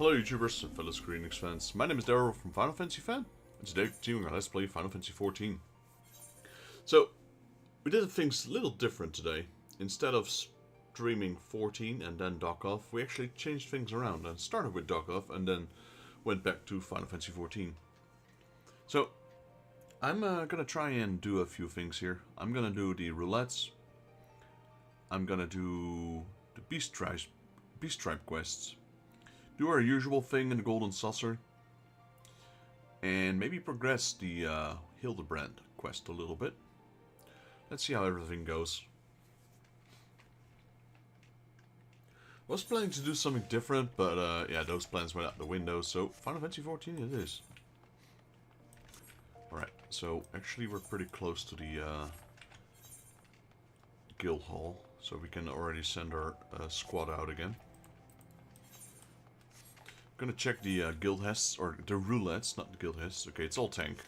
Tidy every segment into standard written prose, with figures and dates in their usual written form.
Hello YouTubers and fellow Square Enix fans, my name is Daryl from Final Fantasy Fan, and today we're continuing our Let's Play Final Fantasy XIV. So, we did things a little different today. Instead of streaming 14 and then dock off, we actually changed things around and started with dock off and then went back to Final Fantasy XIV. So, I'm gonna try and do a few things here. I'm gonna do the roulettes. I'm gonna do the Beast Tribe quests. Do our usual thing in the Golden Saucer. And maybe progress the Hildebrand quest a little bit. Let's see how everything goes. I was planning to do something different, but yeah, those plans went out the window, so Final Fantasy XIV it is. Alright, so actually we're pretty close to the guild hall, so we can already send our squad out again. I'm gonna check the guild hests, or the roulettes, not the guild hests. Okay, it's all tank.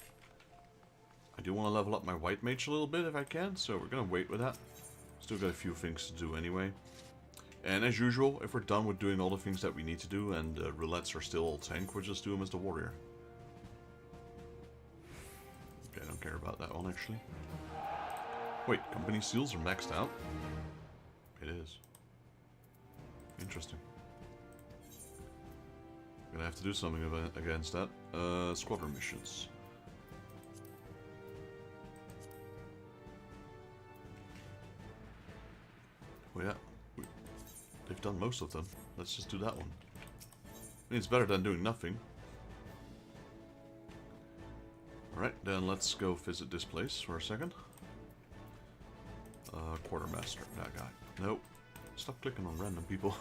I do want to level up my white mage a little bit if I can, so we're gonna wait with that. Still got a few things to do anyway. And as usual, if we're done with doing all the things that we need to do and roulettes are still all tank, we'll just do them as the warrior. Okay, I don't care about that one actually. Wait, company seals are maxed out? It is. Interesting. Gonna have to do something against that. Squadron missions. Well, yeah, they've done most of them. Let's just do that one. I mean, it's better than doing nothing. Alright, then let's go visit this place for a second. Quartermaster, that guy. Nope. Stop clicking on random people.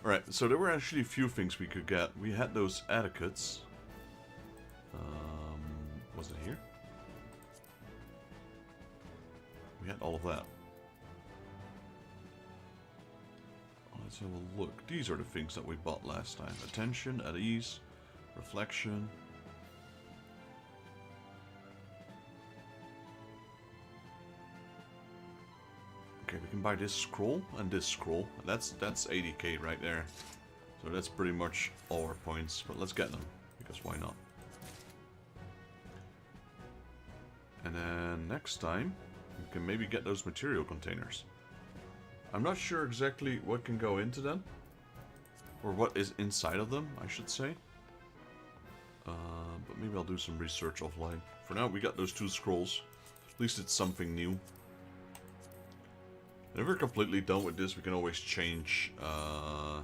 Alright, so there were actually a few things we could get. We had those etiquettes. Was it here? We had all of that. Let's have a look. These are the things that we bought last time. Attention, at ease, reflection. Okay, we can buy this scroll and this scroll. That's 80k right there. So that's pretty much all our points. But let's get them, because why not? And then next time, we can maybe get those material containers. I'm not sure exactly what can go into them. Or what is inside of them, I should say. But maybe I'll do some research offline. For now, we got those 2 scrolls. At least it's something new. And if we're completely done with this, we can always change our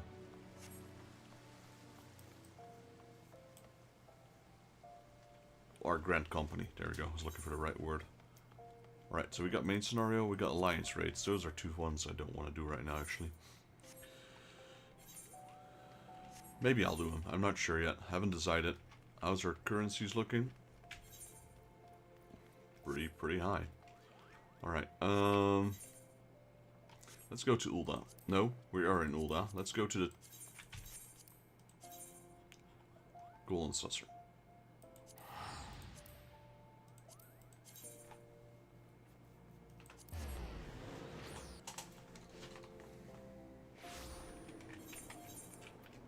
Grand Company. There we go, I was looking for the right word. Alright, so we got main scenario, we got alliance raids. Those are 2 ones I don't want to do right now, actually. Maybe I'll do them, I'm not sure yet. Haven't decided. How's our currencies looking? Pretty high. Alright, let's go to Ul'dah. No, we are in Ul'dah. Let's go to the Golden Saucer.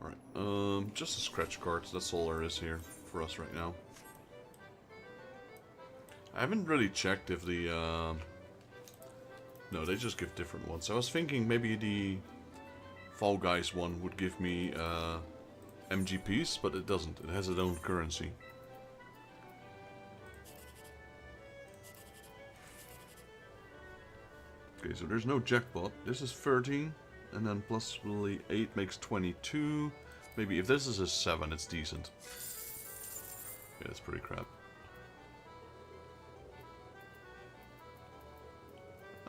Alright, just the scratch cards. That's all there is here for us right now. I haven't really checked if the no, they just give different ones. I was thinking maybe the Fall Guys one would give me MGPs, but it doesn't. It has its own currency. Okay, so there's no jackpot. This is 13, and then possibly 8 makes 22. Maybe if this is a 7, it's decent. Yeah, that's pretty crap.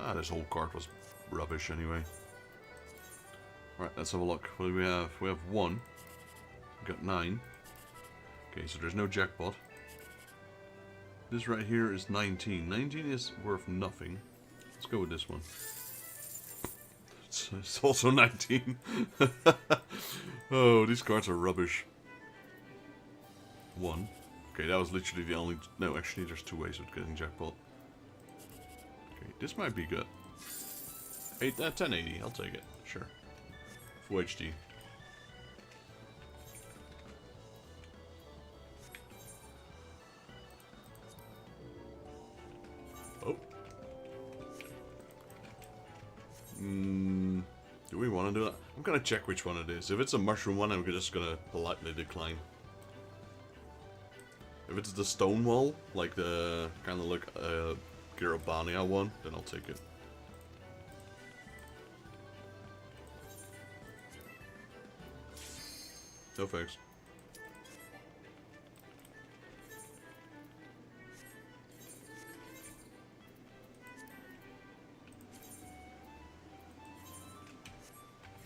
Ah, this whole card was rubbish anyway. Alright, let's have a look. What do we have? We have 1. We got 9. Okay, so there's no jackpot. This right here is 19. 19 is worth nothing. Let's go with this one. It's also 19. Oh, these cards are rubbish. 1. Okay, that was literally the only... No, actually there's 2 ways of getting jackpot. Okay, this might be good. 1080, I'll take it. Sure. Full HD. Do we want to do that? I'm gonna check which one it is. If it's a mushroom one, I'm just gonna politely decline. If it's the stone wall, like the kind of like Garabania one, then I'll take it. No thanks.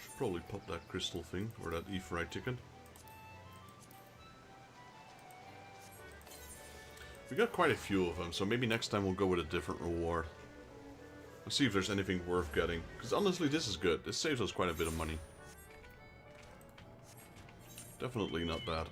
Should probably pop that crystal thing, or that Ephraite ticket. We got quite a few of them, so maybe next time we'll go with a different reward. Let's see if there's anything worth getting. Because honestly, this is good. This saves us quite a bit of money. Definitely not bad.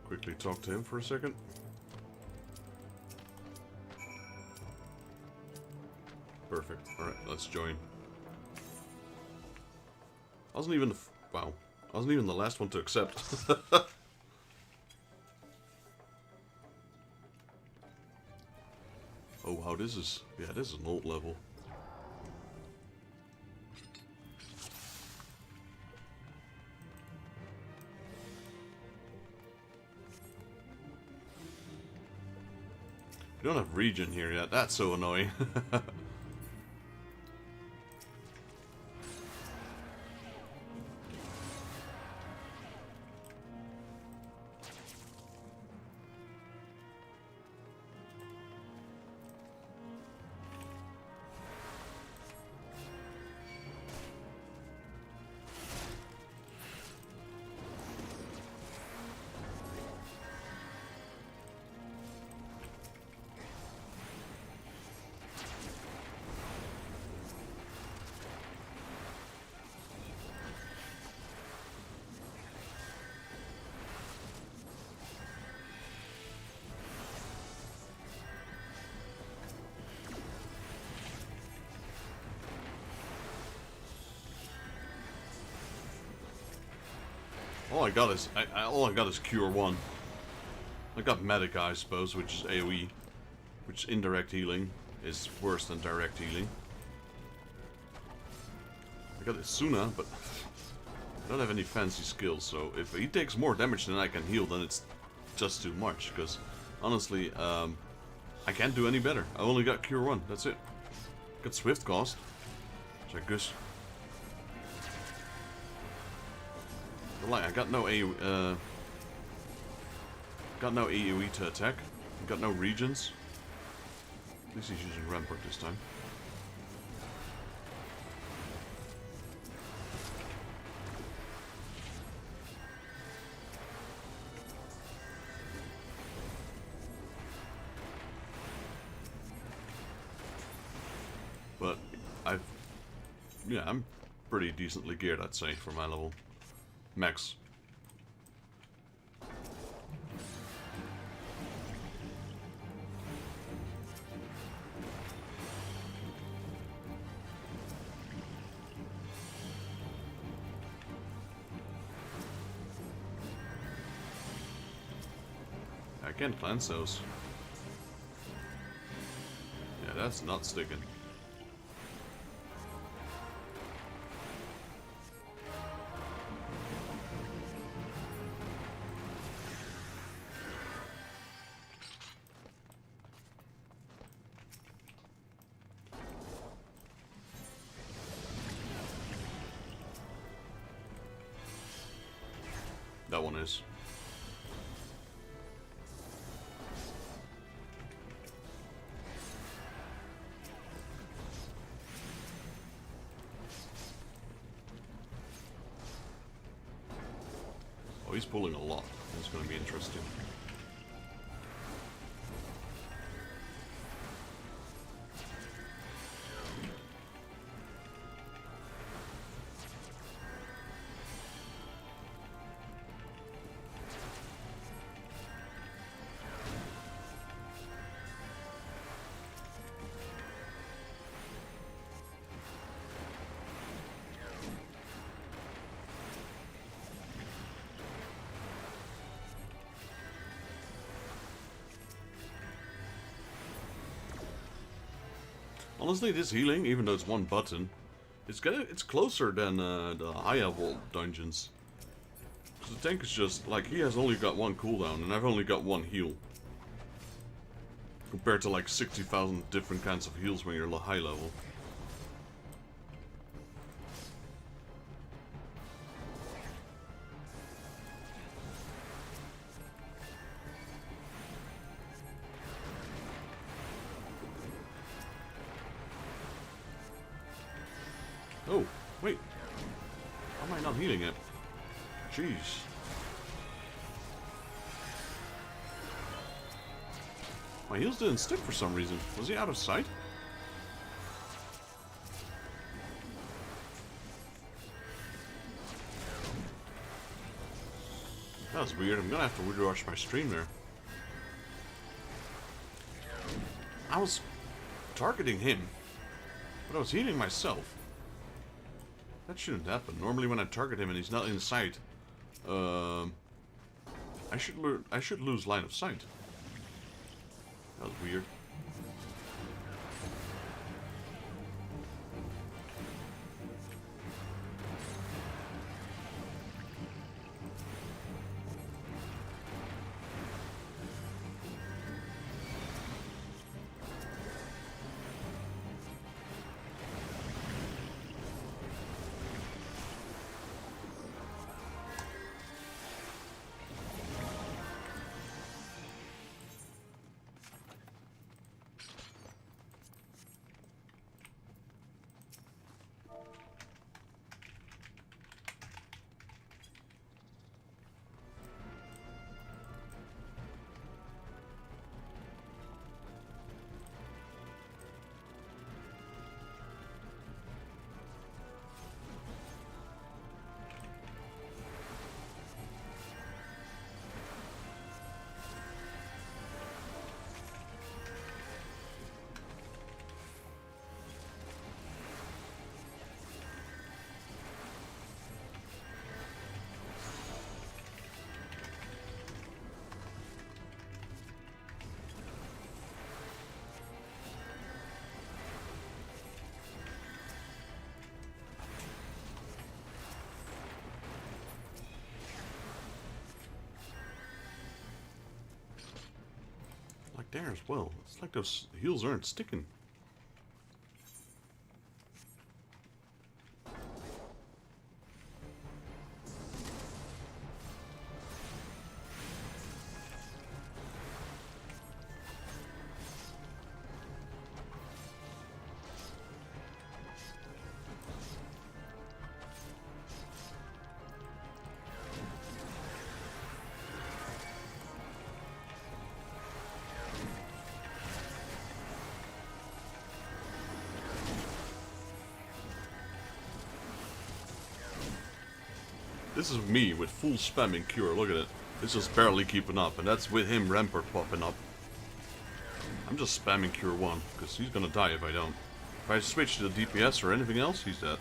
Quickly talk to him for a second. Perfect. Alright, let's join. I wasn't even wow. I wasn't even the last one to accept. Oh wow, this is this is an old level. We don't have region here yet. That's so annoying. All I got is Cure 1. I got Medica, I suppose, which is AoE, which indirect healing is worse than direct healing. I got Isuna, but I don't have any fancy skills, so if he takes more damage than I can heal, then it's just too much, because honestly, I can't do any better. I only got Cure 1, that's it. Got Swift Cost, which I guess... I got no AoE to attack. Got no regions. At least he's using Rampart this time. But I'm pretty decently geared, I'd say, for my level. Max. I can't cleanse those. Yeah, that's not sticking. That one is. Oh he's pulling a lot. It's going to be interesting. Honestly, this healing, even though it's one button, it's closer than the higher vault dungeons. Because the tank is just, like, he has only got one cooldown, and I've only got one heal. Compared to like 60,000 different kinds of heals when you're high level. Oh, wait. How am I not healing it? Jeez. My heals didn't stick for some reason. Was he out of sight? That was weird. I'm gonna have to rerush my stream there. I was targeting him, but I was healing myself. That shouldn't happen. Normally when I target him and he's not in sight, I should lose line of sight. That was weird. There as well. It's like those heals aren't sticking. This is me with full spamming cure, look at it. It's just barely keeping up, and that's with him rampart popping up. I'm just spamming cure 1, because he's gonna die if I don't. If I switch to the DPS or anything else, he's dead.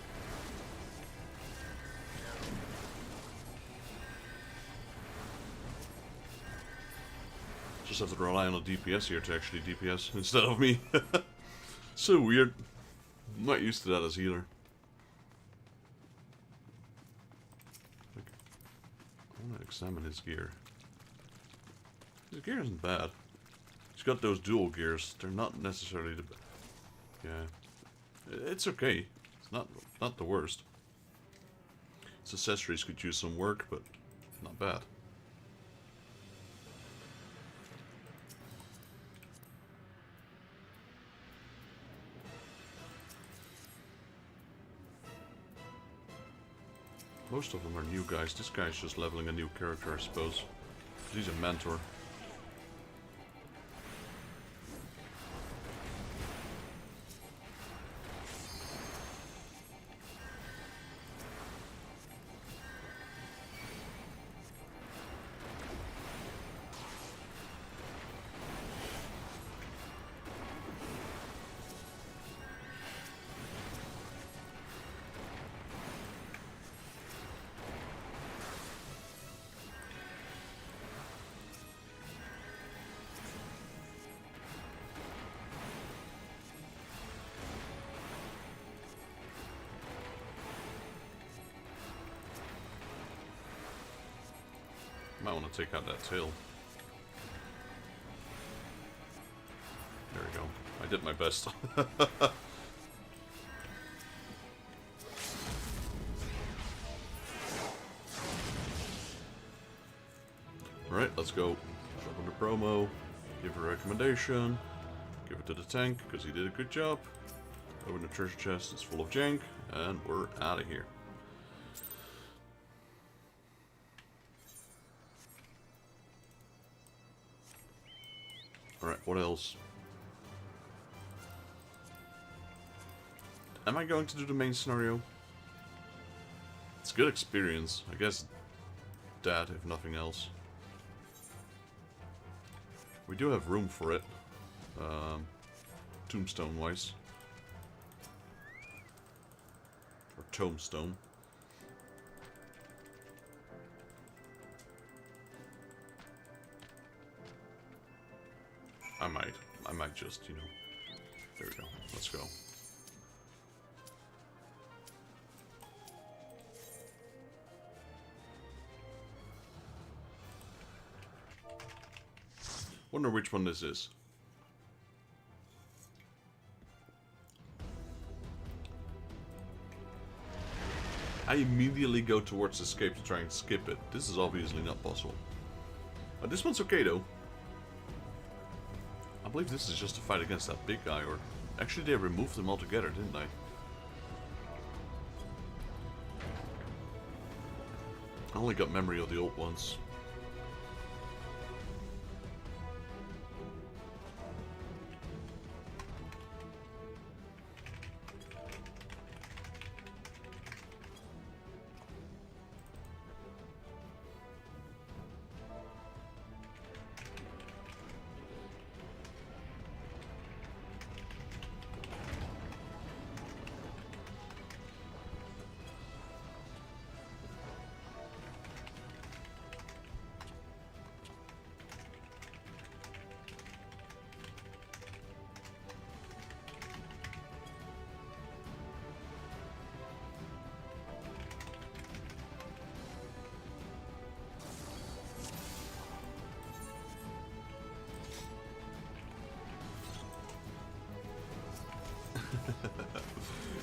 Just have to rely on the DPS here to actually DPS instead of me. So weird. I'm not used to that as healer. I want to examine his gear. His gear isn't bad. He's got those dual gears. They're not necessarily the best. Yeah. It's okay. It's not the worst. His accessories could use some work, but not bad. Most of them are new guys. This guy's just leveling a new character, I suppose. He's a mentor. Might want to take out that tail. There we go. I did my best. Alright, let's go. Drop on the promo. Give a recommendation. Give it to the tank, because he did a good job. Open the treasure chest, it's full of jank. And we're out of here. Alright, what else? Am I going to do the main scenario? It's a good experience. I guess that, if nothing else. We do have room for it. Tombstone-wise. Or tombstone. I might just, you know. There we go. Let's go. Wonder which one this is. I immediately go towards escape to try and skip it. This is obviously not possible. This one's okay though. I believe this is just a fight against that big guy, or... Actually, they removed them altogether, didn't they? I only got memory of the old ones.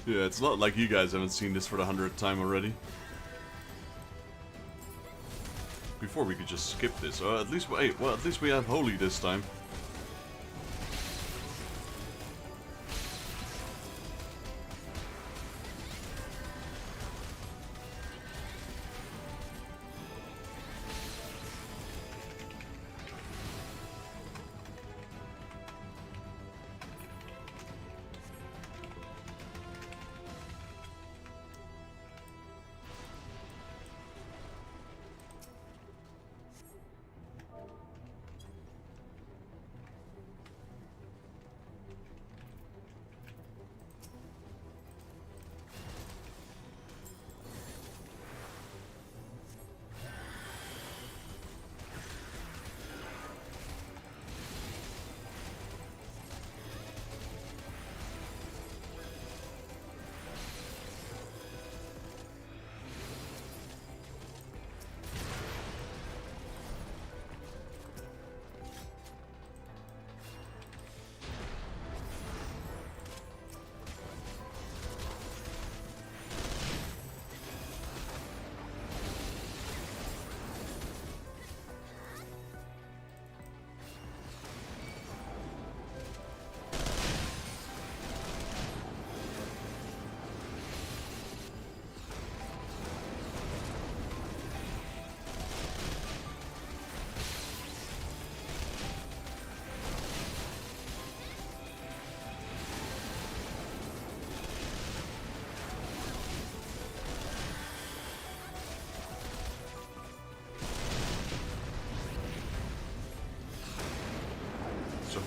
Yeah, it's not like you guys haven't seen this for the 100th time already. Before we could just skip this, or at least, hey, well, at least we have Holy this time.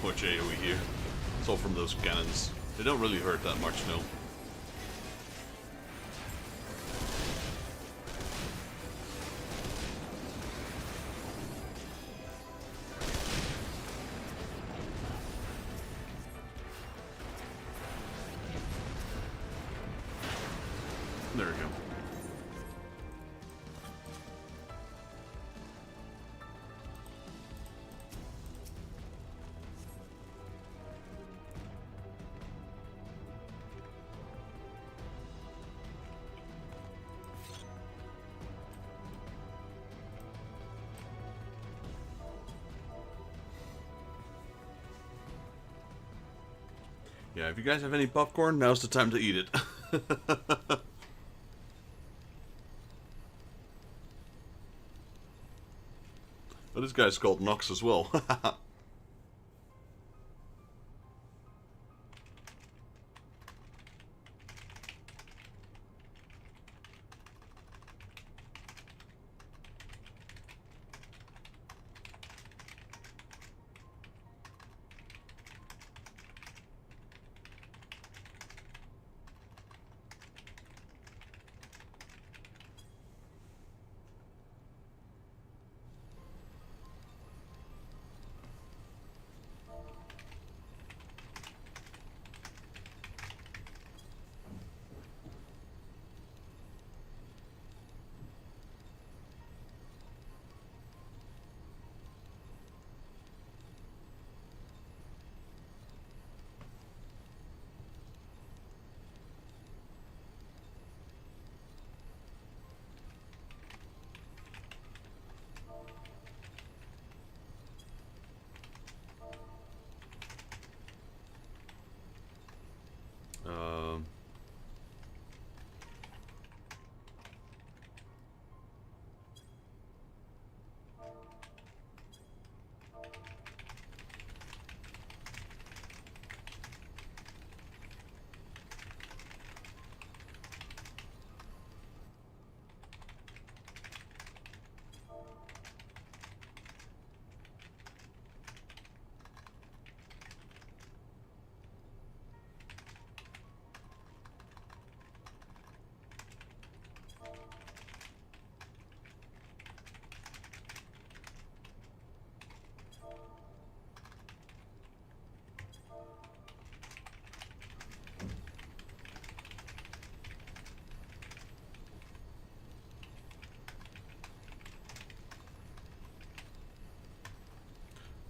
much AoE here. It's all from those cannons. They don't really hurt that much, no. There we go. Yeah, if you guys have any popcorn, now's the time to eat it. But this guy's called Nox as well.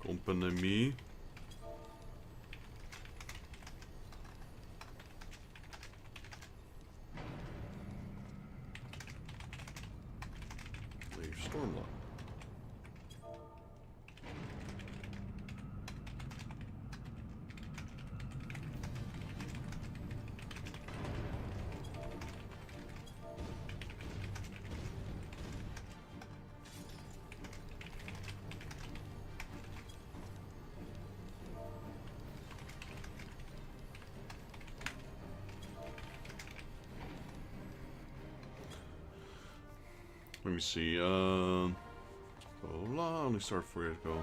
Company. Leave Stormlock. Let me see, blah, blah, blah. Let me start for you to go.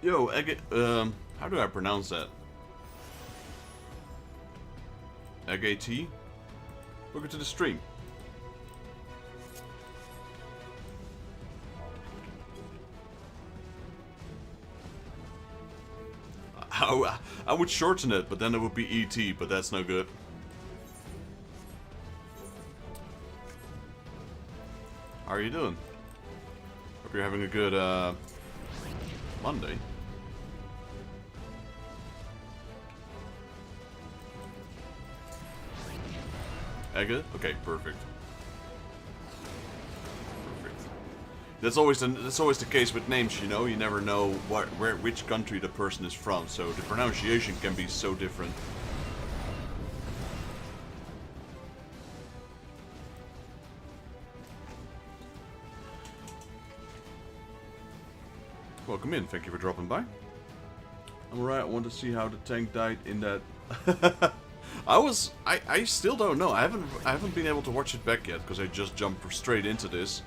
Yo, how do I pronounce that? Egate? Welcome to the stream. I would shorten it, but then it would be ET, but that's no good. How are you doing? Hope you're having a good Monday. Egga? Okay, perfect. That's always the case with names, you know. You never know which country the person is from, so the pronunciation can be so different. Welcome in. Thank you for dropping by. I'm alright. I want to see how the tank died in that. I still don't know. I haven't been able to watch it back yet because I just jumped straight into this.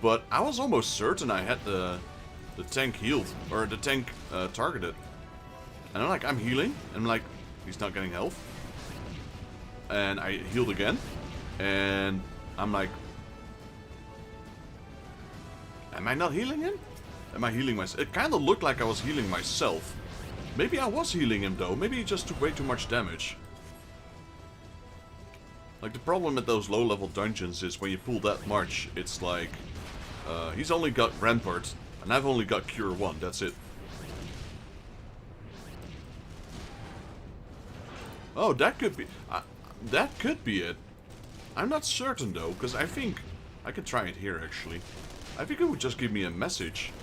But I was almost certain I had the tank healed, or the tank targeted. And I'm healing, and I'm like, he's not getting health. And I healed again, and I'm like, am I not healing him? Am I healing myself? It kind of looked like I was healing myself. Maybe I was healing him though, maybe he just took way too much damage. Like, the problem with those low-level dungeons is when you pull that much, it's like... he's only got Rampart, and I've only got Cure 1, that's it. Oh, that could be... that could be it. I'm not certain, though, because I think... I could try it here, actually. I think it would just give me a message.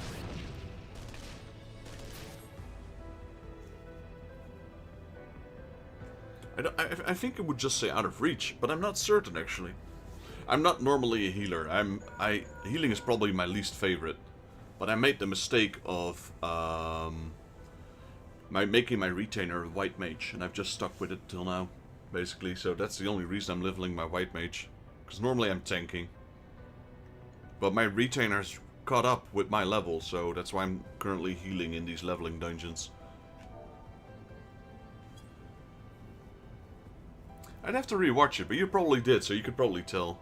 I think it would just say out of reach, but I'm not certain, actually. I'm not normally a healer. Healing is probably my least favorite. But I made the mistake of making my retainer a white mage, and I've just stuck with it till now, basically. So that's the only reason I'm leveling my white mage. Because normally I'm tanking. But my retainer's caught up with my level, so that's why I'm currently healing in these leveling dungeons. I'd have to rewatch it, but you probably did, so you could probably tell.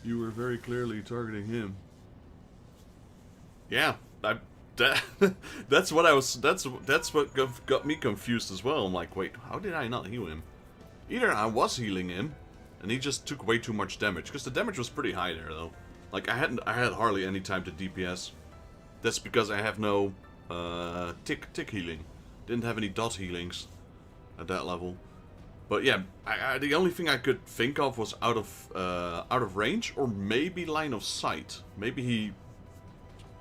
You were very clearly targeting him. Yeah, that's what I was. That's what got me confused as well. I'm like, wait, how did I not heal him? Either I was healing him, and he just took way too much damage. Because the damage was pretty high there, though. Like I had hardly any time to DPS. That's because I have no tick healing. Didn't have any dot healings at that level. But yeah, the only thing I could think of was out of range, or maybe line of sight. Maybe he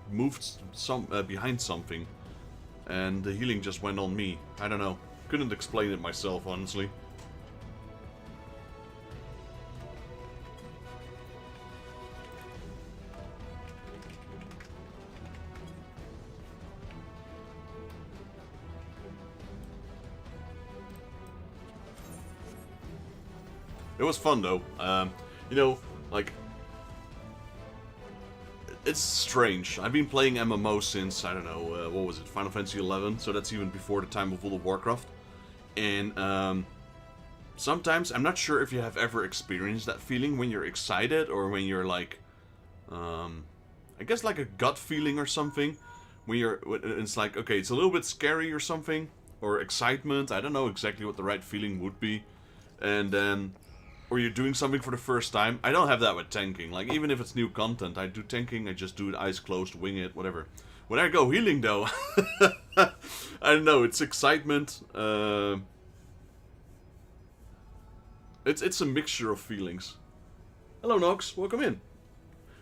moved behind something, and the healing just went on me. I don't know. Couldn't explain it myself, honestly. It was fun though. You know, like, it's strange. I've been playing MMO since, I don't know, what was it, Final Fantasy XI, so that's even before the time of World of Warcraft. And sometimes, I'm not sure if you have ever experienced that feeling when you're excited, or when you're like, I guess like a gut feeling or something. When it's like, okay, it's a little bit scary or something, or excitement, I don't know exactly what the right feeling would be. And then... or you're doing something for the first time. I don't have that with tanking. Like, even if it's new content, I do tanking, I just do it eyes closed, wing it, whatever. When I go healing, though, I don't know, it's excitement. It's a mixture of feelings. Hello, Nox, welcome in.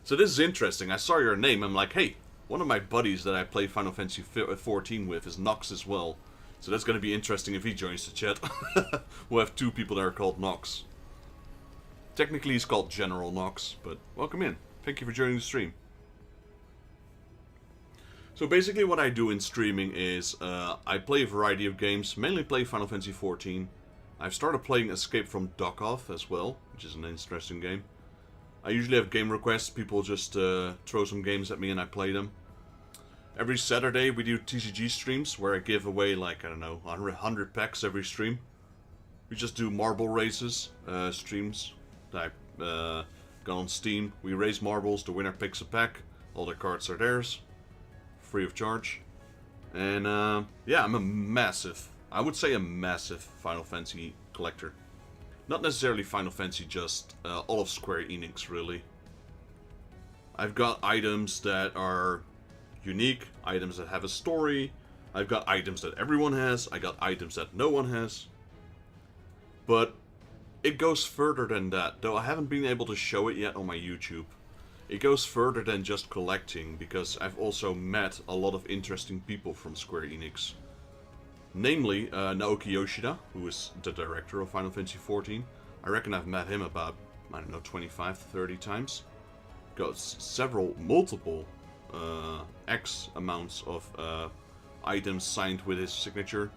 So this is interesting. I saw your name, I'm like, hey, one of my buddies that I play Final Fantasy XIV with is Nox as well. So that's going to be interesting if he joins the chat. We'll have 2 people that are called Nox. Technically he's called General Nox, but welcome in. Thank you for joining the stream. So basically what I do in streaming is I play a variety of games, mainly play Final Fantasy XIV. I've started playing Escape from Dokov as well, which is an interesting game. I usually have game requests, people just throw some games at me and I play them. Every Saturday we do TCG streams where I give away like, I don't know, 100 packs every stream. We just do marble races, streams that I got on Steam. We raise marbles, the winner picks a pack, all the cards are theirs, free of charge. And yeah, I'm a massive, I would say a massive Final Fantasy collector. Not necessarily Final Fantasy, just all of Square Enix really. I've got items that are unique, items that have a story, I've got items that everyone has, I got items that no one has. But it goes further than that, though I haven't been able to show it yet on my YouTube. It goes further than just collecting, because I've also met a lot of interesting people from Square Enix. Namely, Naoki Yoshida, who is the director of Final Fantasy XIV. I reckon I've met him about, I don't know, 25 to 30 times. Got multiple X amounts of items signed with his signature.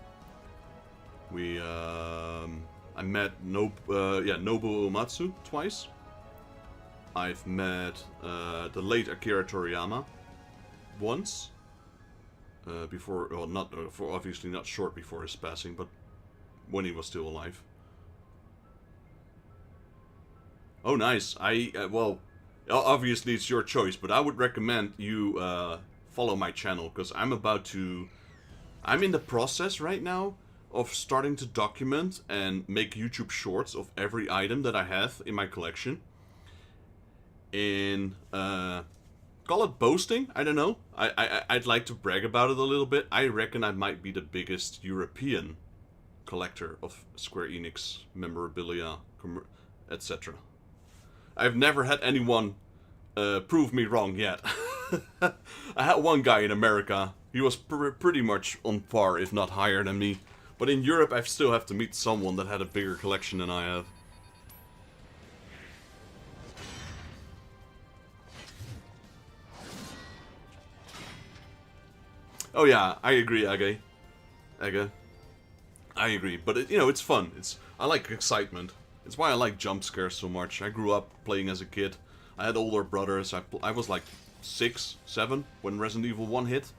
I met Nobuo Uematsu twice. I've met the late Akira Toriyama once. Before, well, obviously not short before his passing, but when he was still alive. Oh, nice. Well, obviously it's your choice, but I would recommend you follow my channel, because I'm in the process right now of starting to document and make YouTube shorts of every item that I have in my collection. And call it boasting, I don't know. I'd like to brag about it a little bit. I reckon I might be the biggest European collector of Square Enix memorabilia, etc. I've never had anyone prove me wrong yet. I had one guy in America. He was pretty much on par, if not higher than me. But in Europe, I still have to meet someone that had a bigger collection than I have. Oh yeah, I agree, Age. I agree, but it's fun. I like excitement. It's why I like jump scares so much. I grew up playing as a kid. I had older brothers. I was like 6, 7 when Resident Evil 1 hit,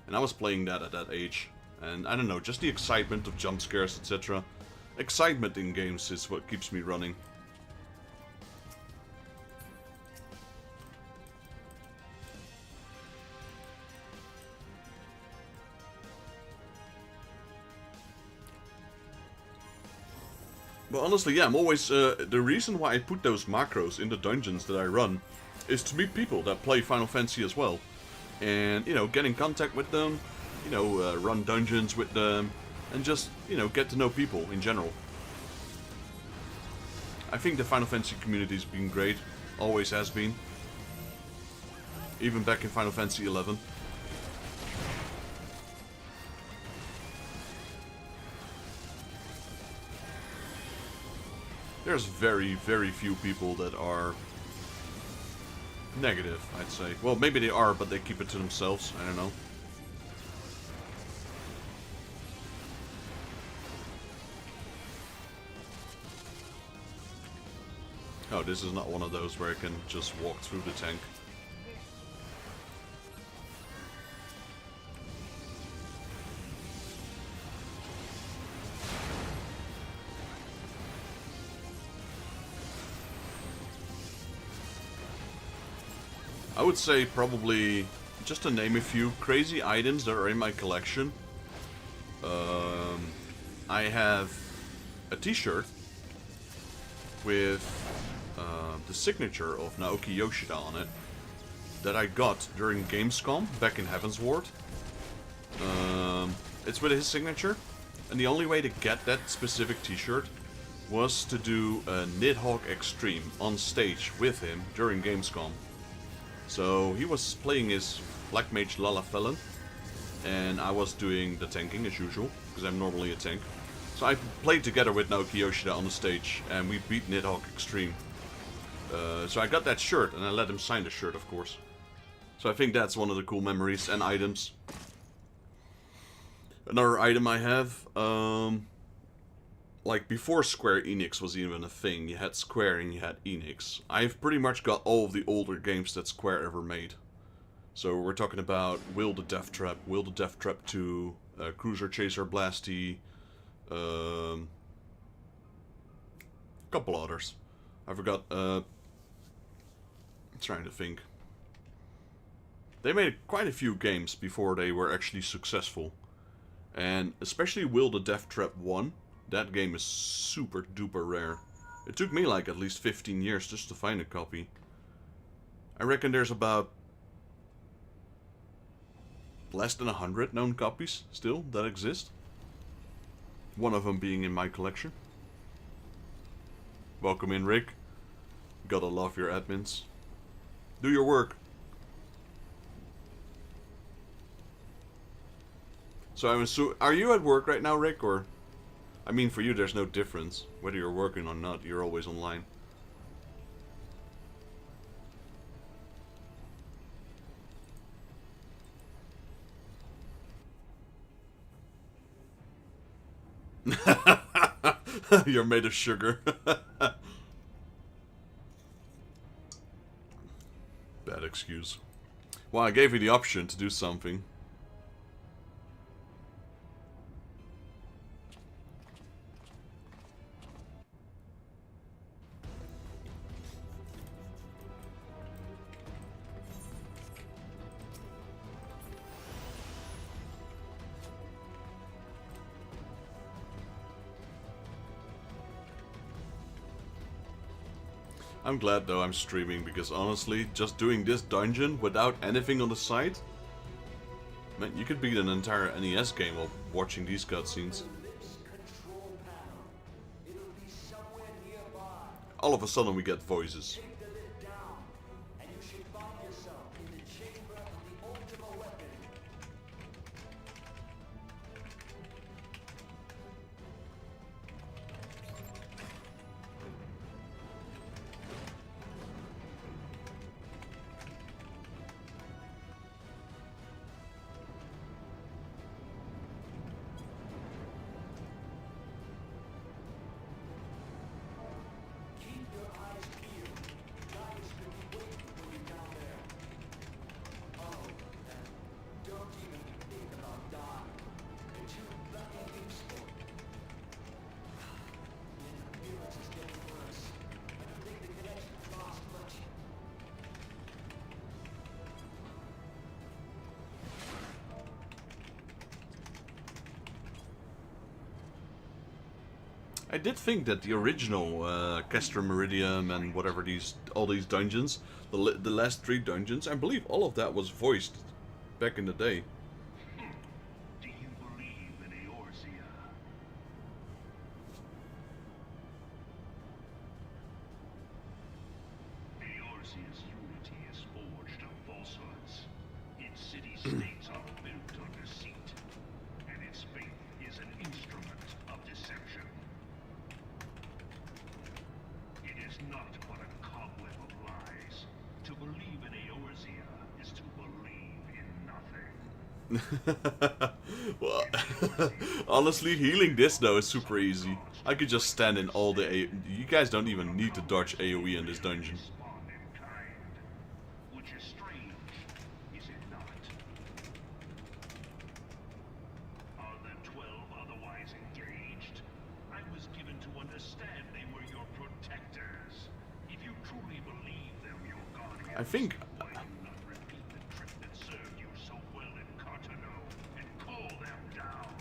and I was playing that at that age. And I don't know, just the excitement of jump scares, etc. Excitement in games is what keeps me running. But honestly, yeah, I'm always... the reason why I put those macros in the dungeons that I run is to meet people that play Final Fantasy as well. And, get in contact with them, run dungeons with them, and just, get to know people in general. I think the Final Fantasy community's been great, always has been. Even back in Final Fantasy XI. There's very, very few people that are negative, I'd say. Well, maybe they are, but they keep it to themselves. I don't know. Oh, this is not one of those where I can just walk through the tank. I would say probably, just to name a few, crazy items that are in my collection. I have a t-shirt with the signature of Naoki Yoshida on it that I got during Gamescom back in Heavensward. It's with his signature, and the only way to get that specific t-shirt was to do a Nidhogg Extreme on stage with him during Gamescom. So he was playing his Black Mage Lalafellan, and I was doing the tanking as usual. because I'm normally a tank. So I played together with Naoki Yoshida on the stage, and we beat Nidhogg Extreme. So I got that shirt, and I let him sign the shirt, of course. So I think that's one of the cool memories and items. Another item I have, like before Square Enix was even a thing, you had Square and you had Enix. I've pretty much got all of the older games that Square ever made. So we're talking about Will the Death Trap, Will the Death Trap 2, Cruiser Chaser Blasty, couple others. I forgot, I'm trying to think. They made quite a few games before they were actually successful. And especially Will the Death Trap 1, that game is super duper rare. It took me like at least 15 years just to find a copy. I reckon there's about less than 100 known copies still that exist. One of them being in my collection. Welcome in, Rick. Gotta love your admins. Do your work. So are you at work right now, Rick, or? I mean, for you there's no difference. Whether you're working or not, you're always online. You're made of sugar. Bad excuse. Well, I gave you the option to do something. I'm glad though I'm streaming, because honestly, just doing this dungeon without anything on the side, man, you could beat an entire NES game while watching these cutscenes. All of a sudden we get voices. I did think that the original Castor Meridium and whatever all these dungeons, the last 3 dungeons, I believe all of that was voiced back in the day. Do you believe in Eorzea? Eorzea's unity is forged of falsehoods. Its city-states are built on deceit, and its faith is an instrument of deception. It is not but a cobweb of lies. To believe in Eorzea is to believe in nothing. Well, honestly, healing this though is super easy. I could just stand in all the you guys don't even need to dodge AoE in this dungeon. Respond in kind, which is strange, is it not? Are the 12 otherwise engaged? I was given to understand they were your protectors. If you truly believe them your guardians, I think why do you not repeat the trick that served you so well in Cartano and call them down?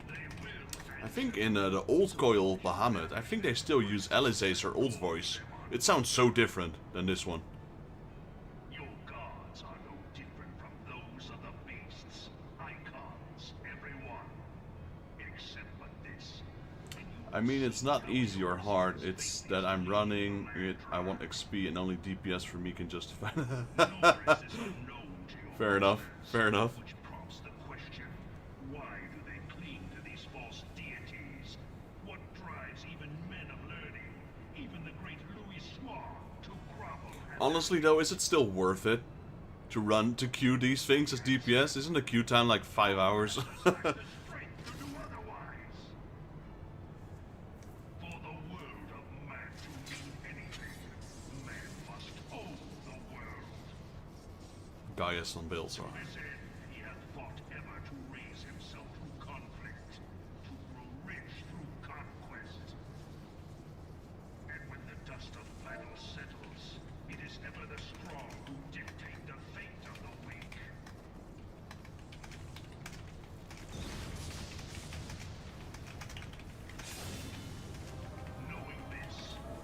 They will I think in the old coil Bahamut, I think they still use Alize's or old voice. It sounds so different than this one. Your gods are no different from those of the beasts. Icons, everyone. Except for this. I mean, it's not easy or hard, it's that I'm running it, I want XP, and only DPS for me can justify. Nor is this unknown to your Fair enough, brothers, fair enough. which prompts the Honestly though, is it still worth it to queue these things as DPS? Isn't the queue time like 5 hours? Gaius on Balesar. He hath fought ever to raise himself through conflict, to grow rich through conquest. And when the dust of battle settles, it is ever the strong who dictate the fate of the weak. Knowing this,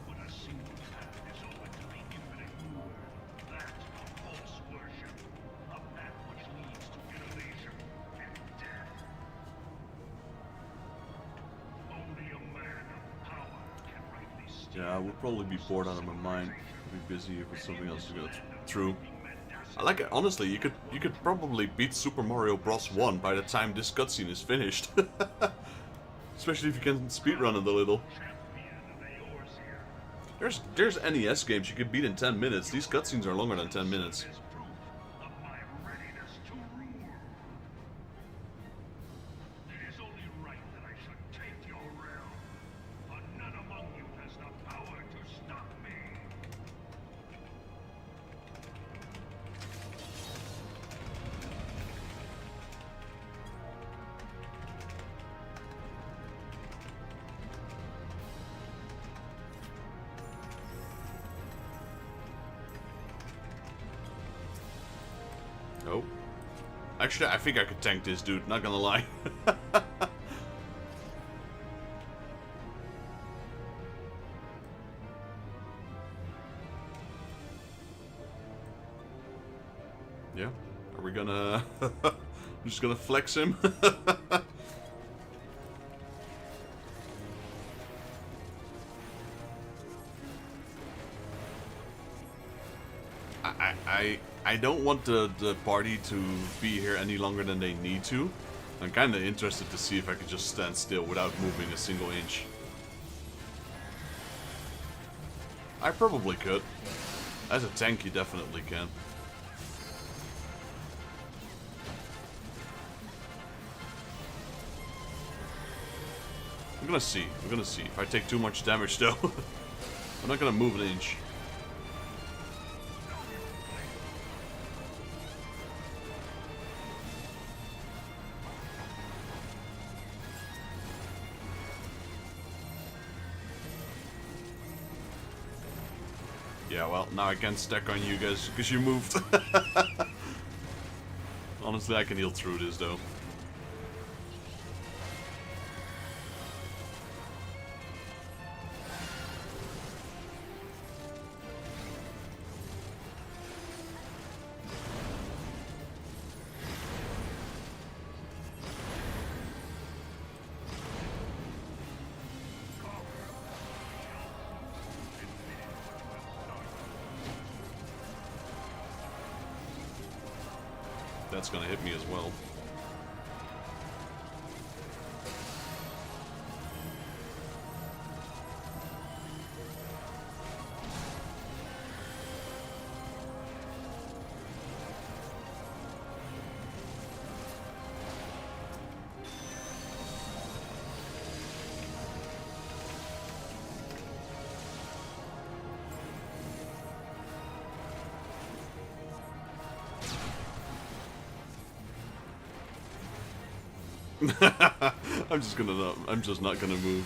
when a single path is open to the infinite mover, that of false worship, a path which leads to innovation and death. Only a man of power can rightly steer. Yeah, I would probably be bored out of my mind. I'd be busy with something else to go through. I like it. Honestly, you could probably beat Super Mario Bros. 1 by the time this cutscene is finished. Especially if you can speedrun it a little. There's NES games you could beat in 10 minutes. These cutscenes are longer than 10 minutes. It is only right that I should take your realm, but none among you has the power to stop me. Oh. Actually, I think I could tank this dude, not gonna lie. Yeah. Are we gonna... I'm just gonna flex him? I don't want the party to be here any longer than they need to. I'm kind of interested to see if I could just stand still without moving a single inch. I probably could. As a tank, you definitely can. I'm gonna see. We're gonna see. If I take too much damage, though, I'm not gonna move an inch. Yeah, well, now I can't stack on you guys because you moved. Honestly, I can heal through this, though. That's gonna hit me as well. I'm just not gonna move.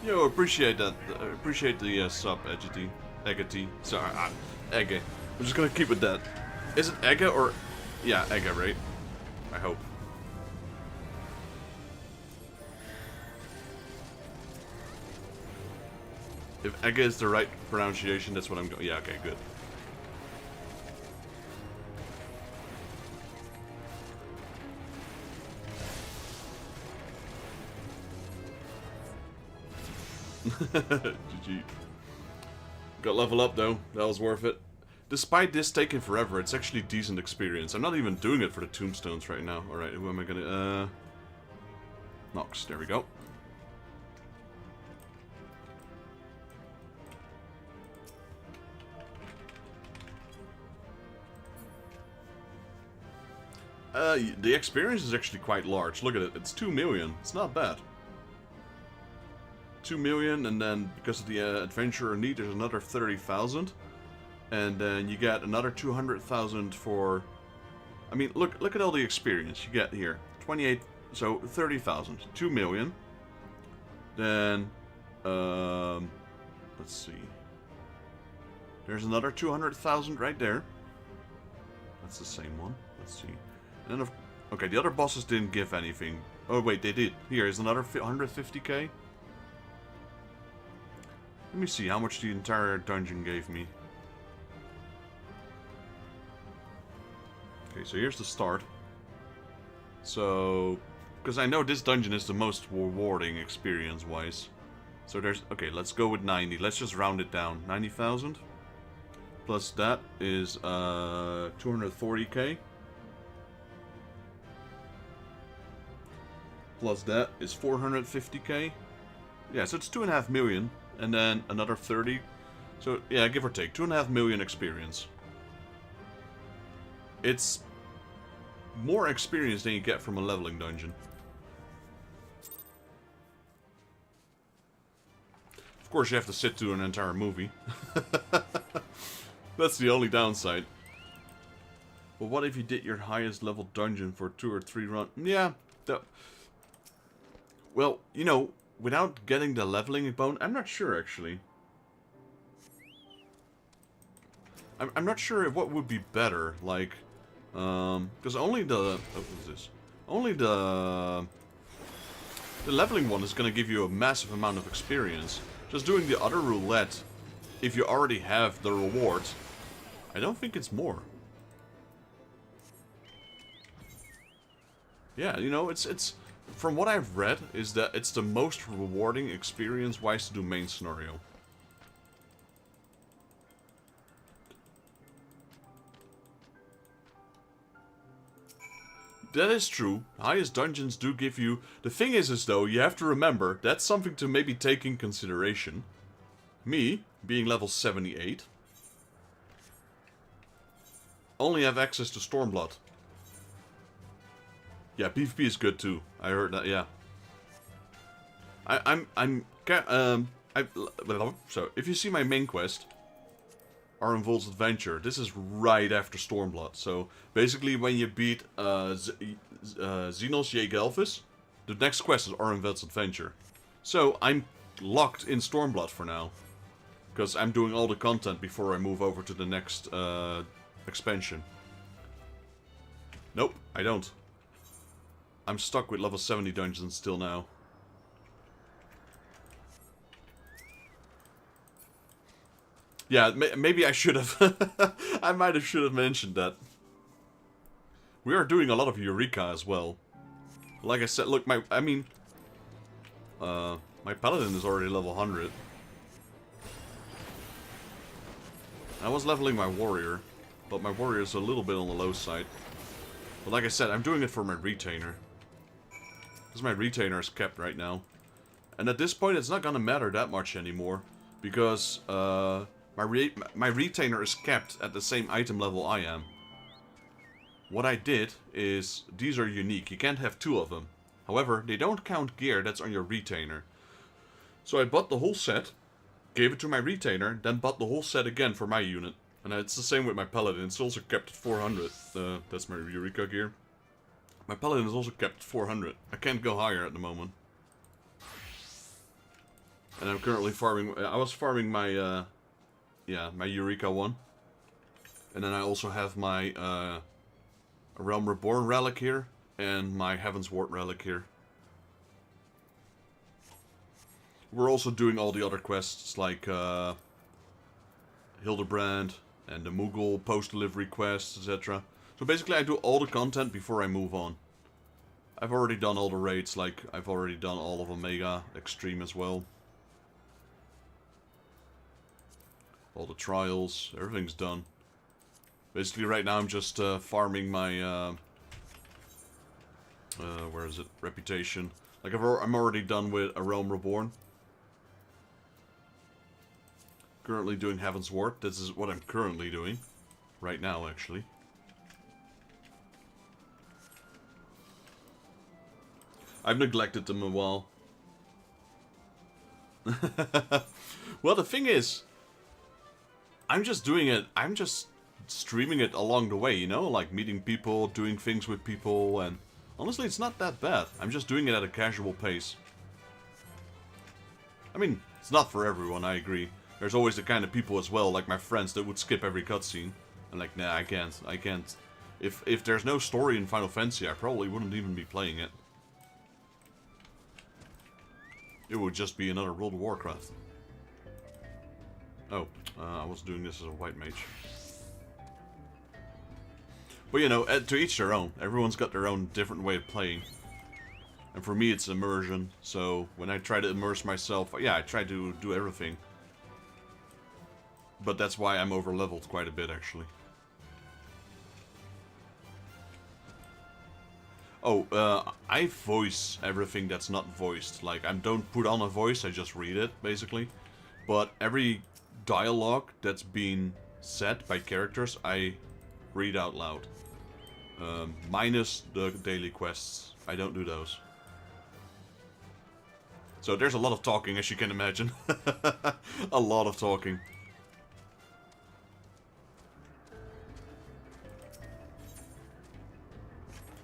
Yo, appreciate that. Appreciate the sub, Egati. Sorry, Egge. I'm just gonna keep it that. Is it Egge or... Yeah, Egge, right? I hope. If Egge is the right pronunciation, that's what I'm going... Yeah, okay, good. GG. Got level up though, that was worth it. Despite this taking forever, it's actually decent experience. I'm not even doing it for the tombstones right now. Alright, who am I gonna... Nox, there we go. The experience is actually quite large. Look at it, it's 2 million. It's not bad. 2 million, and then because of the adventurer need, there's another 30,000. And then you get another 200,000 for... I mean, look at all the experience you get here. 28, so 30,000. 2 million. Then, let's see. There's another 200,000 right there. That's the same one. Let's see. And then, okay, the other bosses didn't give anything. Oh, wait, they did. Here is another 150k. Let me see how much the entire dungeon gave me. Okay, so here's the start. So, because I know this dungeon is the most rewarding experience-wise. So there's, okay, let's go with 90. Let's just round it down. 90,000. Plus that is 240k. Plus that is 450k. Yeah, so it's 2.5 million. And then another 30. So, yeah, give or take. 2.5 million experience. It's more experience than you get from a leveling dungeon. Of course, you have to sit through an entire movie. That's the only downside. But what if you did your highest level dungeon for 2 or 3 runs? Yeah. Well, you know, without getting the leveling bone, I'm not sure actually. I'm not sure what would be better, like, because only the, what is this? Only the leveling one is going to give you a massive amount of experience. Just doing the other roulette, if you already have the rewards, I don't think it's more. Yeah, you know, it's from what I've read, is that it's the most rewarding experience-wise to do main scenario. That is true. Highest dungeons do give you... The thing is though, you have to remember, that's something to maybe take in consideration. Me, being level 78, only have access to Stormblood. Yeah, PvP is good too. I heard that, yeah. So, if you see my main quest, Arenvald's Adventure, this is right after Stormblood. So, basically, when you beat Xenos Jaegelvis, the next quest is Arenvald's Adventure. So, I'm locked in Stormblood for now. Because I'm doing all the content before I move over to the next expansion. Nope, I don't. I'm stuck with level 70 dungeons still now. Yeah, maybe I should have. I might have should have mentioned that. We are doing a lot of Eureka as well. Like I said, look, my paladin is already level 100. I was leveling my warrior, but my warrior is a little bit on the low side. But like I said, I'm doing it for my retainer. Because my retainer is kept right now. And at this point, it's not gonna matter that much anymore. Because my retainer is kept at the same item level I am. What I did is, these are unique. You can't have 2 of them. However, they don't count gear that's on your retainer. So I bought the whole set, gave it to my retainer, then bought the whole set again for my unit. And it's the same with my paladin. It's also kept at 400. That's my Eureka gear. My paladin is also kept at 400. I can't go higher at the moment. And I'm currently farming... I was farming my... yeah, my Eureka one. And then I also have my... A Realm Reborn relic here. And my Heaven's Ward relic here. We're also doing all the other quests like... Hildebrand... and the Moogle post-delivery quests, etc. So basically I do all the content before I move on. I've already done all the raids, like I've already done all of Omega Extreme as well. All the trials, everything's done. Basically, right now I'm just farming my, where is it? Reputation. Like, I'm already done with A Realm Reborn. Currently doing Heaven's Ward. This is what I'm currently doing. Right now, actually. I've neglected them a while. Well, the thing is, I'm just doing it, I'm just streaming it along the way, you know? Like, meeting people, doing things with people, and honestly, it's not that bad. I'm just doing it at a casual pace. I mean, it's not for everyone, I agree. There's always the kind of people as well, like my friends, that would skip every cutscene. I'm like, nah, I can't. If there's no story in Final Fantasy, I probably wouldn't even be playing it. It would just be another World of Warcraft. Oh, I was doing this as a white mage. But you know, to each their own. Everyone's got their own different way of playing. And for me, it's immersion. So when I try to immerse myself, yeah, I try to do everything. But that's why I'm over-leveled quite a bit, actually. Oh, I voice everything that's not voiced. Like, I don't put on a voice, I just read it, basically. But every dialogue that's been said by characters, I read out loud. Minus the daily quests. I don't do those. So there's a lot of talking, as you can imagine. A lot of talking.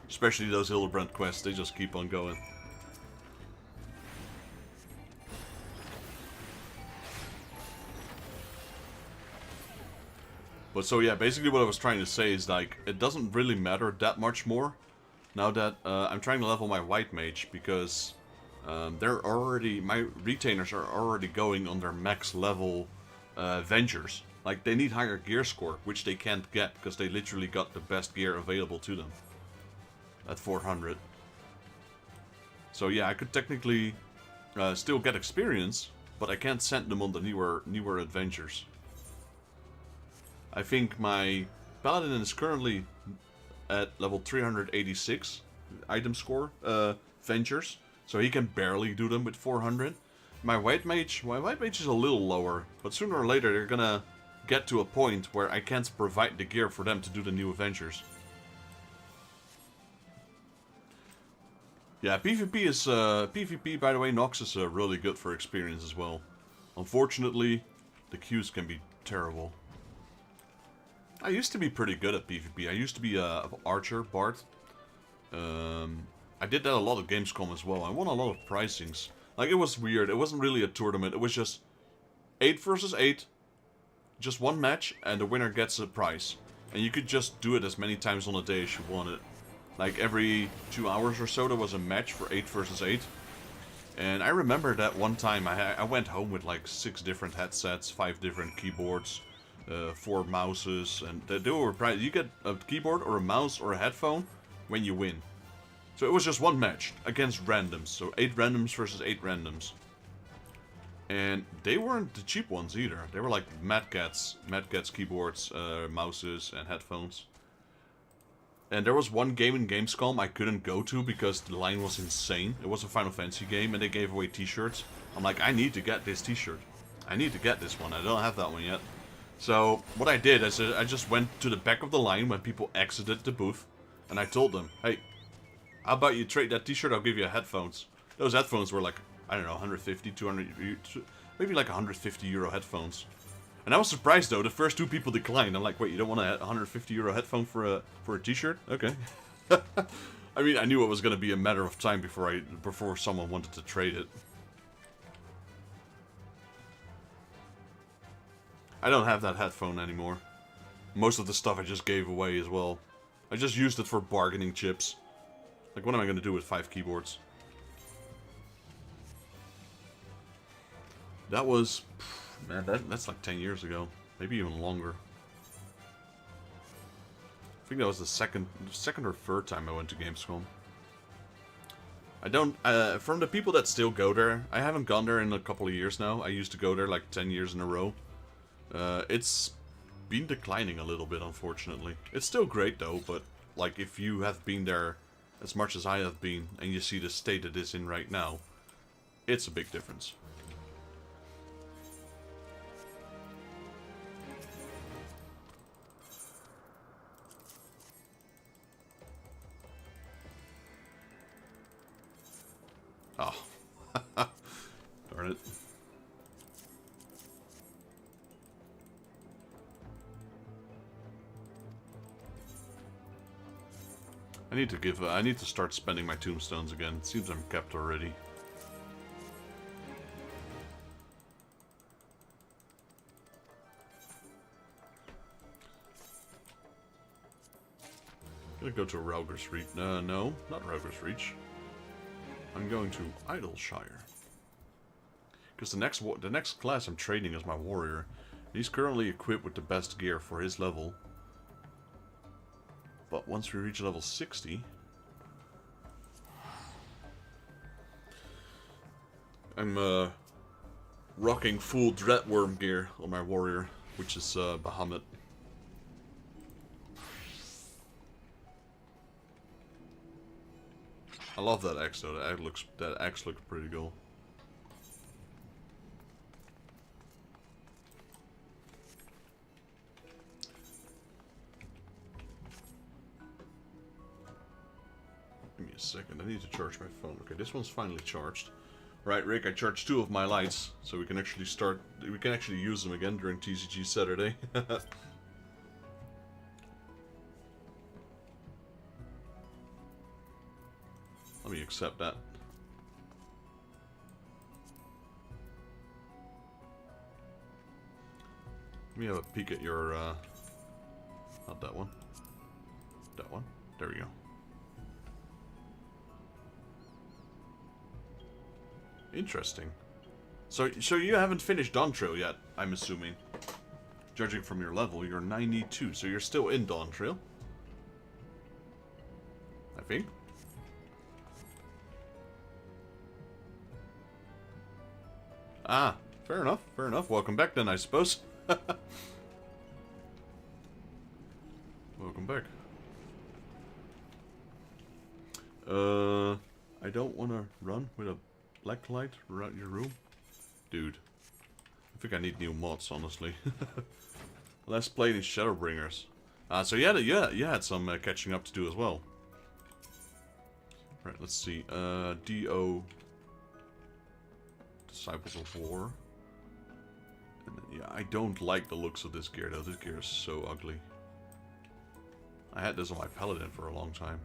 Especially those Hildebrand quests, they just keep on going. But so yeah, basically what I was trying to say is like, it doesn't really matter that much more now that I'm trying to level my white mage, because my retainers are already going on their max level Vengers. Like, they need higher gear score, which they can't get because they literally got the best gear available to them at 400. So yeah, I could technically still get experience, but I can't send them on the newer adventures. I think my paladin is currently at level 386 item score ventures, so he can barely do them with 400. My white mage is a little lower, but sooner or later they're gonna get to a point where I can't provide the gear for them to do the new adventures. Yeah, PvP, by the way, Nox is really good for experience as well. Unfortunately, the queues can be terrible. I used to be pretty good at PvP. I used to be a archer, Bard. I did that a lot of Gamescom as well. I won a lot of pricings. Like, it was weird. It wasn't really a tournament. It was just 8 versus 8. Just one match, and the winner gets a prize. And you could just do it as many times on a day as you wanted. Like, every 2 hours or so, there was a match for 8 versus 8. And I remember that one time I went home with like 6 different headsets, 5 different keyboards, 4 mouses, and they were priced. You get a keyboard or a mouse or a headphone when you win. So it was just one match against randoms. So 8 randoms versus 8 randoms. And they weren't the cheap ones either. They were like Mad Catz keyboards, mouses, and headphones. And there was one game in Gamescom I couldn't go to because the line was insane. It was a Final Fantasy game and they gave away t-shirts. I'm like, I need to get this t-shirt. I need to get this one. I don't have that one yet. So what I did is I just went to the back of the line when people exited the booth. And I told them, hey, how about you trade that t-shirt? I'll give you headphones. Those headphones were like, I don't know, 150, 200, maybe like 150 euro headphones. And I was surprised though, the first 2 people declined. I'm like, wait, you don't want a 150 euro headphone for a t-shirt? Okay. I mean, I knew it was going to be a matter of time before someone wanted to trade it. I don't have that headphone anymore. Most of the stuff I just gave away as well. I just used it for bargaining chips. Like, what am I going to do with 5 keyboards? That was... Man, that's like 10 years ago. Maybe even longer. I think that was the second or third time I went to Gamescom. I don't... from the people that still go there, I haven't gone there in a couple of years now. I used to go there like 10 years in a row. It's been declining a little bit, unfortunately. It's still great though, but like if you have been there as much as I have been, and you see the state it is in right now, it's a big difference. Oh. Darn it. I need to start spending my tombstones again. It seems I'm kept already. I'm gonna go to Rauger's Reach. No, not Rauger's Reach. I'm going to Idleshire. Because the next class I'm training is my warrior. He's currently equipped with the best gear for his level. But once we reach level 60... I'm rocking full Dreadworm gear on my warrior, which is Bahamut. I love that axe though. That axe looks pretty cool. Give me a second. I need to charge my phone. Okay, this one's finally charged. Right, Rick, I charged 2 of my lights, so we can actually use them again during TCG Saturday. Let me accept that. Let me have a peek at your, not that one. That one. There we go. Interesting. So you haven't finished Dawn Trail yet, I'm assuming. Judging from your level, you're 92, so you're still in Dawn Trail. I think. Ah, fair enough, fair enough. Welcome back then, I suppose. Welcome back. I don't want to run with a black light around your room. Dude. I think I need new mods, honestly. Let's play these Shadowbringers. So you had some catching up to do as well. Right, let's see. D.O. Disciples of War. And then, yeah, I don't like the looks of this gear though. This gear is so ugly. I had this on my Paladin for a long time.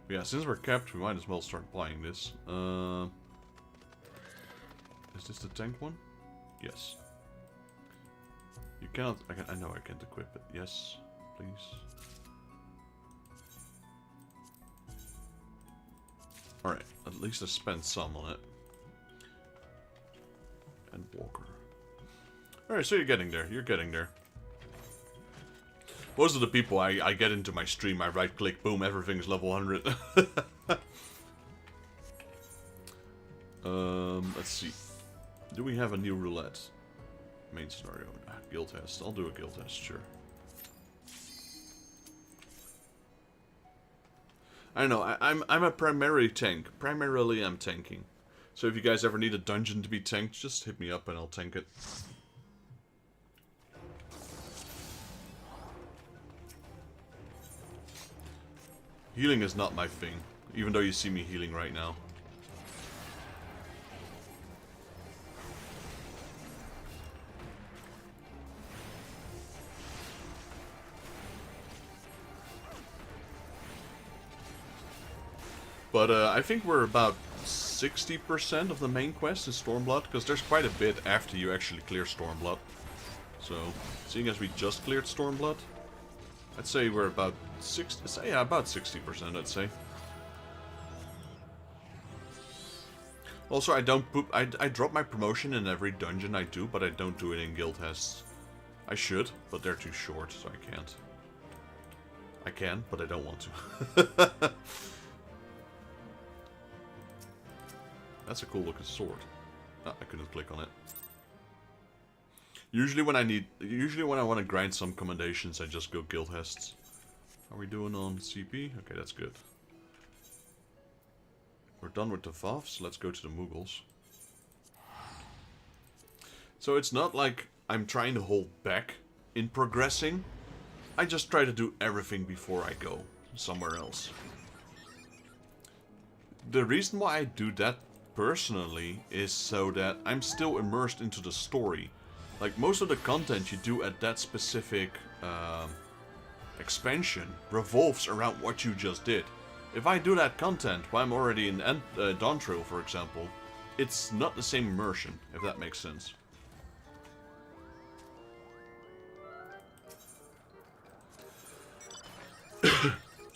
But yeah, since we're capped, we might as well start buying this. Is this the tank one? Yes. You cannot... I know I can't equip it. Yes, please. Alright, at least I spent some on it. And Walker. Alright, so you're getting there. You're getting there. Most of the people I get into my stream, I right click, boom, everything's level 100. Let's see. Do we have a new roulette? Main scenario. Guild test. I'll do a guild test, sure. I don't know, I'm a primary tank. Primarily I'm tanking. So if you guys ever need a dungeon to be tanked, just hit me up and I'll tank it. Healing is not my thing, even though you see me healing right now. But I think we're about 60% of the main quest is Stormblood, because there's quite a bit after you actually clear Stormblood. So, seeing as we just cleared Stormblood, I'd say we're about 60%, yeah, about 60%, I'd say. Also, I drop my promotion in every dungeon I do, but I don't do it in guild tests. I should, but they're too short, so I can't. I can, but I don't want to. That's a cool looking sword. Oh, I couldn't click on it. Usually when I want to grind some commendations, I just go guild hests. Are we doing on CP? Okay, that's good. We're done with the Vavs, let's go to the Mughals. So it's not like I'm trying to hold back in progressing. I just try to do everything before I go somewhere else. The reason why I do that personally is so that I'm still immersed into the story. Like most of the content you do at that specific expansion revolves around what you just did. If I do that content while I'm already in Dawn Trail, for example, it's not the same immersion, if that makes sense.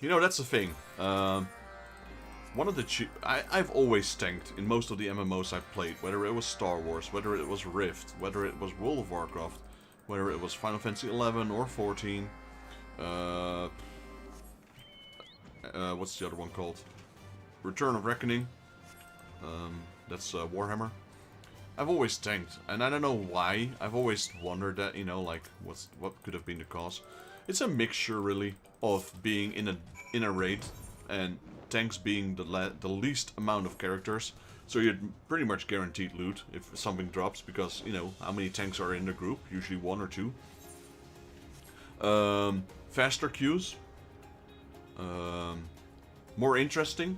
You know, that's the thing. One of the I've always tanked in most of the MMOs I've played, whether it was Star Wars, whether it was Rift, whether it was World of Warcraft, whether it was Final Fantasy XI or 14. What's the other one called? Return of Reckoning. That's Warhammer. I've always tanked, and I don't know why. I've always wondered that, you know, like what could have been the cause. It's a mixture, really, of being in a raid and tanks being the least amount of characters, so you're pretty much guaranteed loot if something drops, because, you know, how many tanks are in the group? Usually 1 or 2. Faster queues. More interesting.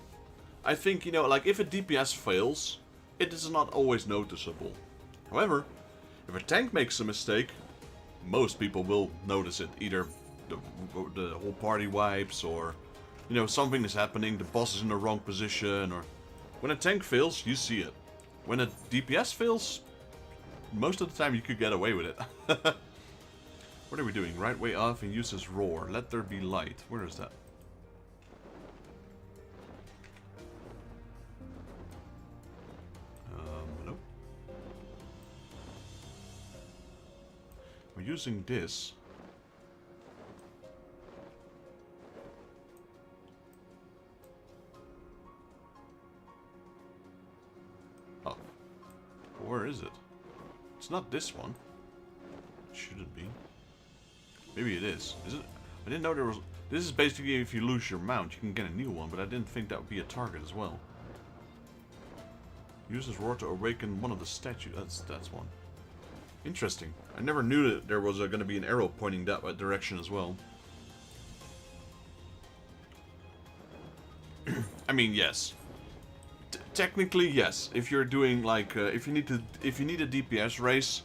I think, you know, like if a DPS fails, it is not always noticeable. However, if a tank makes a mistake, most people will notice it. Either the whole party wipes, or, you know, something is happening, the boss is in the wrong position, or when a tank fails, you see it. When a DPS fails, most of the time you could get away with it. What are we doing? Right way off and use his roar. Let there be light. Where is that? Hello? We're using this. Oh. Where is it? It's not this one. It shouldn't be. Maybe it is. Is it? I didn't know there was... This is basically if you lose your mount, you can get a new one, but I didn't think that would be a target as well. Use his roar to awaken one of the statues. That's one. Interesting. I never knew that there was going to be an arrow pointing that direction as well. I mean, yes. Technically, yes. If you're doing like, if you need a DPS race,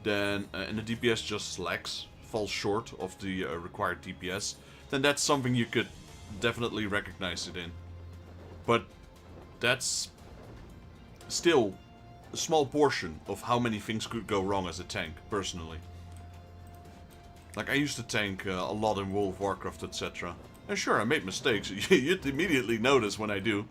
then and the DPS just slacks, falls short of the required DPS, then that's something you could definitely recognize it in. But that's still a small portion of how many things could go wrong as a tank, personally. Like, I used to tank a lot in World of Warcraft, etc. And sure, I made mistakes. You'd immediately notice when I do.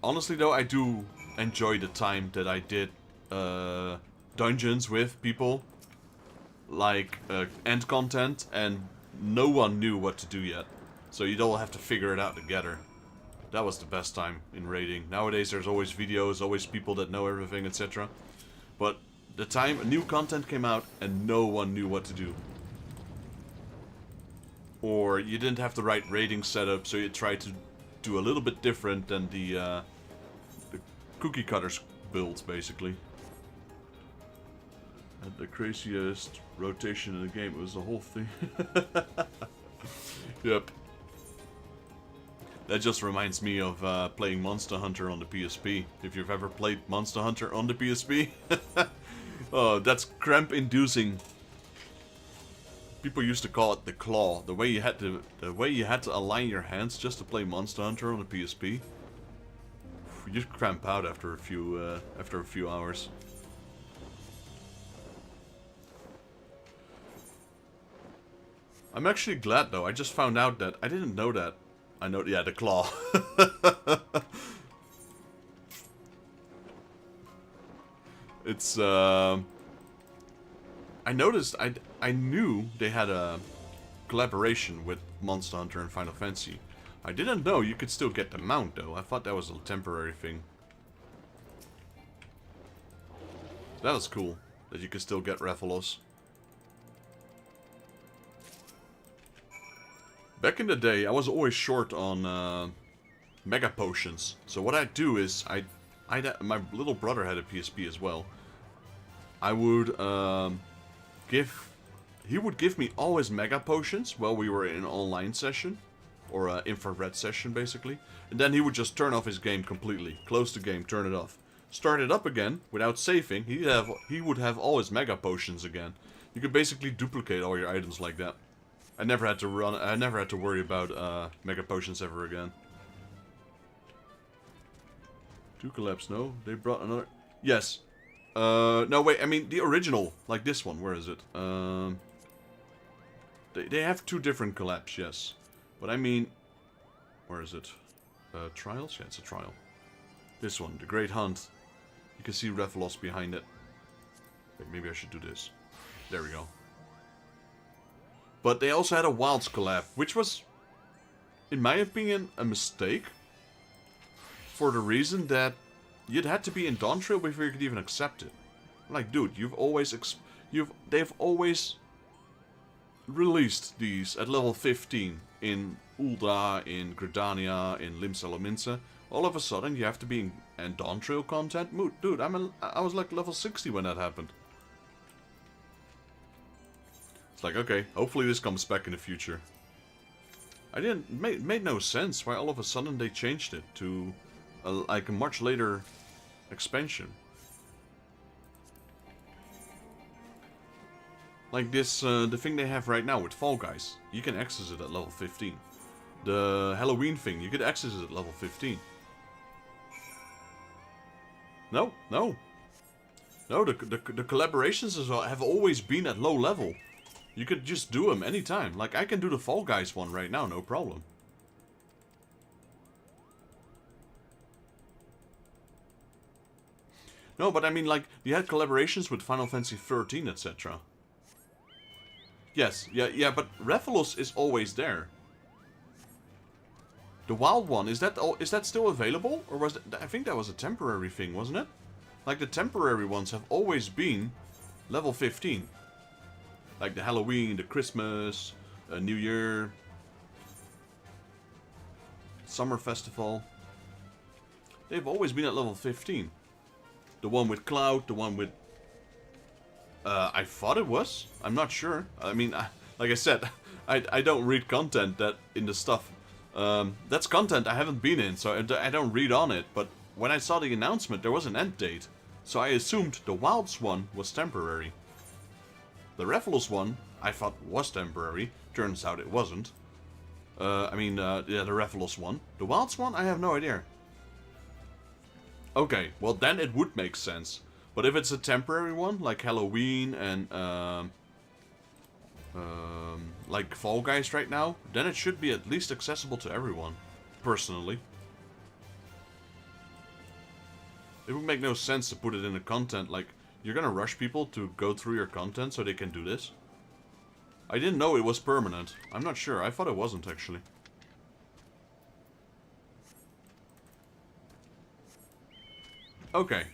Honestly, though, I do enjoy the time that I did dungeons with people, like end content, and no one knew what to do yet. So you'd all have to figure it out together. That was the best time in raiding. Nowadays there's always videos, always people that know everything, etc. But the time new content came out and no one knew what to do. Or you didn't have the right raiding setup, so you tried to do a little bit different than the cookie cutters build, basically. And the craziest rotation in the game, it was the whole thing. Yep. That just reminds me of playing Monster Hunter on the PSP. If you've ever played Monster Hunter on the PSP, oh, that's cramp-inducing. People used to call it the claw. The way you had to align your hands just to play Monster Hunter on the PSP. You just cramp out after a few hours. I'm actually glad though. I just found out that I didn't know that. I know, yeah, the claw. It's I noticed I knew they had a collaboration with Monster Hunter and Final Fantasy. I didn't know you could still get the mount though. I thought that was a temporary thing. That was cool, that you can still get Rathalos. Back in the day, I was always short on Mega Potions. So what I'd do is, my little brother had a PSP as well. I would he would give me always Mega Potions while we were in an online session. Or an infrared session, basically. And then he would just turn off his game completely. Close the game, turn it off. Start it up again, without saving. He would have all his Mega Potions again. You could basically duplicate all your items like that. I never had to worry about Mega Potions ever again. 2 collapse, no? They brought another... Yes. No, wait, I mean, the original. Like this one, where is it? They have 2 different collapse, yes. But I mean... Where is it? Trials? Yeah, it's a trial. This one, the Great Hunt. You can see Rathalos behind it. Wait, maybe I should do this. There we go. But they also had a Wilds collab, which was, in my opinion, a mistake. For the reason that you'd had to be in Dawntrail before you could even accept it. Like, dude, they've always released these at level 15 in Ul'dah, in Gridania, in Limsa. All of a sudden, you have to be in Dawntrail content. Dude, I was like level 60 when that happened. It's like, okay, hopefully this comes back in the future. Made no sense why all of a sudden they changed it to like a much later expansion. Like this, the thing they have right now with Fall Guys, you can access it at level 15. The Halloween thing, you could access it at level 15. No, the collaborations have always been at low level. You could just do them anytime. Like, I can do the Fall Guys one right now, no problem. No, but I mean, like, you had collaborations with Final Fantasy XIII, etc. Yes, yeah, but Rathalos is always there. The wild one, is that still available? Or was it, I think that was a temporary thing, wasn't it? Like, the temporary ones have always been level 15. Like the Halloween, the Christmas, New Year, Summer Festival. They've always been at level 15. The one with Cloud, the one with... I thought it was. I'm not sure. I mean, like I said, I don't read content that in the stuff. That's content I haven't been in, so I don't read on it. But when I saw the announcement, there was an end date. So I assumed the Wilds one was temporary. The Rathalos one, I thought was temporary. Turns out it wasn't. Yeah, the Rathalos one. The Wilds one, I have no idea. Okay, well then it would make sense. But if it's a temporary one, like Halloween and like Fall Guys right now, then it should be at least accessible to everyone, personally. It would make no sense to put it in the content, like, you're gonna rush people to go through your content so they can do this? I didn't know it was permanent. I'm not sure. I thought it wasn't, actually. Okay,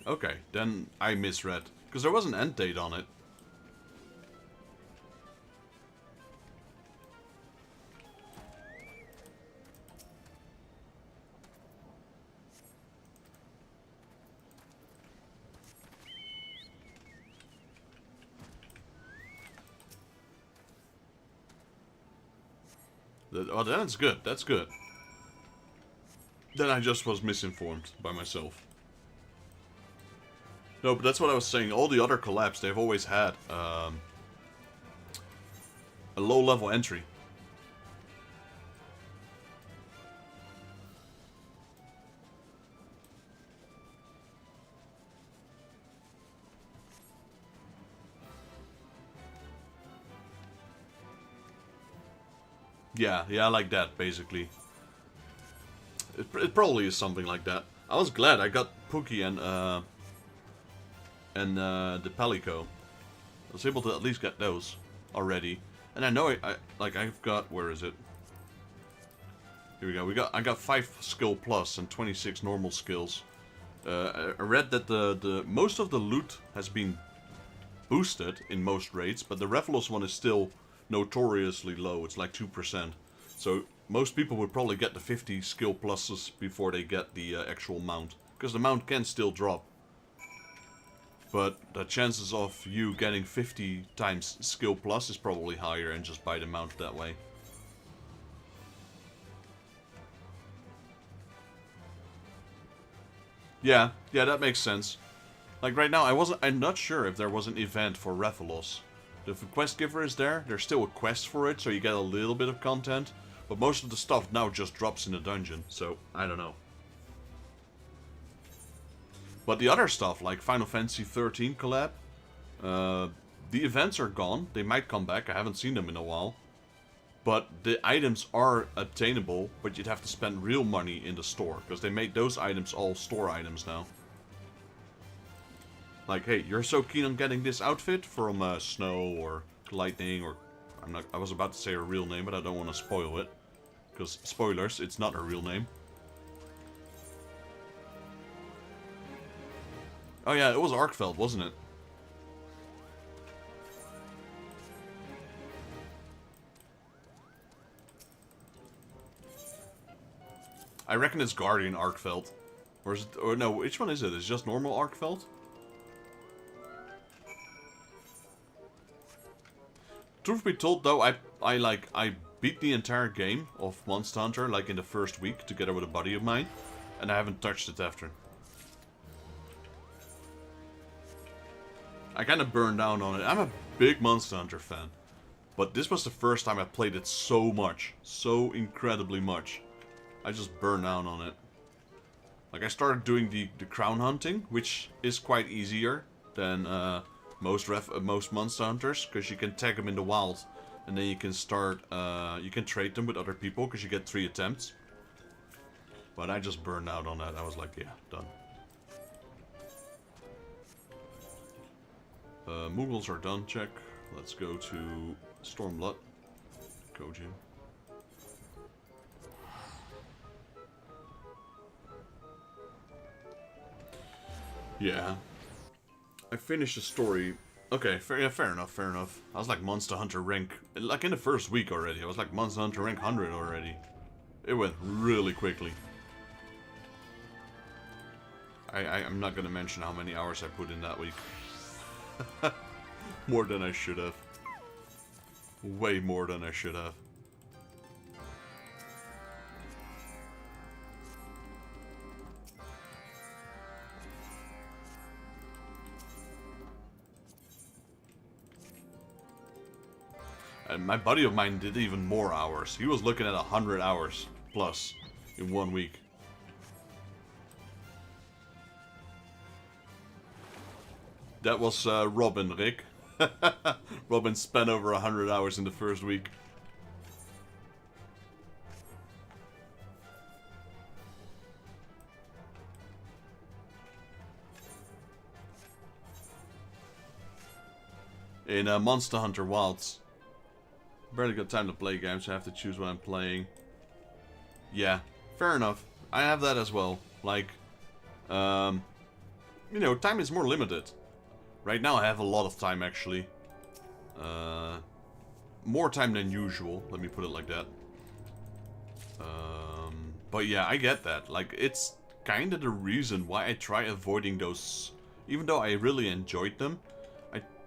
then I misread. Because there was an end date on it. Oh, that's good. That's good. Then I just was misinformed by myself. No, but that's what I was saying. All the other collabs, they've always had a low-level entry. Yeah, like that, basically. It probably is something like that. I was glad I got Pookie and the Palico. I was able to at least get those already. And I know I've got, where is it? Here we go. I got 5 skill plus and 26 normal skills. I read that the most of the loot has been boosted in most raids, but the Revelos one is still notoriously low. It's like 2%. So most people would probably get the 50 skill pluses before they get the actual mount. Because the mount can still drop. But the chances of you getting 50 times skill plus is probably higher and just buy the mount that way. Yeah, that makes sense. Like right now, I'm not sure if there was an event for Revelos. If the quest giver is there, there's still a quest for it, so you get a little bit of content. But most of the stuff now just drops in the dungeon, so I don't know. But the other stuff, like Final Fantasy XIII collab, the events are gone. They might come back, I haven't seen them in a while. But the items are obtainable, but you'd have to spend real money in the store. Because they made those items all store items now. Like, hey, you're so keen on getting this outfit from Snow or Lightning or... I was about to say her real name, but I don't want to spoil it. Because, spoilers, it's not her real name. Oh yeah, it was Arkfeld, wasn't it? I reckon it's Guardian Arkfeld. Or is it... Or no, which one is it? Is it just normal Arkfeld? Truth be told though, I beat the entire game of Monster Hunter like in the first week together with a buddy of mine. And I haven't touched it after. I kind of burned down on it. I'm a big Monster Hunter fan. But this was the first time I played it so much. So incredibly much. I just burned down on it. Like, I started doing the crown hunting, which is quite easier than most Monster Hunters, because you can tag them in the wild, and then you can start, you can trade them with other people, because you get 3 attempts. But I just burned out on that. I was like, yeah, done. Moogles are done, check. Let's go to Stormblood. Kojin. Yeah. I finished the story. Okay, fair enough. I was like Monster Hunter rank, like in the first week already. I was like Monster Hunter rank 100 already. It went really quickly. I'm not gonna mention how many hours I put in that week. More than I should have. Way more than I should have. And my buddy of mine did even more hours. He was looking at 100 hours plus in 1 week. That was Robin, Rick. Robin spent over 100 hours in the first week. In Monster Hunter Wilds. Barely got time to play games, so I have to choose what I'm playing. Yeah, fair enough. I have that as well. Like, you know, time is more limited. Right now I have a lot of time, actually. More time than usual, let me put it like that. But yeah, I get that. Like, it's kind of the reason why I try avoiding those... Even though I really enjoyed them.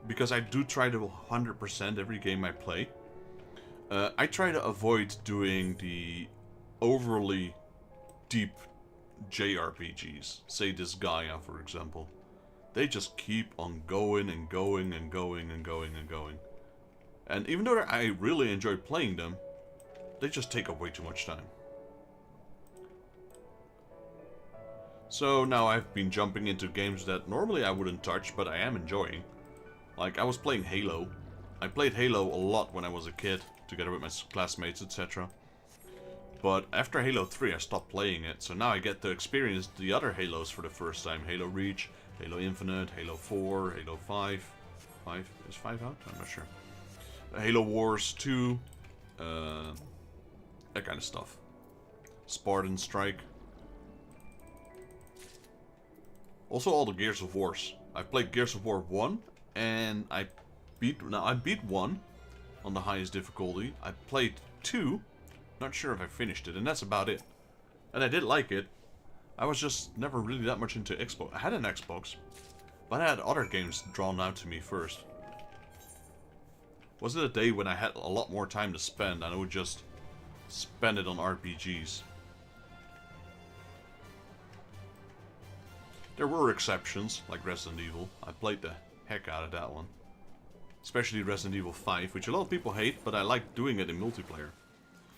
Because I do try to 100% every game I play. I try to avoid doing the overly deep JRPGs. Say this Gaia, for example. They just keep on going and going and going and going and going. And even though I really enjoy playing them, they just take up way too much time. So now I've been jumping into games that normally I wouldn't touch, but I am enjoying. Like, I was playing Halo. I played Halo a lot when I was a kid, together with my classmates, etc. But after Halo 3 I stopped playing it, so now I get to experience the other Halos for the first time. Halo Reach, Halo Infinite, Halo 4, Halo 5. 5? Is 5 out? I'm not sure. Halo Wars 2. That kind of stuff. Spartan Strike. Also all the Gears of Wars. I played Gears of War 1 and I beat 1 on the highest difficulty. I played 2, not sure if I finished it, and that's about it. And I did like it. I was just never really that much into Xbox. I had an Xbox, but I had other games drawn out to me first. Was it a day when I had a lot more time to spend and I would just spend it on RPGs? There were exceptions, like Resident Evil. I played the heck out of that one. Especially Resident Evil 5, which a lot of people hate, but I like doing it in multiplayer.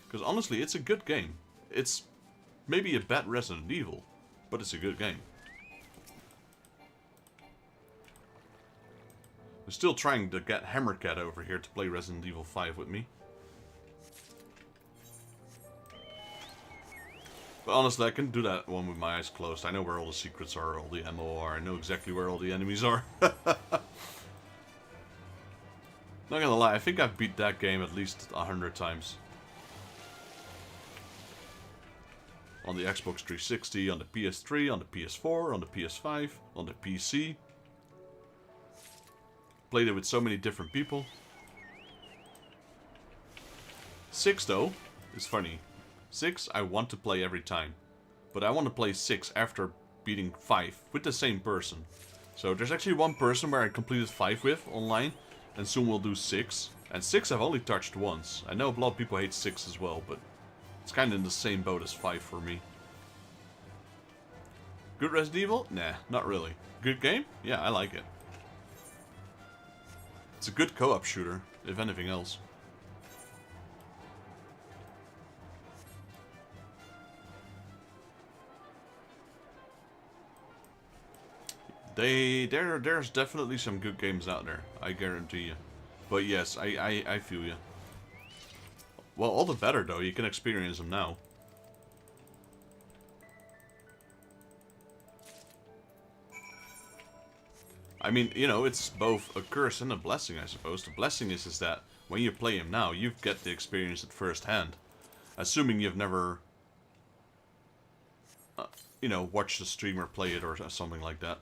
Because honestly, it's a good game. It's maybe a bad Resident Evil, but it's a good game. I'm still trying to get Hammercat over here to play Resident Evil 5 with me. But honestly, I can do that one with my eyes closed. I know where all the secrets are, all the ammo are. I know exactly where all the enemies are. Not gonna lie, I think I've beat that game at least 100 times. On the Xbox 360, on the PS3, on the PS4, on the PS5, on the PC. Played it with so many different people. 6 though, is funny. 6 I want to play every time. But I want to play 6 after beating 5 with the same person. So there's actually one person where I completed 5 with online. And soon we'll do 6. And 6 I've only touched once. I know a lot of people hate 6 as well, but it's kind of in the same boat as 5 for me. Good Resident Evil? Nah, not really. Good game? Yeah, I like it. It's a good co-op shooter, if anything else. There's definitely some good games out there, I guarantee you. But yes, I feel you. Well, all the better though, you can experience them now. I mean, you know, it's both a curse and a blessing, I suppose. The blessing is that when you play him now, you get the experience at first hand. Assuming you've never, you know, watched a streamer play it or something like that.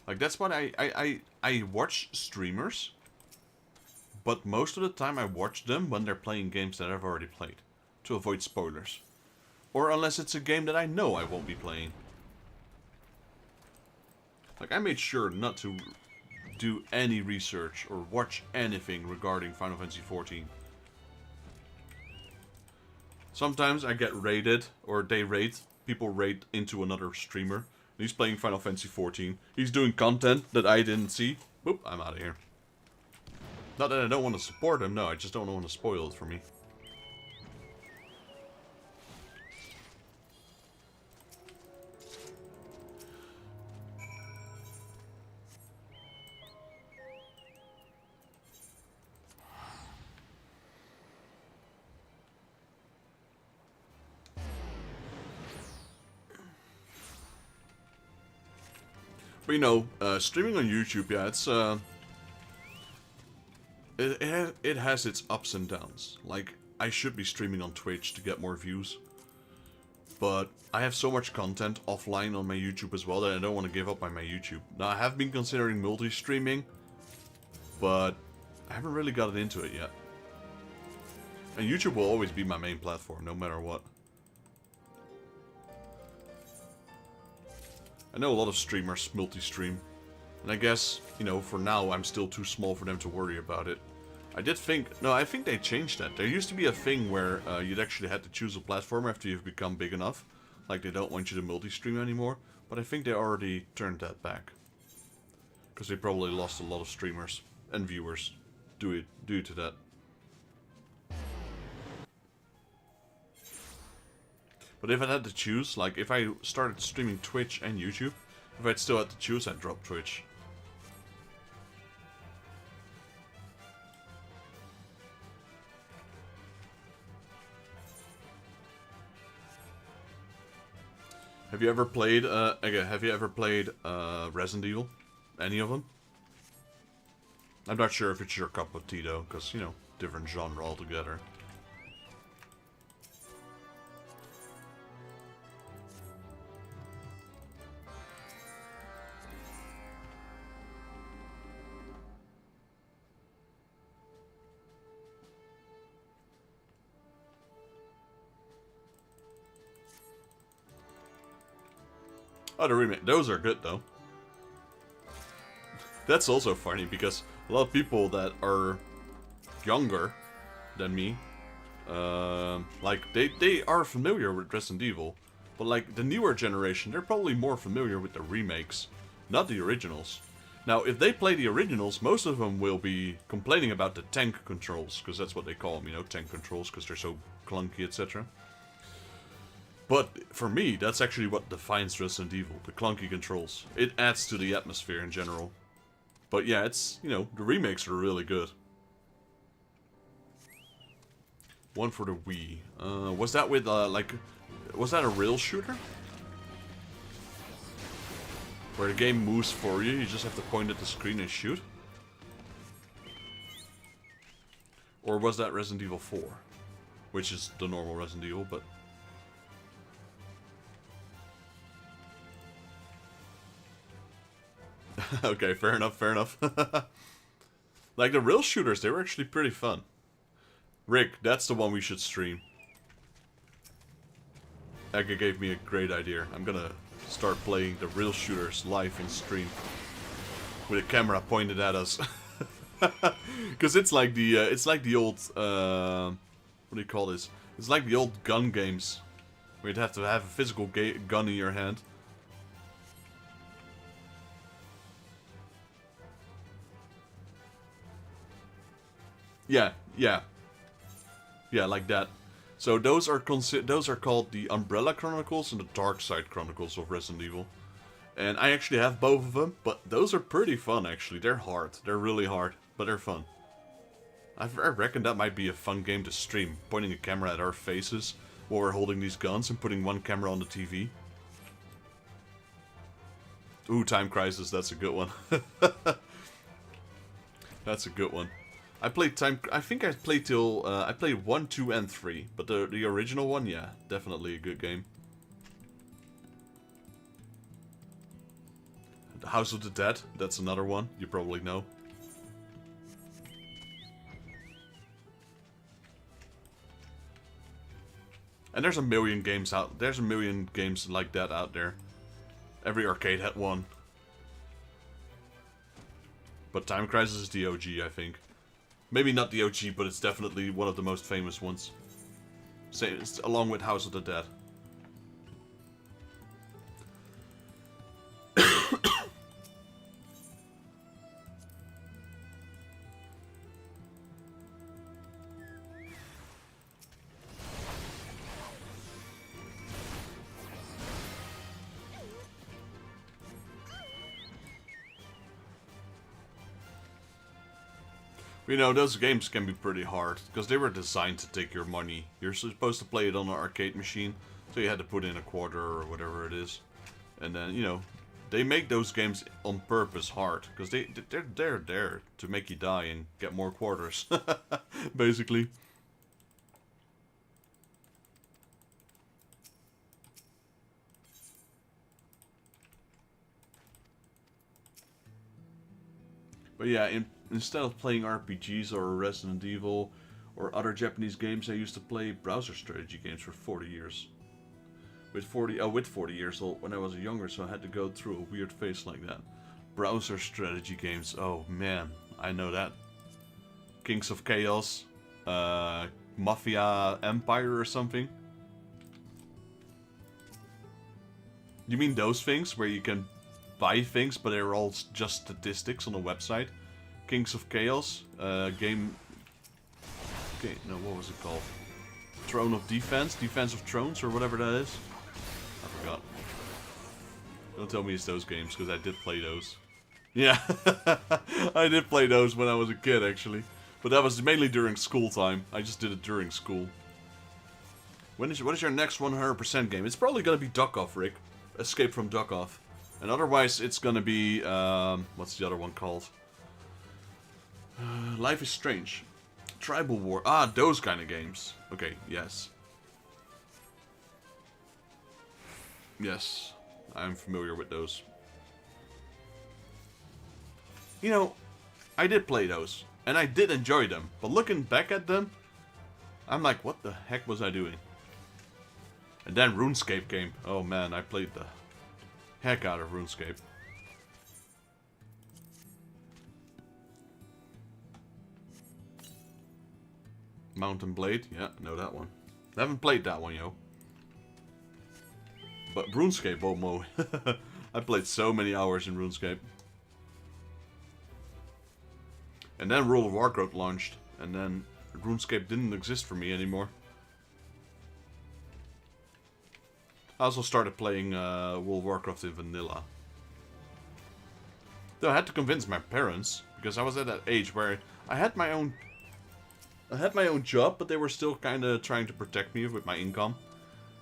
Like, that's what I watch streamers, but most of the time I watch them when they're playing games that I've already played, to avoid spoilers. Or unless it's a game that I know I won't be playing. Like, I made sure not to do any research or watch anything regarding Final Fantasy XIV. Sometimes I get raided, or people raid into another streamer. He's playing Final Fantasy XIV. He's doing content that I didn't see. Boop, I'm out of here. Not that I don't want to support him, no, I just don't want to spoil it for me. But you know, streaming on YouTube, yeah, it's it has its ups and downs. Like, I should be streaming on Twitch to get more views, but I have so much content offline on my YouTube as well that I don't want to give up on my YouTube. Now, I have been considering multi-streaming, but I haven't really gotten into it yet. And YouTube will always be my main platform, no matter what. I know a lot of streamers multi-stream, and I guess, you know, for now I'm still too small for them to worry about it. I think they changed that. There used to be a thing where you'd actually had to choose a platform after you've become big enough. Like, they don't want you to multi-stream anymore, but I think they already turned that back. Because they probably lost a lot of streamers and viewers due to that. But if I had to choose, like, if I started streaming Twitch and YouTube, if I'd still had to choose, I'd drop Twitch. Have you ever played, Resident Evil? Any of them? I'm not sure if it's your cup of tea, though, because, you know, different genre altogether. Oh, the remake. Those are good, though. That's also funny, because a lot of people that are younger than me, like, they are familiar with Resident Evil. But, like, the newer generation, they're probably more familiar with the remakes, not the originals. Now, if they play the originals, most of them will be complaining about the tank controls, because that's what they call them, you know, tank controls, because they're so clunky, etc. But for me, that's actually what defines Resident Evil, the clunky controls. It adds to the atmosphere in general. But yeah, it's, you know, the remakes are really good. One for the Wii. Was that with, like, was that a rail shooter? Where the game moves for you, you just have to point at the screen and shoot? Or was that Resident Evil 4? Which is the normal Resident Evil, but... Okay, fair enough, fair enough. Like, the rail shooters, they were actually pretty fun. Rick, that's the one we should stream. Eka gave me a great idea. I'm gonna start playing the rail shooters live in stream. With a camera pointed at us. Because it's like the old, what do you call this? It's like the old gun games. Where you'd have to have a physical gun in your hand. Yeah, yeah. Yeah, like that. So those are called the Umbrella Chronicles and the Dark Side Chronicles of Resident Evil. And I actually have both of them, but those are pretty fun actually. They're hard. They're really hard, but they're fun. I reckon that might be a fun game to stream, pointing a camera at our faces while we're holding these guns and putting one camera on the TV. Ooh, Time Crisis, that's a good one. That's a good one. I think I played till, I played 1, 2, and 3. But the original one, yeah, definitely a good game. The House of the Dead, that's another one, you probably know. And there's a million games like that out there. Every arcade had one. But Time Crisis is the OG, I think. Maybe not the OG, but it's definitely one of the most famous ones. Same, along with House of the Dead. You know, those games can be pretty hard, because they were designed to take your money. You're supposed to play it on an arcade machine, so you had to put in a quarter or whatever it is. And then, you know, they make those games on purpose hard, because they're there to make you die and get more quarters, basically. But yeah, instead of playing RPGs or Resident Evil or other Japanese games, I used to play browser strategy games for 40 years. With 40 years old when I was younger, so I had to go through a weird phase like that. Browser strategy games, oh man, I know that. Kings of Chaos, Mafia Empire or something. You mean those things where you can buy things, but they're all just statistics on a website? Kings of Chaos, game... Okay, no, what was it called? Throne of Defense? Defense of Thrones, or whatever that is? I forgot. Don't tell me it's those games, because I did play those. Yeah, I did play those when I was a kid, actually. But that was mainly during school time. I just did it during school. What is your next 100% game? It's probably going to be Duck Off, Rick. Escape from Duck Off. And otherwise, it's going to be... what's the other one called? Life is Strange. Tribal War. Ah, those kind of games. Okay, yes. Yes, I'm familiar with those. You know, I did play those. And I did enjoy them. But looking back at them, I'm like, what the heck was I doing? And then RuneScape came. Oh man, I played heck out of RuneScape. Mountain Blade, yeah, know that one. I haven't played that one, yo. But RuneScape, oh mo. I played so many hours in RuneScape. And then World of Warcraft launched, and then RuneScape didn't exist for me anymore. I also started playing World of Warcraft in vanilla. Though I had to convince my parents, because I was at that age where I had my own job, but they were still kind of trying to protect me with my income.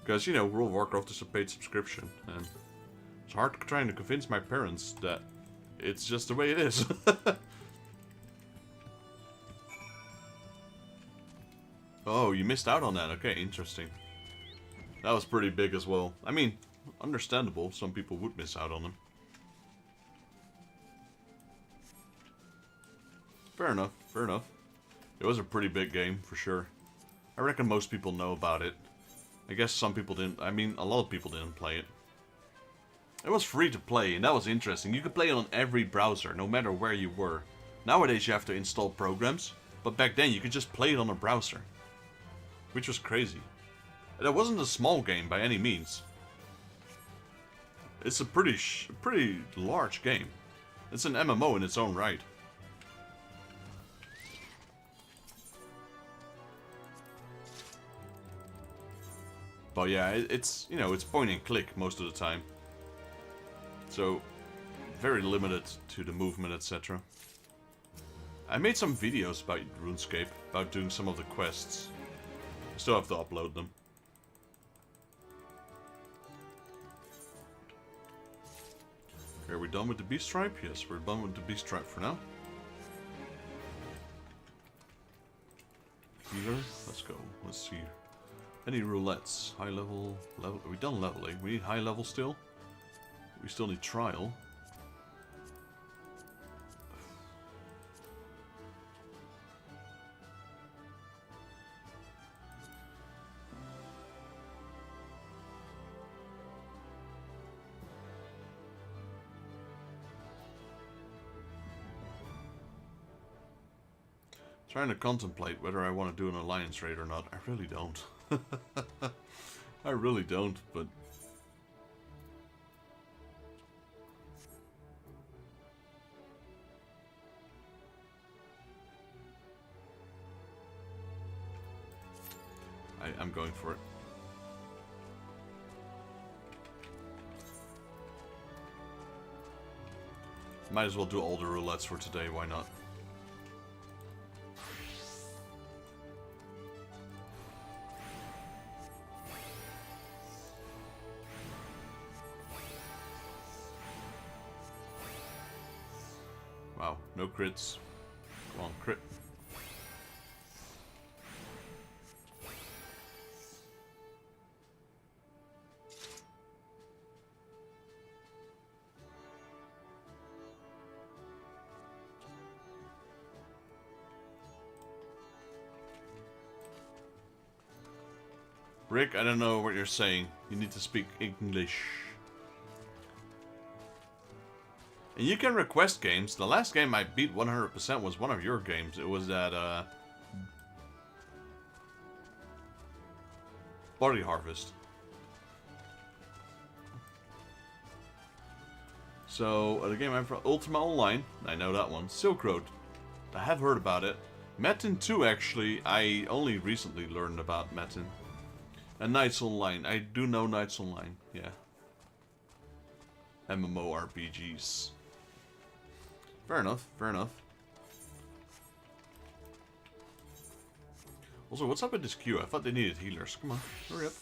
Because, you know, World of Warcraft is a paid subscription, and it's hard trying to convince my parents that it's just the way it is. Oh, you missed out on that. Okay, interesting. That was pretty big as well. I mean, understandable. Some people would miss out on them. Fair enough, fair enough. It was a pretty big game, for sure. I reckon most people know about it. I guess some people didn't. I mean, a lot of people didn't play it. It was free to play, and that was interesting. You could play it on every browser, no matter where you were. Nowadays you have to install programs, but back then you could just play it on a browser. Which was crazy. And it wasn't a small game by any means. It's a pretty large game. It's an MMO in its own right. But yeah, it's, you know, it's point and click most of the time. So, very limited to the movement, etc. I made some videos about RuneScape, about doing some of the quests. I still have to upload them. Okay, are we done with the beast tribe? Yes, we're done with the beast tribe for now. Healer, let's go. Let's see. Any roulettes? High level, level. Are we done leveling? We need high level still. We still need trial. Trying to contemplate whether I want to do an alliance raid or not. I really don't. I really don't, but... I'm going for it. Might as well do all the roulettes for today, why not? Wow, no crits. Come on, crit. Rick, I don't know what you're saying. You need to speak English. And you can request games. The last game I beat 100% was one of your games. It was that, Body Harvest. So, the game I'm from, Ultima Online. I know that one. Silk Road. I have heard about it. Metin 2, actually, I only recently learned about Metin. And Knights Online. I do know Knights Online, yeah. MMORPGs. Fair enough, fair enough. Also, what's up with this queue? I thought they needed healers. Come on, hurry up.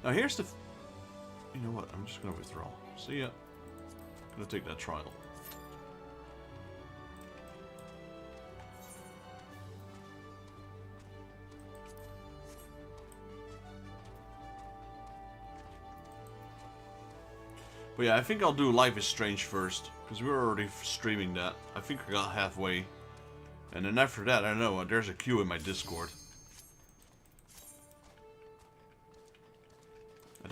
Now here's the... You know what? I'm just gonna withdraw. See ya. Gonna take that trial. But yeah, I think I'll do Life is Strange first, because we were already streaming that. I think I got halfway. And then after that, I don't know, there's a queue in my Discord.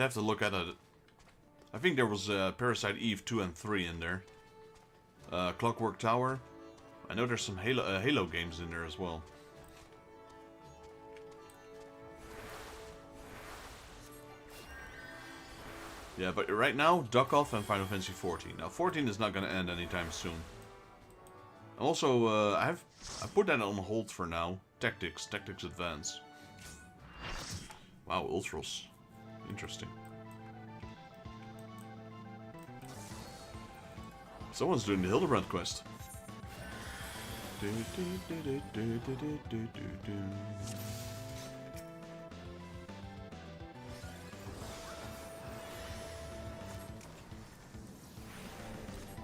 have to look at it. I think there was Parasite Eve 2 and 3 in there. Clockwork Tower. I know there's some Halo games in there as well. Yeah, but right now, duck off and Final Fantasy 14. Now, 14 is not going to end anytime soon. Also, I put that on hold for now. Tactics Advance. Wow, Ultros. Interesting. Someone's doing the Hildebrand quest.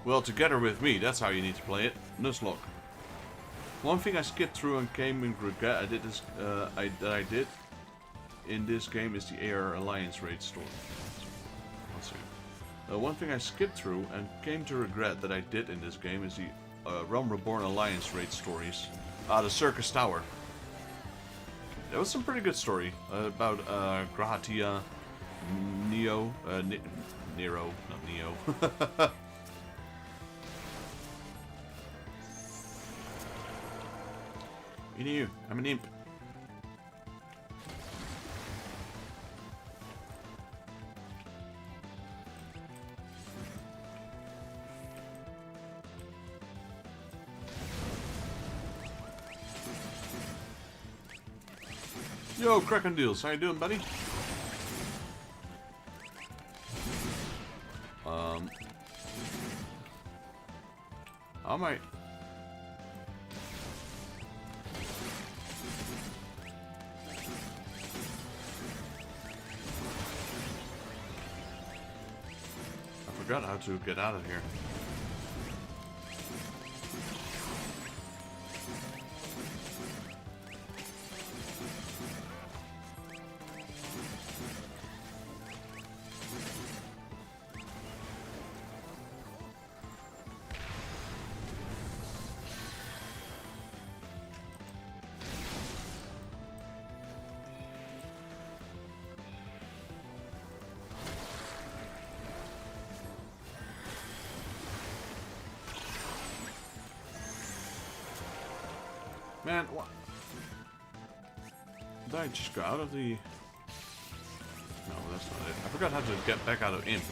Well, together with me, that's how you need to play it. Nuzlocke. One thing I skipped through and came in regret I did in this game is the AR Alliance raid story. One second. One thing I skipped through and came to regret that I did in this game is the Realm Reborn Alliance raid stories. The Circus Tower. That was some pretty good story about Grahatia, Nero, not Neo. You, I'm an imp. Yo, Kraken Deals, how you doing, buddy? How am I? I forgot how to get out of here. Man, what? Did I just go out of the... No, that's not it. I forgot how to get back out of Imp.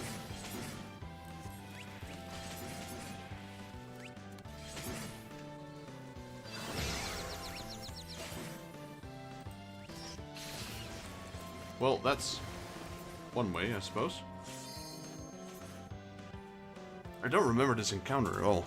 Well, that's one way, I suppose. I don't remember this encounter at all.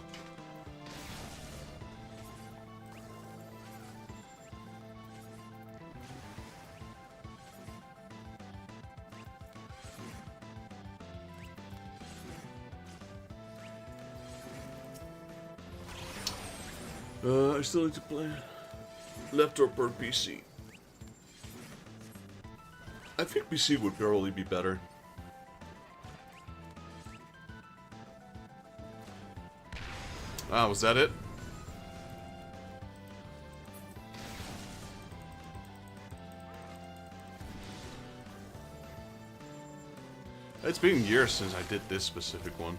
I still need to play laptop or PC. I think PC would probably be better. Ah, was that it? It's been years since I did this specific one.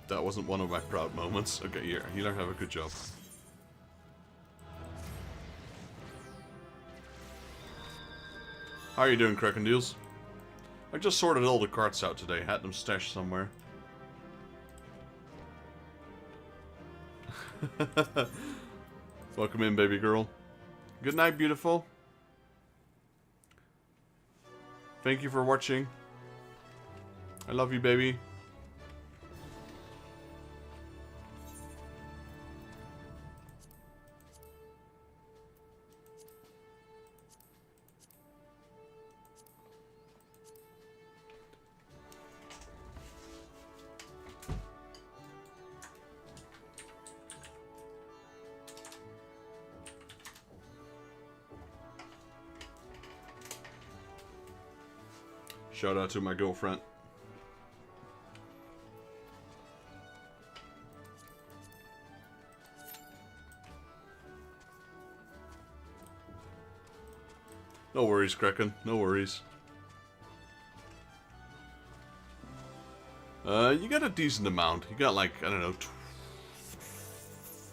That wasn't one of my proud moments. Okay, here, you don't have a good job. How are you doing, Kraken Deals? I just sorted all the cards out today, had them stashed somewhere. Welcome in, baby girl. Good night, beautiful. Thank you for watching. I love you, baby. Shout out to my girlfriend. No worries, Kraken. No worries. You got a decent amount. You got like, I don't know,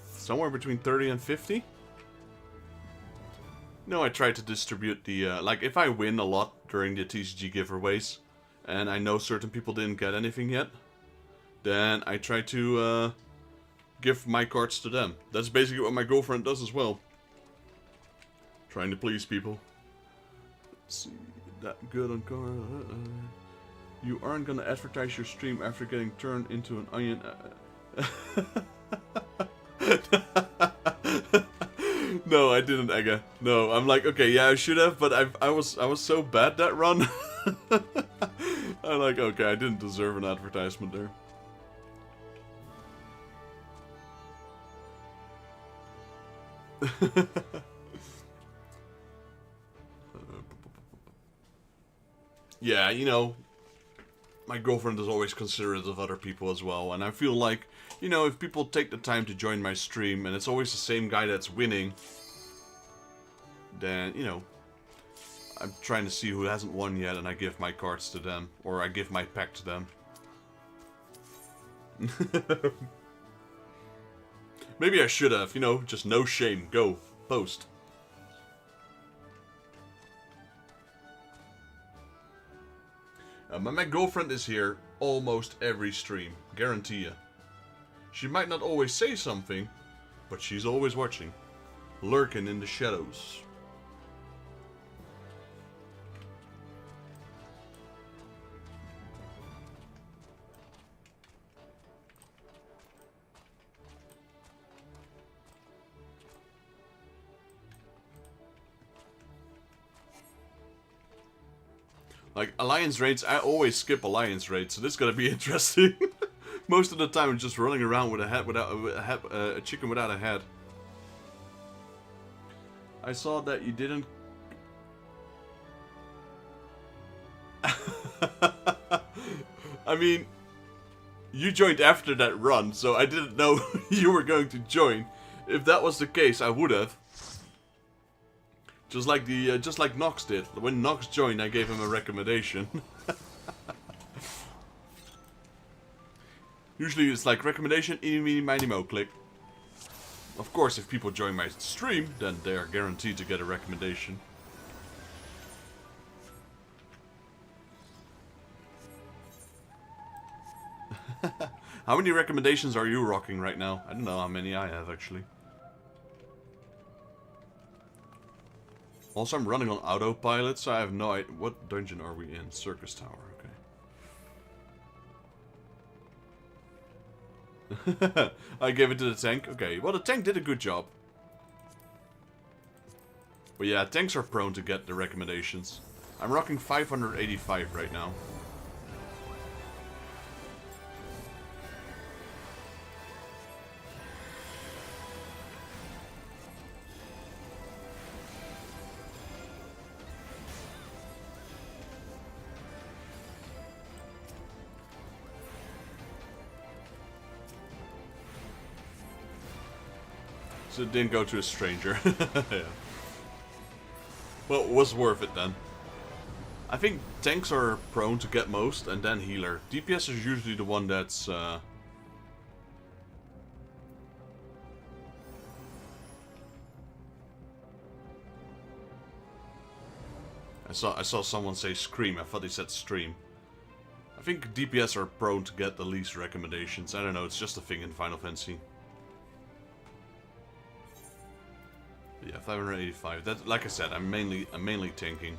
somewhere between 30 and 50? No, I try to distribute the, like, if I win a lot during the TCG giveaways, and I know certain people didn't get anything yet, then I try to, give my cards to them. That's basically what my girlfriend does as well. Trying to please people. Let's see, that good on card. You aren't gonna advertise your stream after getting turned into an onion. No, I didn't, Ega. No, I'm like, okay, yeah, I should have, but I was so bad that run. I'm like, okay, I didn't deserve an advertisement there. Yeah, you know, my girlfriend is always considerate of other people as well, and I feel like, you know, if people take the time to join my stream, and it's always the same guy that's winning, then, you know, I'm trying to see who hasn't won yet, and I give my cards to them, or I give my pack to them. Maybe I should have, you know, just no shame, go, post. My girlfriend is here almost every stream, guarantee ya. She might not always say something, but she's always watching, lurking in the shadows. Like, alliance raids, I always skip alliance raids, so this is gonna be interesting. Most of the time I'm just running around with a head without a chicken without a head. I saw that you didn't... I mean, you joined after that run, so I didn't know you were going to join. If that was the case, I would have. Just like Nox did. When Nox joined, I gave him a recommendation. Usually it's like recommendation, eeny, meeny, miny, mo, click. Of course, if people join my stream, then they are guaranteed to get a recommendation. How many recommendations are you rocking right now? I don't know how many I have, actually. Also, I'm running on autopilot, so I have no idea. What dungeon are we in? Circus Tower, okay. I gave it to the tank. Okay, well, the tank did a good job. But yeah, tanks are prone to get the recommendations. I'm rocking 585 right now. So it didn't go to a stranger. Yeah. Well, it was worth it then. I think tanks are prone to get most, and then healer. DPS is usually the one that's... I saw someone say scream. I thought they said stream. I think DPS are prone to get the least recommendations. I don't know, it's just a thing in Final Fantasy. Yeah, 585. That, like I said, I'm mainly tanking.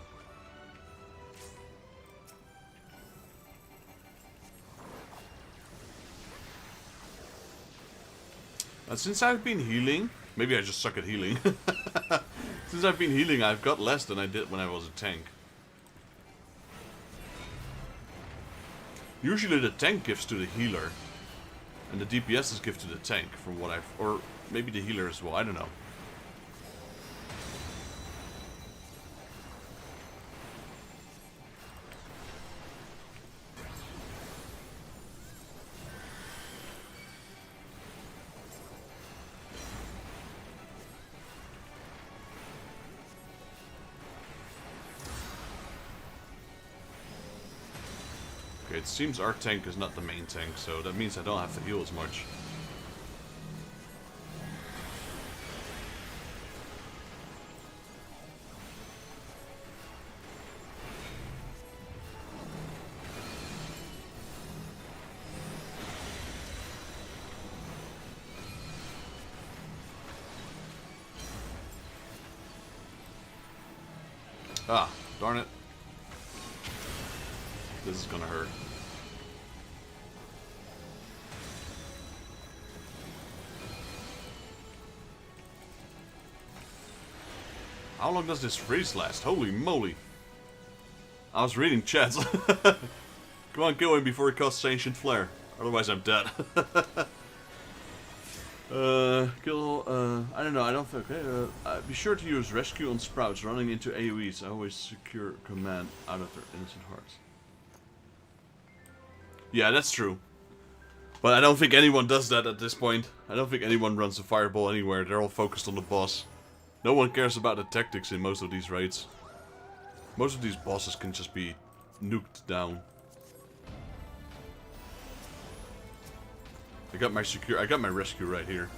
Since I've been healing, maybe I just suck at healing. Since I've been healing, I've got less than I did when I was a tank. Usually the tank gives to the healer, and the DPSs give to the tank, from what I've... Or maybe the healer as well, I don't know. Okay, it seems our tank is not the main tank, so that means I don't have to heal as much. Ah, darn it. This is gonna hurt. How long does this freeze last? Holy moly. I was reading chats. Come on, kill him before he casts Ancient Flare. Otherwise I'm dead. I don't know, I don't think, okay, be sure to use rescue on sprouts running into AoEs. I always secure command out of their innocent hearts. Yeah, that's true. But I don't think anyone does that at this point. I don't think anyone runs a fireball anywhere. They're all focused on the boss. No one cares about the tactics in most of these raids. Most of these bosses can just be nuked down. I got my rescue right here.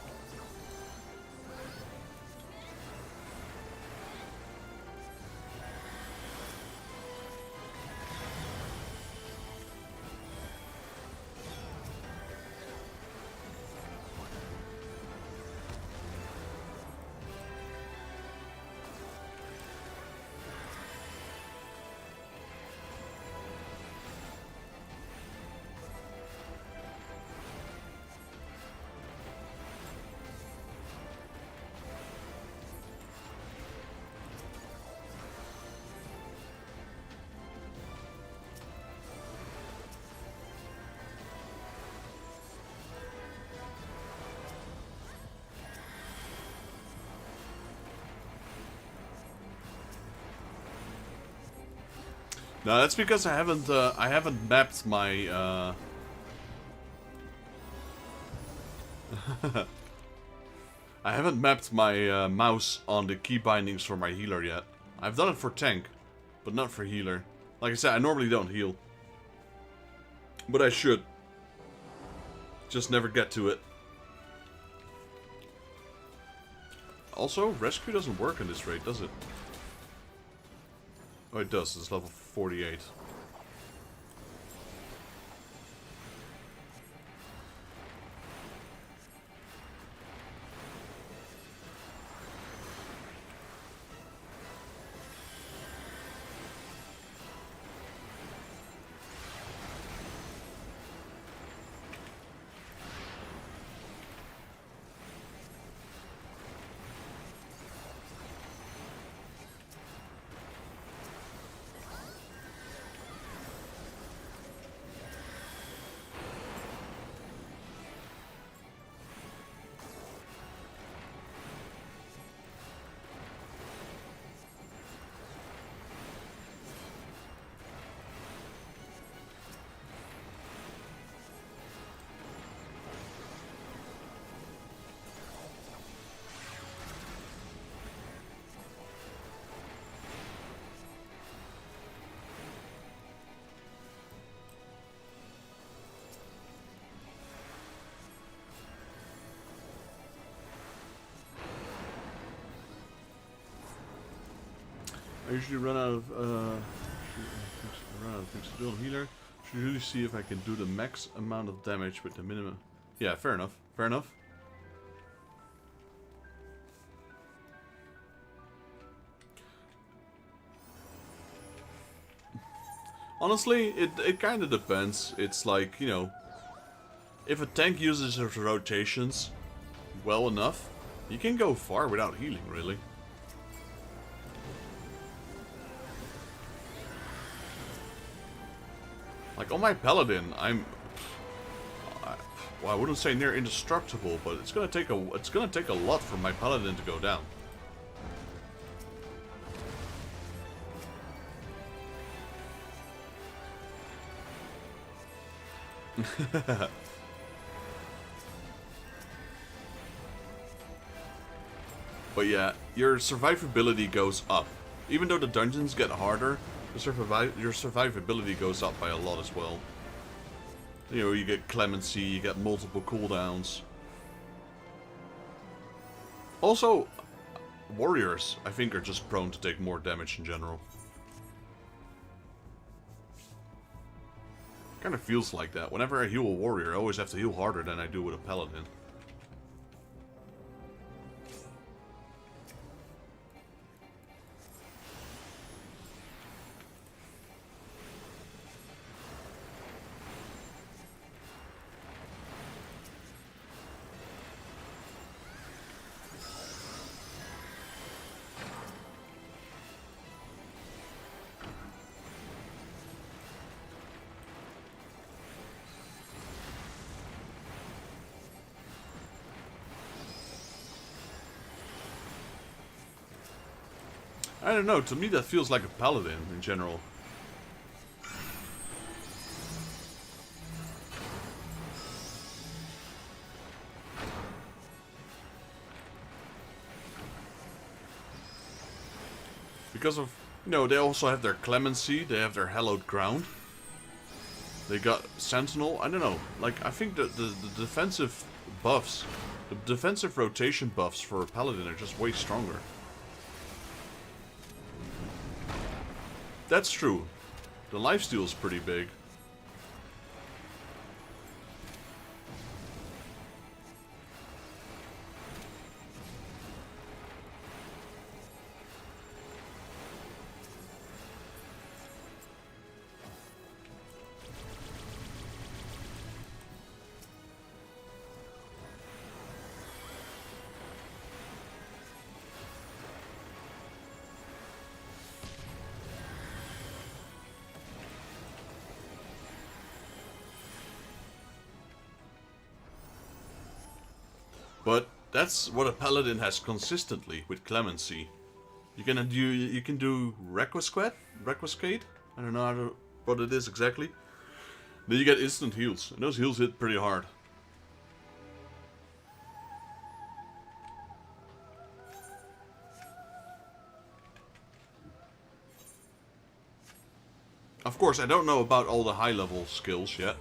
No, that's because I haven't mapped my I haven't mapped my mouse on the key bindings for my healer yet. I've done it for tank, but not for healer. Like I said, I normally don't heal, but I should. Just never get to it. Also, rescue doesn't work in this raid, does it? Oh, it does. It's level 48. I usually run out of things to do on healer. Should really see if I can do the max amount of damage with the minimum. Yeah, fair enough. Fair enough. Honestly, it kind of depends. It's like, you know, if a tank uses his rotations well enough, you can go far without healing, really. Like on my paladin, well, I wouldn't say near indestructible, but it's gonna take a lot for my paladin to go down. But yeah, your survivability goes up. Even though the dungeons get harder, your survivability goes up by a lot as well. You know, you get clemency, you get multiple cooldowns. Also, warriors, I think, are just prone to take more damage in general. Kind of feels like that. Whenever I heal a warrior, I always have to heal harder than I do with a paladin. I don't know, to me that feels like a paladin in general. Because of, you know, they also have their clemency, they have their hallowed ground. They got sentinel, I don't know, like, I think that the defensive buffs, the defensive rotation buffs for a paladin are just way stronger. That's true. The lifesteal is pretty big. But that's what a paladin has consistently with clemency. You can do requiescat? I don't know what it is exactly. Then you get instant heals, and those heals hit pretty hard. Of course, I don't know about all the high level skills yet.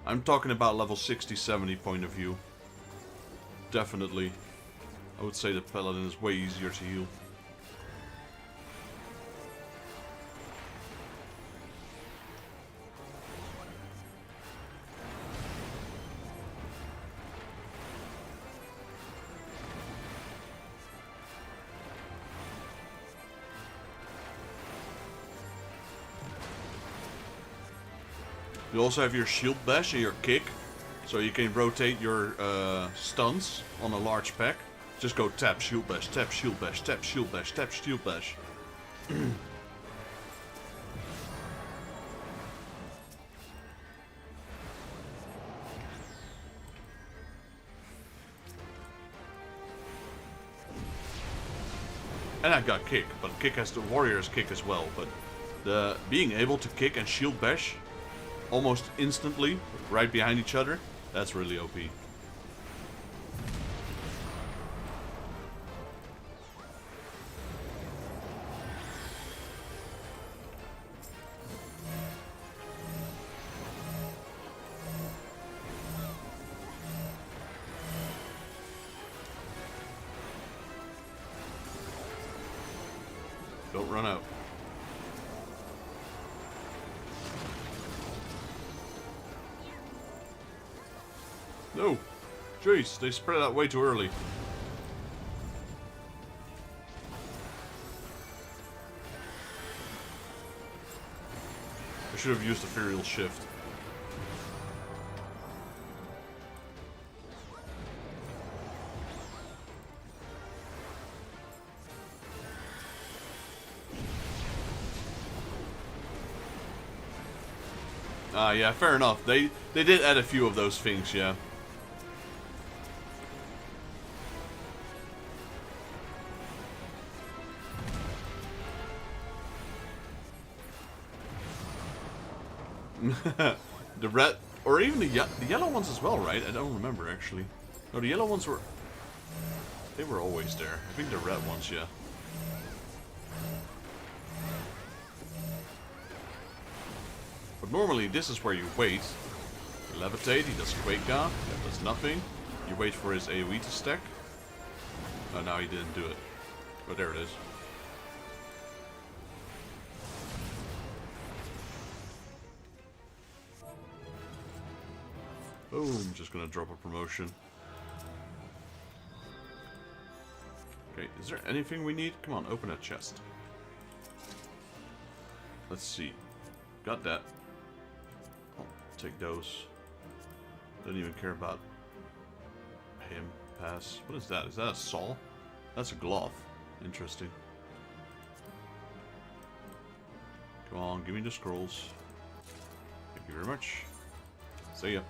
I'm talking about level 60, 70 point of view. Definitely. I would say the paladin is way easier to heal. You also have your shield bash and your kick. So you can rotate your stuns on a large pack. Just go tap, shield bash, tap, shield bash, tap, shield bash, tap, shield bash. And I got kick, but kick has the warrior's kick as well. But the being able to kick and shield bash almost instantly, right behind each other, that's really OP. Don't run out. No! Jeez, they spread out way too early. I should have used Ethereal Shift. Yeah, fair enough. They did add a few of those things, yeah. The red, or even the yellow ones as well, right? I don't remember actually. No, the yellow ones they were always there. I think the red ones, yeah. But Normally, this is where you wait. You levitate, he does Quake Guard, that does nothing. You wait for his AoE to stack. Oh, no, he didn't do it. Oh, there it is. Oh, I'm just gonna drop a promotion. Okay, is there anything we need? Come on, open that chest. Let's see. Got that. I'll take those. Don't even care about him. Pass. What is that? Is that a saw? That's a glove. Interesting. Come on, give me the scrolls. Thank you very much. See ya.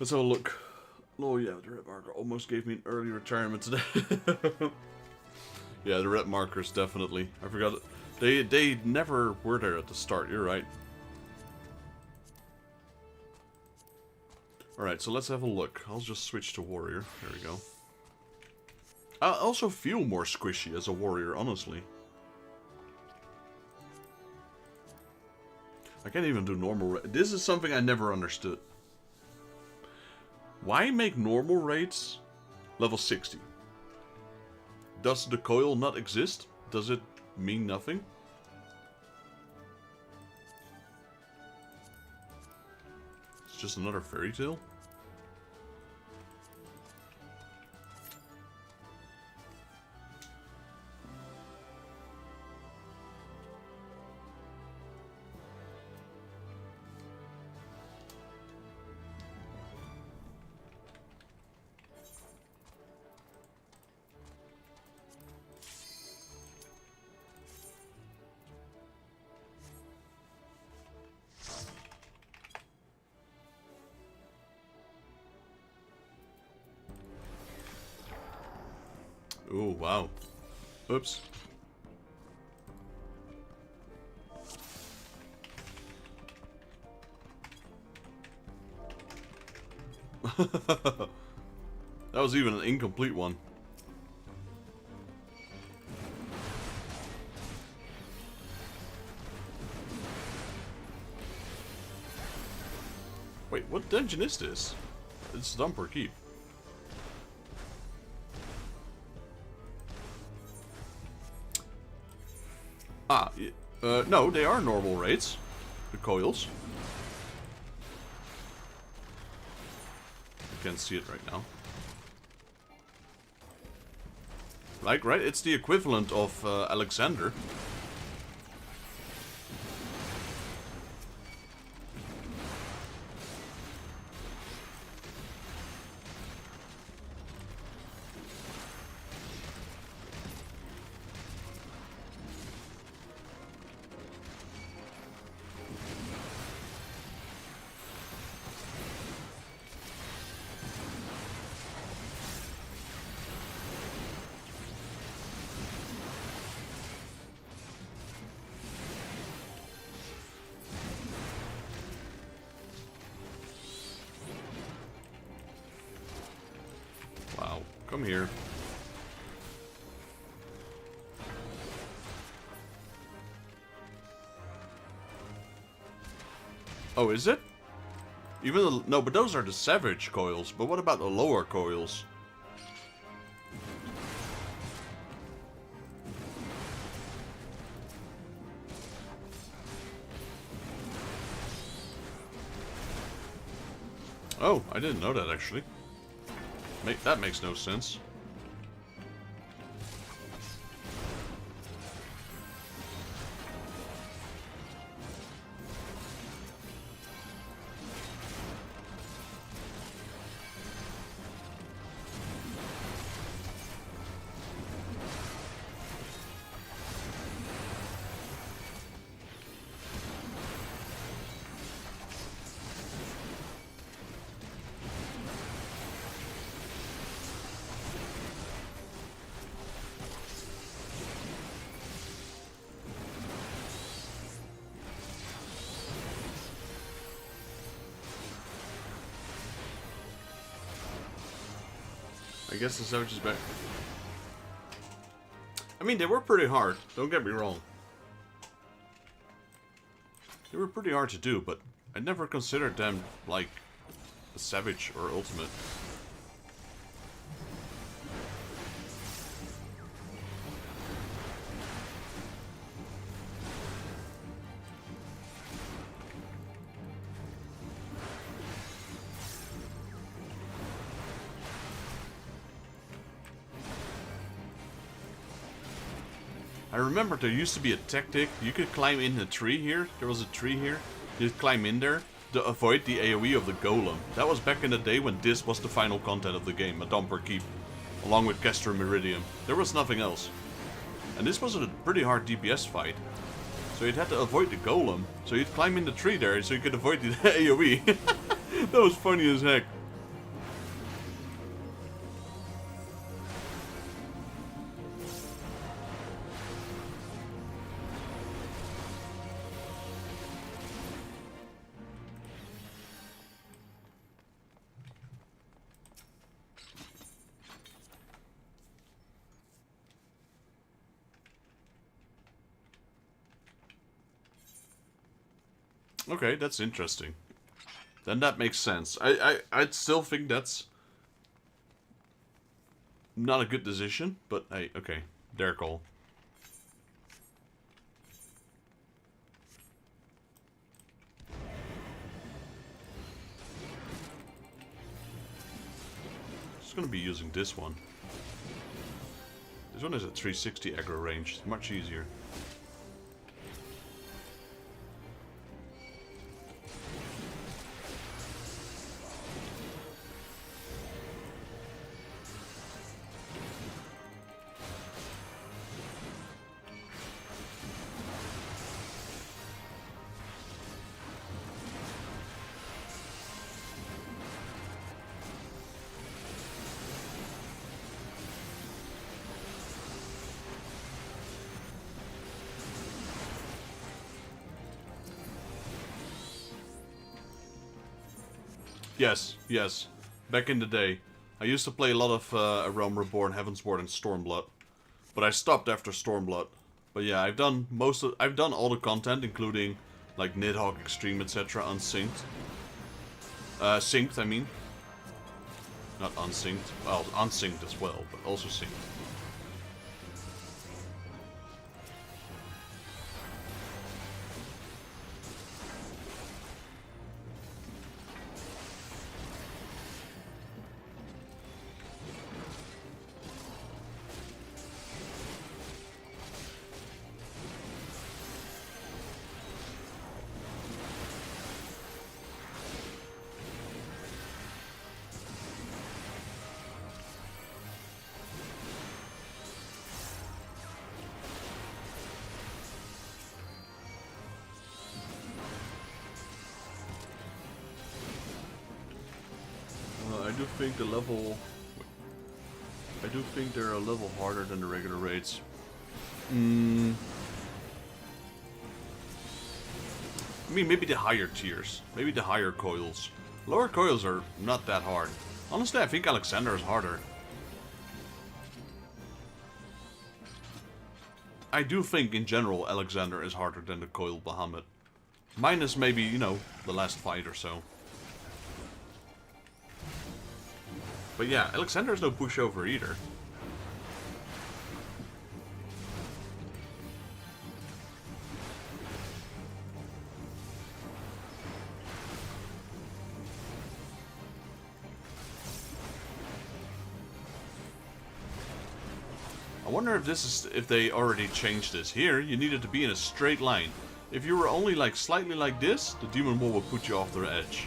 Let's have a look. Oh yeah, the red marker almost gave me an early retirement today. Yeah, the red markers definitely. I forgot it. They never were there at the start. You're right. All right, so let's have a look. I'll just switch to warrior. There we go. I also feel more squishy as a warrior, honestly. I can't even do normal. This is something I never understood. Why make normal raids level 60? Does the coil not exist? Does it mean nothing? It's just another fairy tale? Oh, wow. Oops. That was even an incomplete one. Wait, what dungeon is this? It's Dump or Keep. Ah, no, they are normal raids. The coils. I can't see it right now. Like, right? It's the equivalent of Alexander. Wow, come here. Oh, is it? Even the, no, but those are the savage coils. But what about the lower coils? Oh, I didn't know that actually. That makes no sense. I guess the Savage is back. I mean, they were pretty hard. Don't get me wrong. They were pretty hard to do, but I never considered them like a savage or ultimate. I remember there used to be a tactic. You could climb in a tree here. There was a tree here. You'd climb in there to avoid the AoE of the golem. That was back in the day when this was the final content of the game, a Dumper Keep, along with Castor Meridian. There was nothing else. And this was a pretty hard DPS fight. So you'd have to avoid the golem. So you'd climb in the tree there so you could avoid the AoE. That was funny as heck. Okay, that's interesting. Then that makes sense. I'd still think that's not a good decision, but hey, okay, their call. Just gonna be using this one. This one is a 360 aggro range. It's much easier. Yes, yes. Back in the day, I used to play a lot of A Realm Reborn, Heavensward, and Stormblood, but I stopped after Stormblood. But yeah, I've done all the content, including like Nidhogg Extreme, etc. Unsynced. Synced, I mean. Not unsynced. Well, unsynced as well, but also synced. I do think they're a level harder than the regular raids. I mean, maybe the higher tiers. Maybe the higher coils. Lower coils are not that hard. Honestly, I think Alexander is harder. I do think, in general, Alexander is harder than the coil Bahamut. Minus maybe, you know, the last fight or so. But yeah, Alexander's no pushover either. I wonder if they already changed this. Here, you needed to be in a straight line. If you were only like slightly like this, the demon wall will put you off the edge.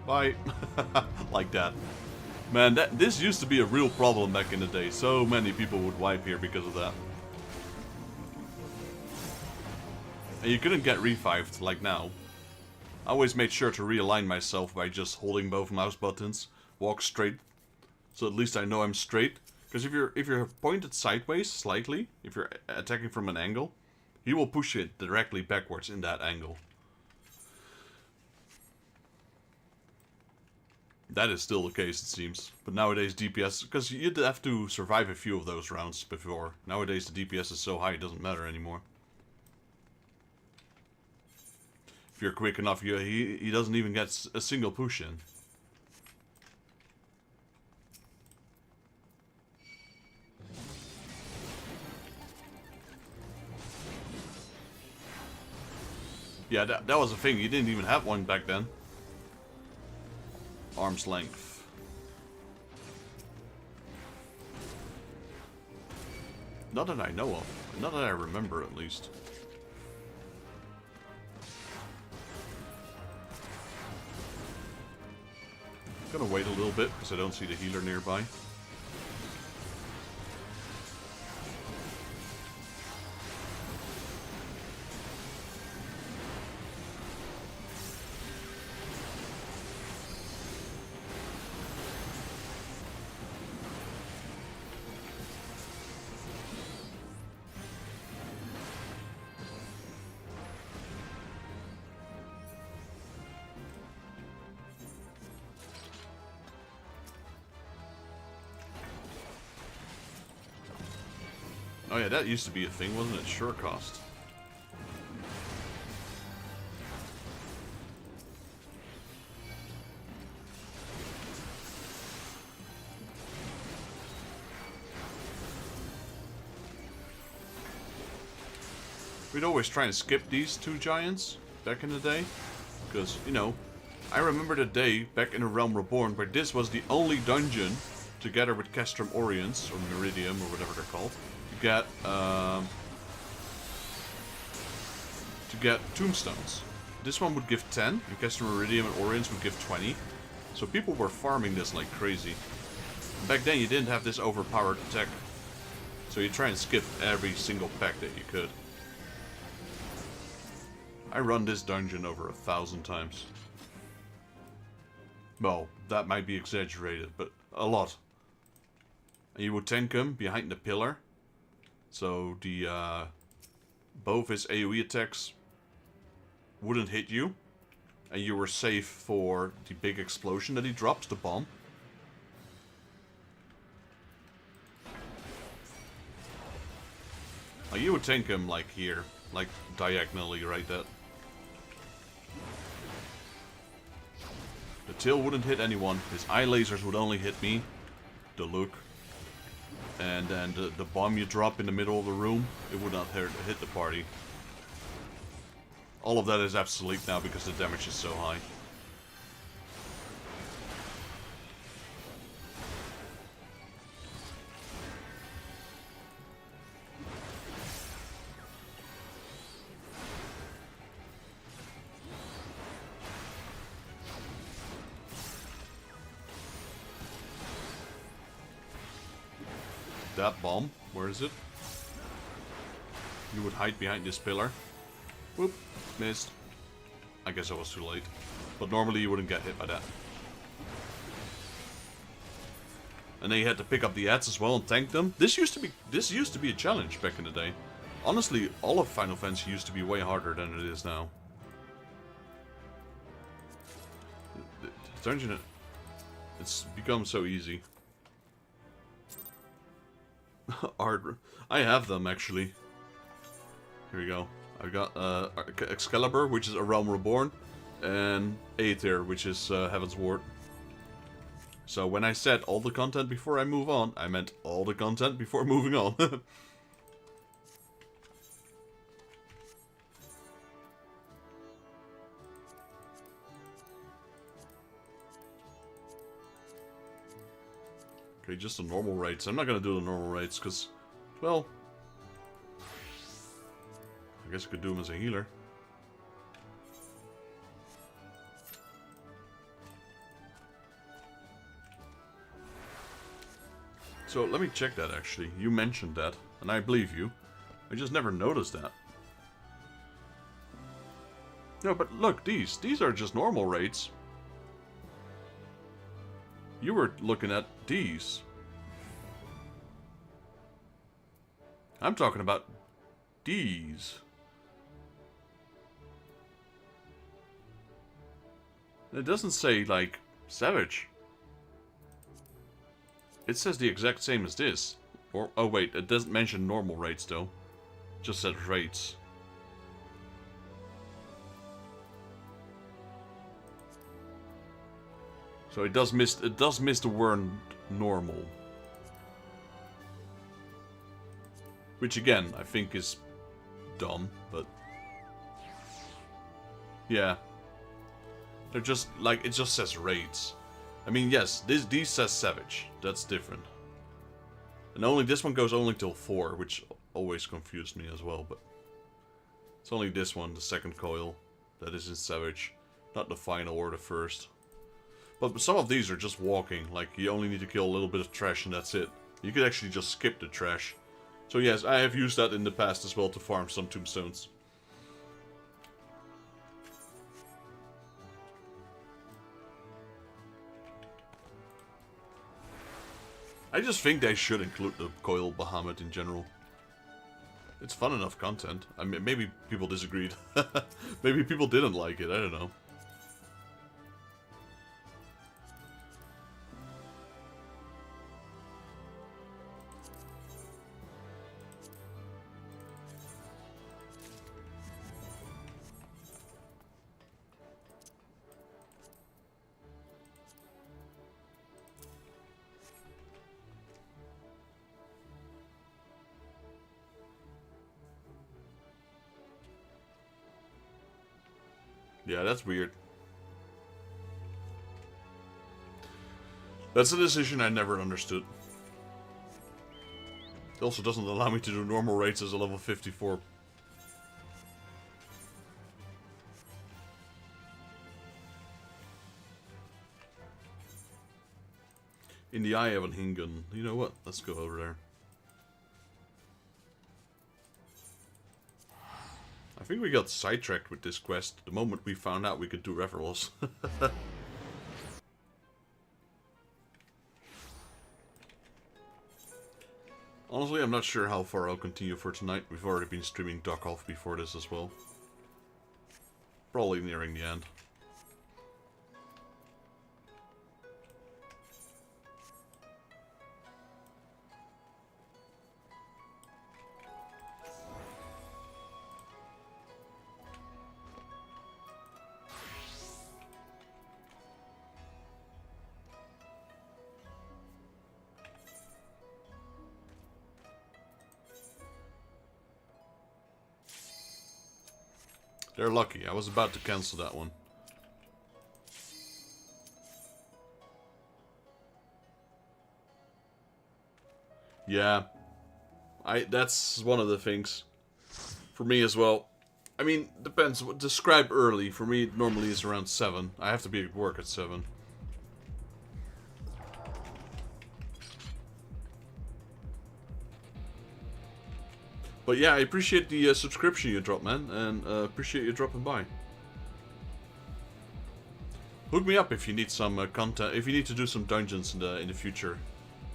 Bye. Like that. Man, this used to be a real problem back in the day. So many people would wipe here because of that. And you couldn't get revived like now. I always made sure to realign myself by just holding both mouse buttons, walk straight, so at least I know I'm straight. Because if you're pointed sideways slightly, if you're attacking from an angle, he will push it directly backwards in that angle. That is still the case, it seems. But nowadays DPS, because you'd have to survive a few of those rounds before. Nowadays the DPS is so high it doesn't matter anymore. If you're quick enough, he doesn't even get a single push in. Yeah, that was a thing. You didn't even have one back then. Arm's length. Not that I know of. Not that I remember, at least. Gonna wait a little bit, because I don't see the healer nearby. Oh yeah, that used to be a thing, wasn't it? Sure cost. We'd always try and skip these two giants back in the day. Because, you know, I remember the day back in A Realm Reborn where this was the only dungeon, together with Castrum Oriens, or Meridium, or whatever they're called, to get tombstones. This one would give 10, and Castrum Meridium and Oriens would give 20. So people were farming this like crazy. Back then you didn't have this overpowered attack. So you try and skip every single pack that you could. I run this dungeon over 1,000 times. Well, that might be exaggerated, but a lot. And you would tank him behind the pillar. So the both his AoE attacks wouldn't hit you. And you were safe for the big explosion that he drops, the bomb. Oh, you would tank him like here. Like diagonally, right there. The tail wouldn't hit anyone. His eye lasers would only hit me. The look. And then the bomb you drop in the middle of the room, it would not hit the party. All of that is obsolete now because the damage is so high. That bomb, where is it? You would hide behind this pillar. Whoop, missed. I guess I was too late. But normally you wouldn't get hit by that. And then you had to pick up the ads as well and tank them. This used to be a challenge back in the day. Honestly, all of Final Fantasy used to be way harder than it is now. The dungeon, it's become so easy. Art. I have them actually. Here we go. I got Excalibur, which is A Realm Reborn, and Aether, which is Heaven's Ward. So when I said all the content before I move on, I meant all the content before moving on. Okay, just the normal rates. I'm not gonna do the normal rates because, well, I guess I could do him as a healer. So let me check that actually. You mentioned that, and I believe you. I just never noticed that. No, but look, these are just normal rates. You were looking at these. I'm talking about these. It doesn't say, like, Savage. It says the exact same as this. Or, oh wait, it doesn't mention normal rates though. It just says rates. So it does miss the word normal. Which again, I think is dumb, but yeah. They're just like, it just says raids. I mean, yes, these says savage. That's different. And only this one goes only till 4, which always confused me as well, but it's only this one, the second coil, that is in savage, not the final or the first. But some of these are just walking, like you only need to kill a little bit of trash and that's it. You could actually just skip the trash. So yes, I have used that in the past as well to farm some tombstones. I just think they should include the coil Bahamut in general. It's fun enough content. I mean, maybe people disagreed. Maybe people didn't like it, I don't know. Yeah, that's weird. That's a decision I never understood. It also doesn't allow me to do normal rates as a level 54. In the Eye of an Hingun. You know what? Let's go over there. I think we got sidetracked with this quest the moment we found out we could do referrals. Honestly, I'm not sure how far I'll continue for tonight. We've already been streaming Duck Off before this as well. Probably nearing the end. They're lucky. I was about to cancel that one. Yeah. That's one of the things. For me as well. I mean, depends. Describe early. For me, it normally is around 7. I have to be at work at 7. But yeah, I appreciate the subscription you dropped, man, and appreciate you dropping by. Hook me up if you need some content, if you need to do some dungeons in the future.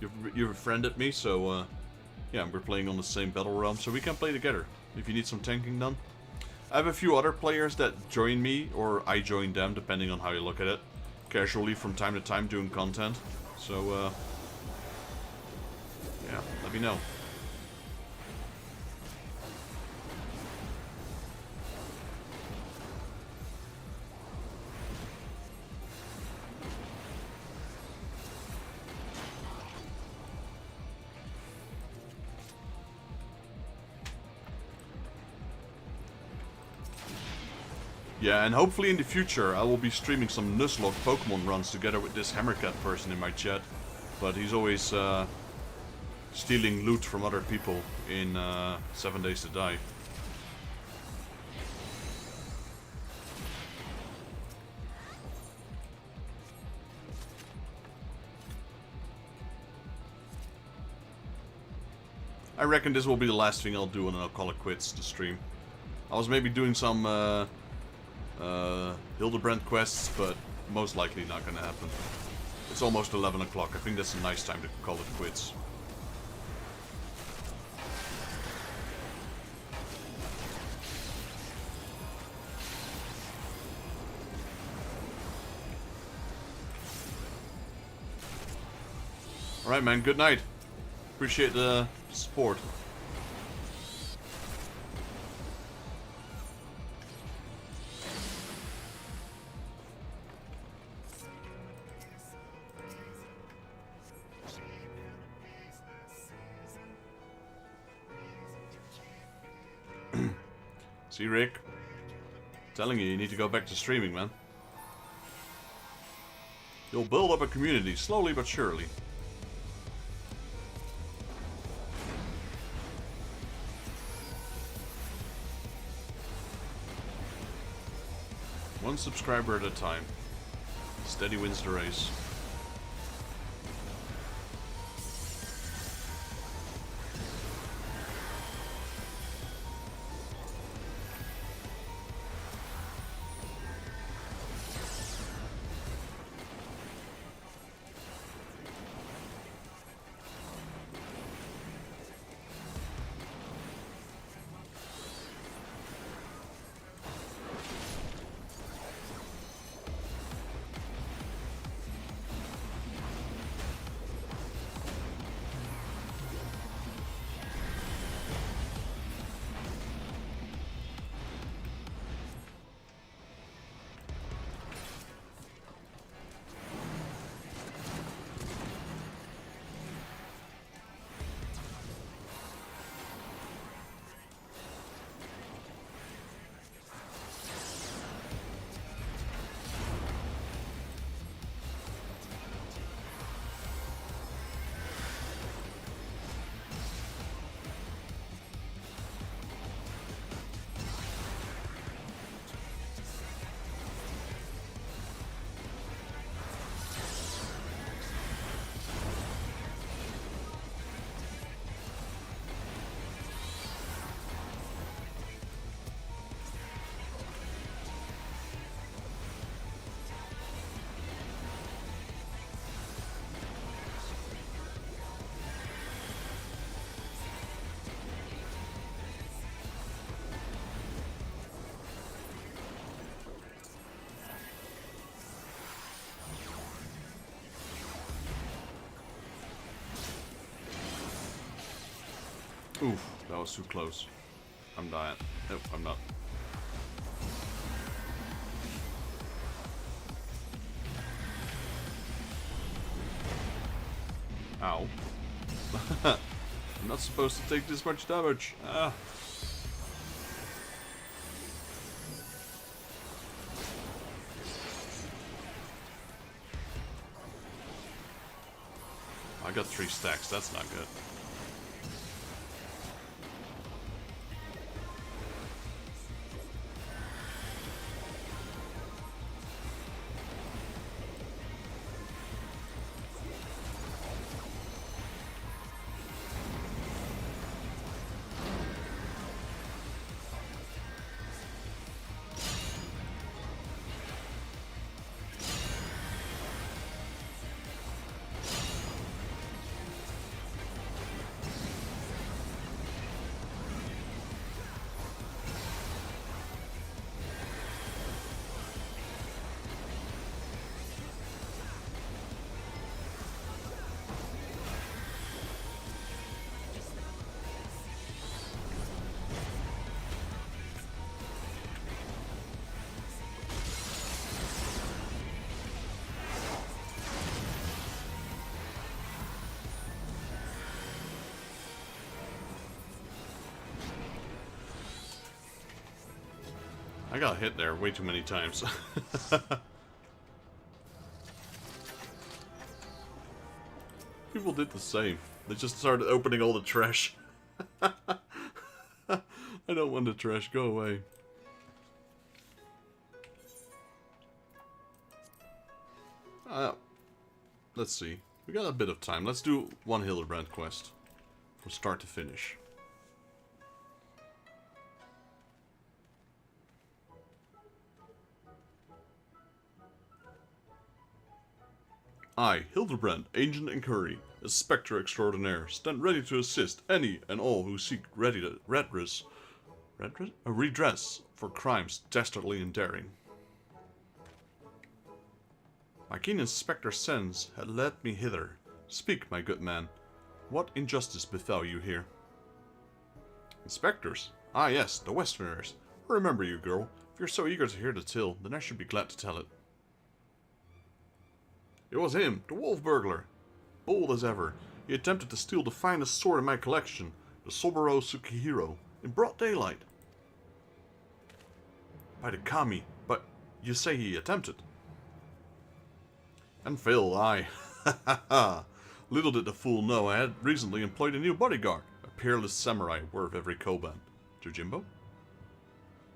You've befriended me, so yeah, we're playing on the same battle realm, so we can play together. If you need some tanking done. I have a few other players that join me, or I join them, depending on how you look at it, casually from time to time doing content. So yeah, let me know. Yeah, and hopefully in the future I will be streaming some Nuzlocke Pokemon runs together with this Hammercat person in my chat. But he's always stealing loot from other people in 7 Days to Die. I reckon this will be the last thing I'll do and then I'll call it quits to stream. I was maybe doing some Hildebrand quests, but most likely not gonna happen. It's almost 11 o'clock. I think that's a nice time to call it quits. Alright, man. Good night. Appreciate the support. See, Rick? Telling you need to go back to streaming, man. You'll build up a community, slowly but surely. One subscriber at a time. Steady wins the race. Oof, that was too close. I'm dying. Nope, I'm not. Ow. I'm not supposed to take this much damage. Ah. I got 3 stacks, that's not good. I got hit there way too many times. People did the same. They just started opening all the trash. I don't want the trash. Go away. Let's see. We got a bit of time. Let's do one Hildebrand quest. From start to finish. I, Hildebrand, Ancient and Curry, a spectre extraordinaire, stand ready to assist any and all who seek redress for crimes dastardly and daring. My keen inspector sense had led me hither, Speak, my good man. What injustice befell you here? Inspectors? Ah yes, the Westerners. I remember you, girl. If you're so eager to hear the tale, then I should be glad to tell it. It was him, the wolf burglar. Bold as ever, he attempted to steal the finest sword in my collection, the Soboro Tsukihiro, in broad daylight. By the kami, but you say he attempted. And failed, aye. Ha ha ha. Little did the fool know I had recently employed a new bodyguard, a peerless samurai worth every koban. Jojimbo?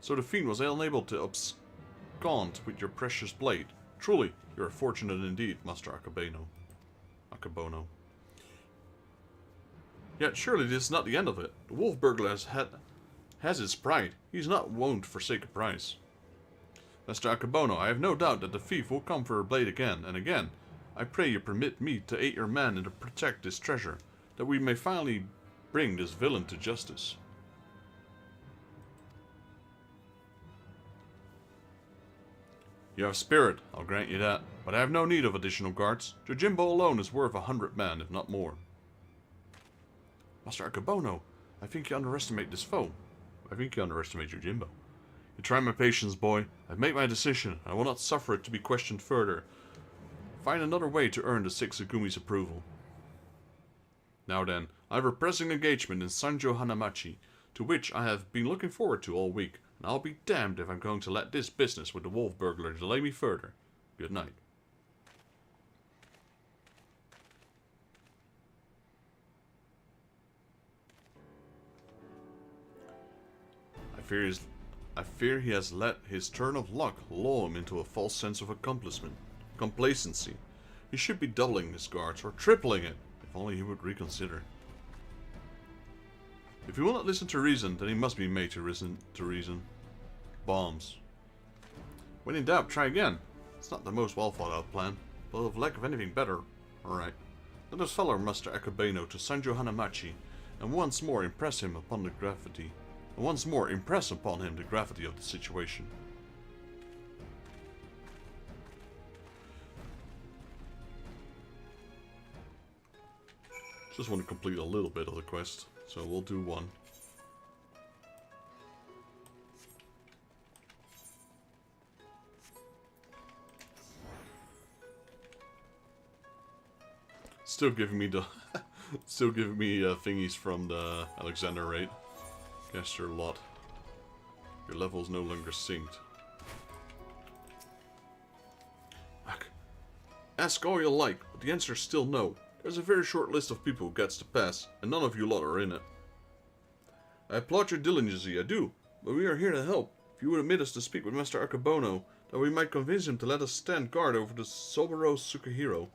So the fiend was unable to abscond with your precious blade. Truly, you are fortunate indeed, Master Akabono. Yet surely this is not the end of it. The wolf burglar has his pride. He is not wont to forsake a prize. Master Akabono, I have no doubt that the thief will come for her blade again and again. I pray you permit me to aid your man and to protect this treasure, that we may finally bring this villain to justice. You have spirit, I'll grant you that, but I have no need of additional guards. Jojimbo alone is worth 100 men, if not more. Master Akabono, I think you underestimate this foe. I think you underestimate Jojimbo. You try my patience, boy. I've made my decision. I will not suffer it to be questioned further. Find another way to earn the Six Agumi's approval. Now then, I have a pressing engagement in Sanjo Hanamachi, to which I have been looking forward to all week, and I'll be damned if I'm going to let this business with the wolf burglar delay me further. Good night. I fear he has let his turn of luck lull him into a false sense of complacency. He should be doubling his guards, or tripling it, if only he would reconsider. If he will not listen to reason, then he must be made to reason. Bombs. When in doubt, try again. It's not the most well thought out plan, but of lack of anything better. Alright. Let us follow Master Akabeno to Sanjo Hanamachi, and once more impress upon him the gravity of the situation. Just want to complete a little bit of the quest, so we'll do one. Still giving me the thingies from the Alexander raid. Guess your lot. Your level is no longer synced. Ask all you like, but the answer is still no. There's a very short list of people who gets to pass, and none of you lot are in it. I applaud your diligence, I do, but we are here to help. If you would admit us to speak with Master Akabono, then we might convince him to let us stand guard over the Soboro Tsukihiro.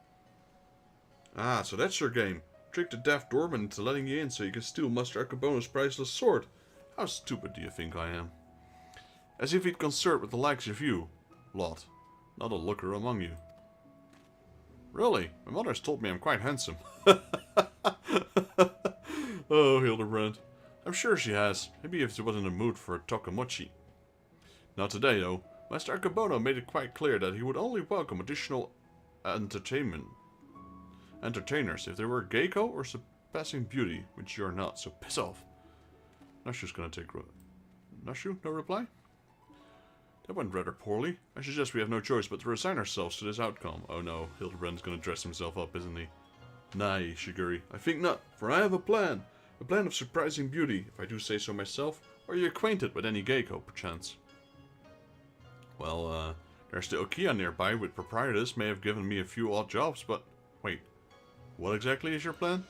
Ah, so that's your game. Trick the daft doorman into letting you in so you can steal Master Akabono's priceless sword. How stupid do you think I am? As if he'd concert with the likes of you, lot. Not a looker among you. Really? My mother has told me I'm quite handsome. Oh, Hildebrand. I'm sure she has. Maybe if she was in the mood for a tokamochi. Not today, though. Master Akabono made it quite clear that he would only welcome additional entertainers if they were Geiko or surpassing beauty, which you're not, so piss off. Nashu's gonna take... Nashu? No reply? That went rather poorly. I suggest we have no choice but to resign ourselves to this outcome. Oh no, Hildebrand's gonna dress himself up, isn't he? Nay, Shiguri, I think not, for I have a plan. A plan of surprising beauty, if I do say so myself. Are you acquainted with any Geiko, perchance? Well, there's the Okia nearby, with proprietors may have given me a few odd jobs, but... Wait, what exactly is your plan?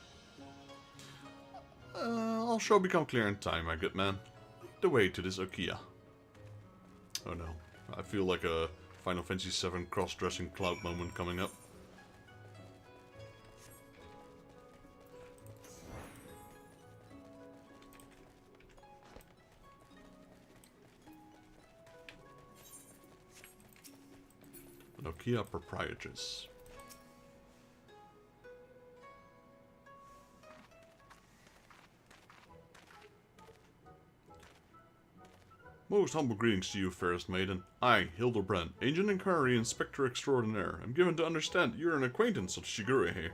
All shall become clear in time, my good man. Lead the way to this Okia. Oh no, I feel like a Final Fantasy VII cross-dressing cloud moment coming up. Nokia proprietress. Most humble greetings to you, fairest maiden. I, Hildebrand, Agent Inquiry Inspector Extraordinaire, am given to understand that you are an acquaintance of Shigure here.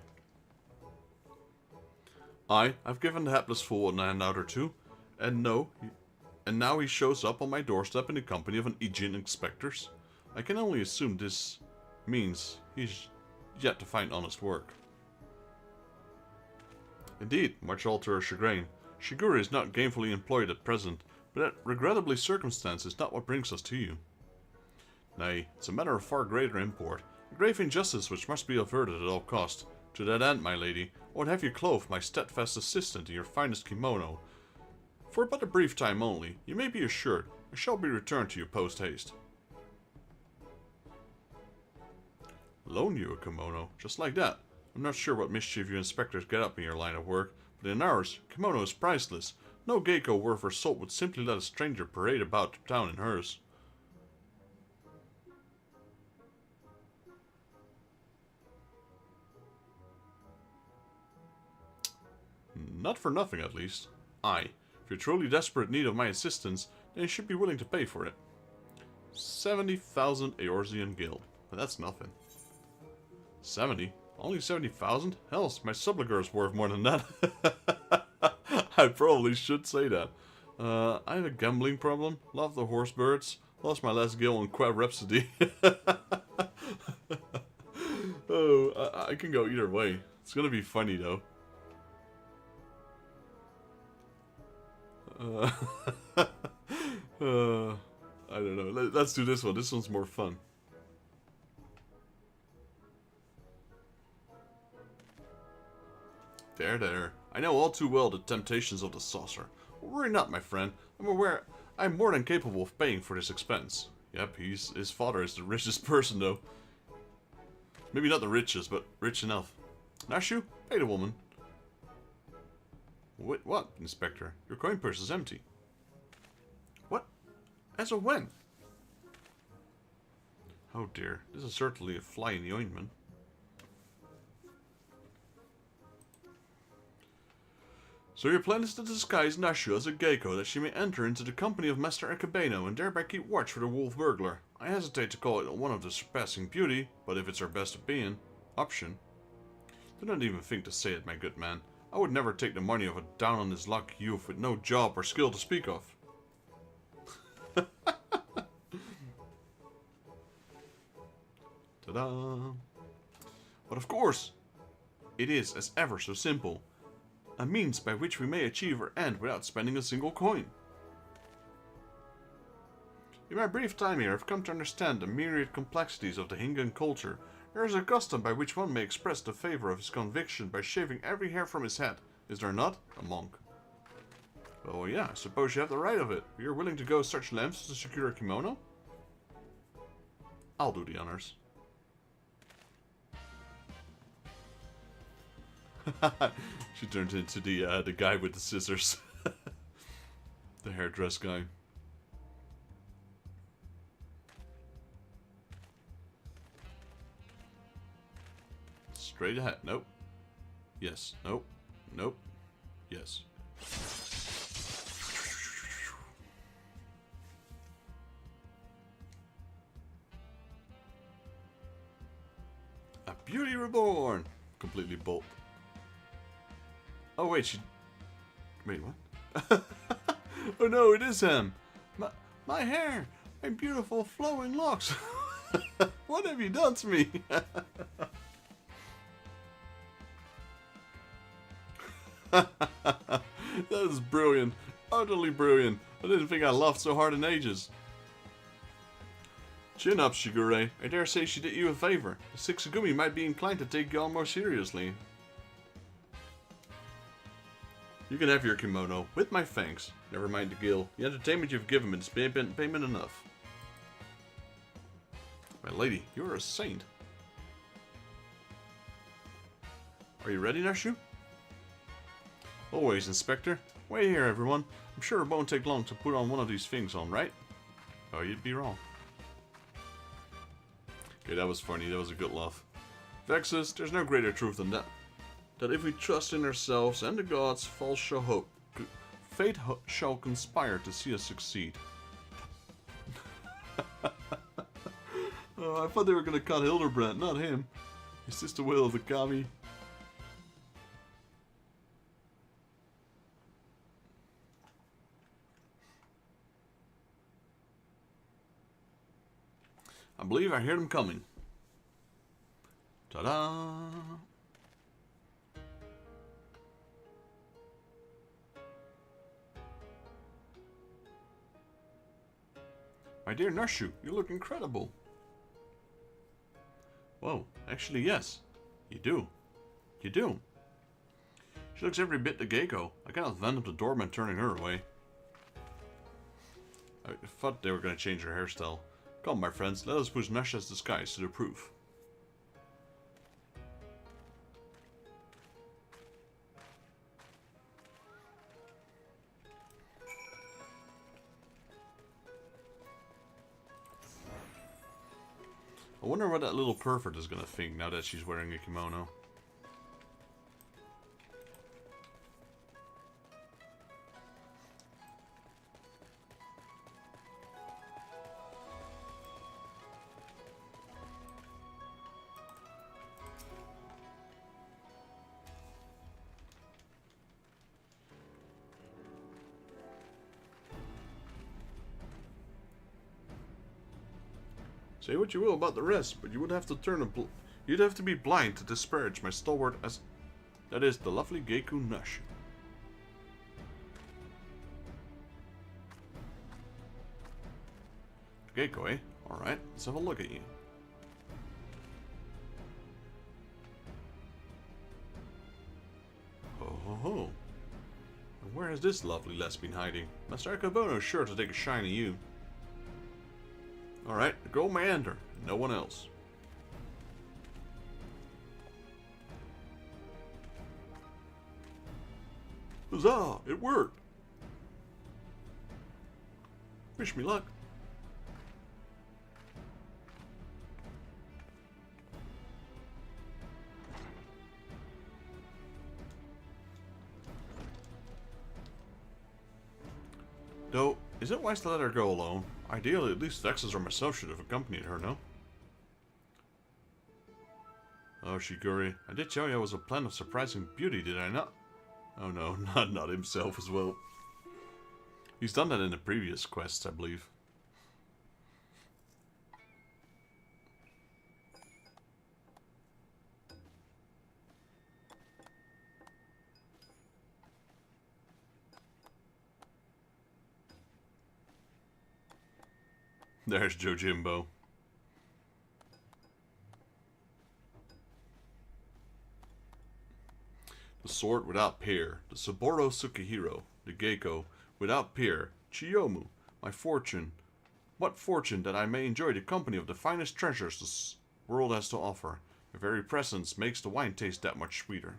I've given the hapless fool a handout or two, and now he shows up on my doorstep in the company of an Aegean inspectors. I can only assume this means he's yet to find honest work. Indeed, much all to her chagrin, Shigure is not gainfully employed at present, but that regrettably circumstance is not what brings us to you. Nay, it's a matter of far greater import, a grave injustice which must be averted at all cost. To that end, my lady, I would have you clothe my steadfast assistant in your finest kimono. For but a brief time only, you may be assured I shall be returned to you post-haste. Loan you a kimono, just like that. I'm not sure what mischief you inspectors get up in your line of work, but in ours, kimono is priceless. No geiko worth her salt would simply let a stranger parade about town in hers. Not for nothing, at least. If you're truly desperate need of my assistance, then you should be willing to pay for it. 70,000 Eorzean gil. But that's nothing. 70? Only 70,000? Hell, my subliger's worth more than that. I probably should say that. I have a gambling problem. Love the horse birds. Lost my last gil on Quad Rhapsody. Oh, I can go either way. It's gonna be funny though. I don't know. Let's do this one. This one's more fun. There. I know all too well the temptations of the saucer. Worry not, my friend. I'm aware I'm more than capable of paying for this expense. Yep, his father is the richest person, though. Maybe not the richest, but rich enough. Nashu, pay the woman. Wait, what, Inspector? Your coin purse is empty. What? As of when? Oh dear, this is certainly a fly in the ointment. So your plan is to disguise Nashu as a geiko that she may enter into the company of Master Akabeno and thereby keep watch for the wolf burglar. I hesitate to call it one of the surpassing beauty, but if it's her best option. Do not even think to say it, my good man. I would never take the money of a down-on-his-luck youth with no job or skill to speak of. Ta-da! But of course, it is as ever so simple. A means by which we may achieve our end without spending a single coin. In my brief time here, I've come to understand the myriad complexities of the Hingan culture. There is a custom by which one may express the favor of his conviction by shaving every hair from his head. Is there not? A monk. Well, yeah, I suppose you have the right of it. You're willing to go such lengths to secure a kimono? I'll do the honors. She turned into the guy with the scissors. The hairdress guy. Straight ahead. Nope. Yes. Nope. Nope. Yes. A beauty reborn. Completely bolt. Oh wait, wait, what? Oh no, it is him. My hair, my beautiful flowing locks. What have you done to me? That is brilliant. Utterly brilliant. I didn't think I laughed so hard in ages. Chin up, Shigure. I dare say she did you a favor. The Sixagumi might be inclined to take y'all more seriously. You can have your kimono, with my thanks. Never mind the gil. The entertainment you've given me is payment enough. My lady, you're a saint. Are you ready, Nashu? Always, Inspector. Wait here, everyone. I'm sure it won't take long to put on one of these things on, right? Oh, you'd be wrong. Okay, that was funny. That was a good laugh. Vexus, there's no greater truth than that. That if we trust in ourselves and the gods, fate shall conspire to see us succeed. Oh, I thought they were going to cut Hildebrand, not him. Is this the will of the kami? I believe I hear them coming. Ta-da! My dear Nushu, you look incredible. Whoa, actually yes. You do. You do. She looks every bit the Gecko. I cannot fathom the doorman turning her away. I thought they were going to change her hairstyle. Come, my friends, let us put Nusha's disguise to the proof. I wonder what that little pervert is going to think now that she's wearing a kimono. Say what you will about the rest, but you would have to you'd have to be blind to disparage my stalwart as that is the lovely Geiku Nush. Geiku, eh? Alright, let's have a look at you. Ho ho ho. And where is this lovely lesbian hiding? Master Akabono is sure to take a shine at you. Alright, go meander, no one else. Huzzah! It worked! Wish me luck. Though, is it wise to let her go alone? Ideally, at least Vexes or myself should have accompanied her, no? Oh, Shiguri, I did tell you I was a plant of surprising beauty, did I not? Oh no, not himself as well. He's done that in the previous quests, I believe. There's Jojimbo. The sword without peer, the Saburo Tsukihiro, the Gecko, without peer, Chiyomu, my fortune. What fortune that I may enjoy the company of the finest treasures this world has to offer. Your very presence makes the wine taste that much sweeter.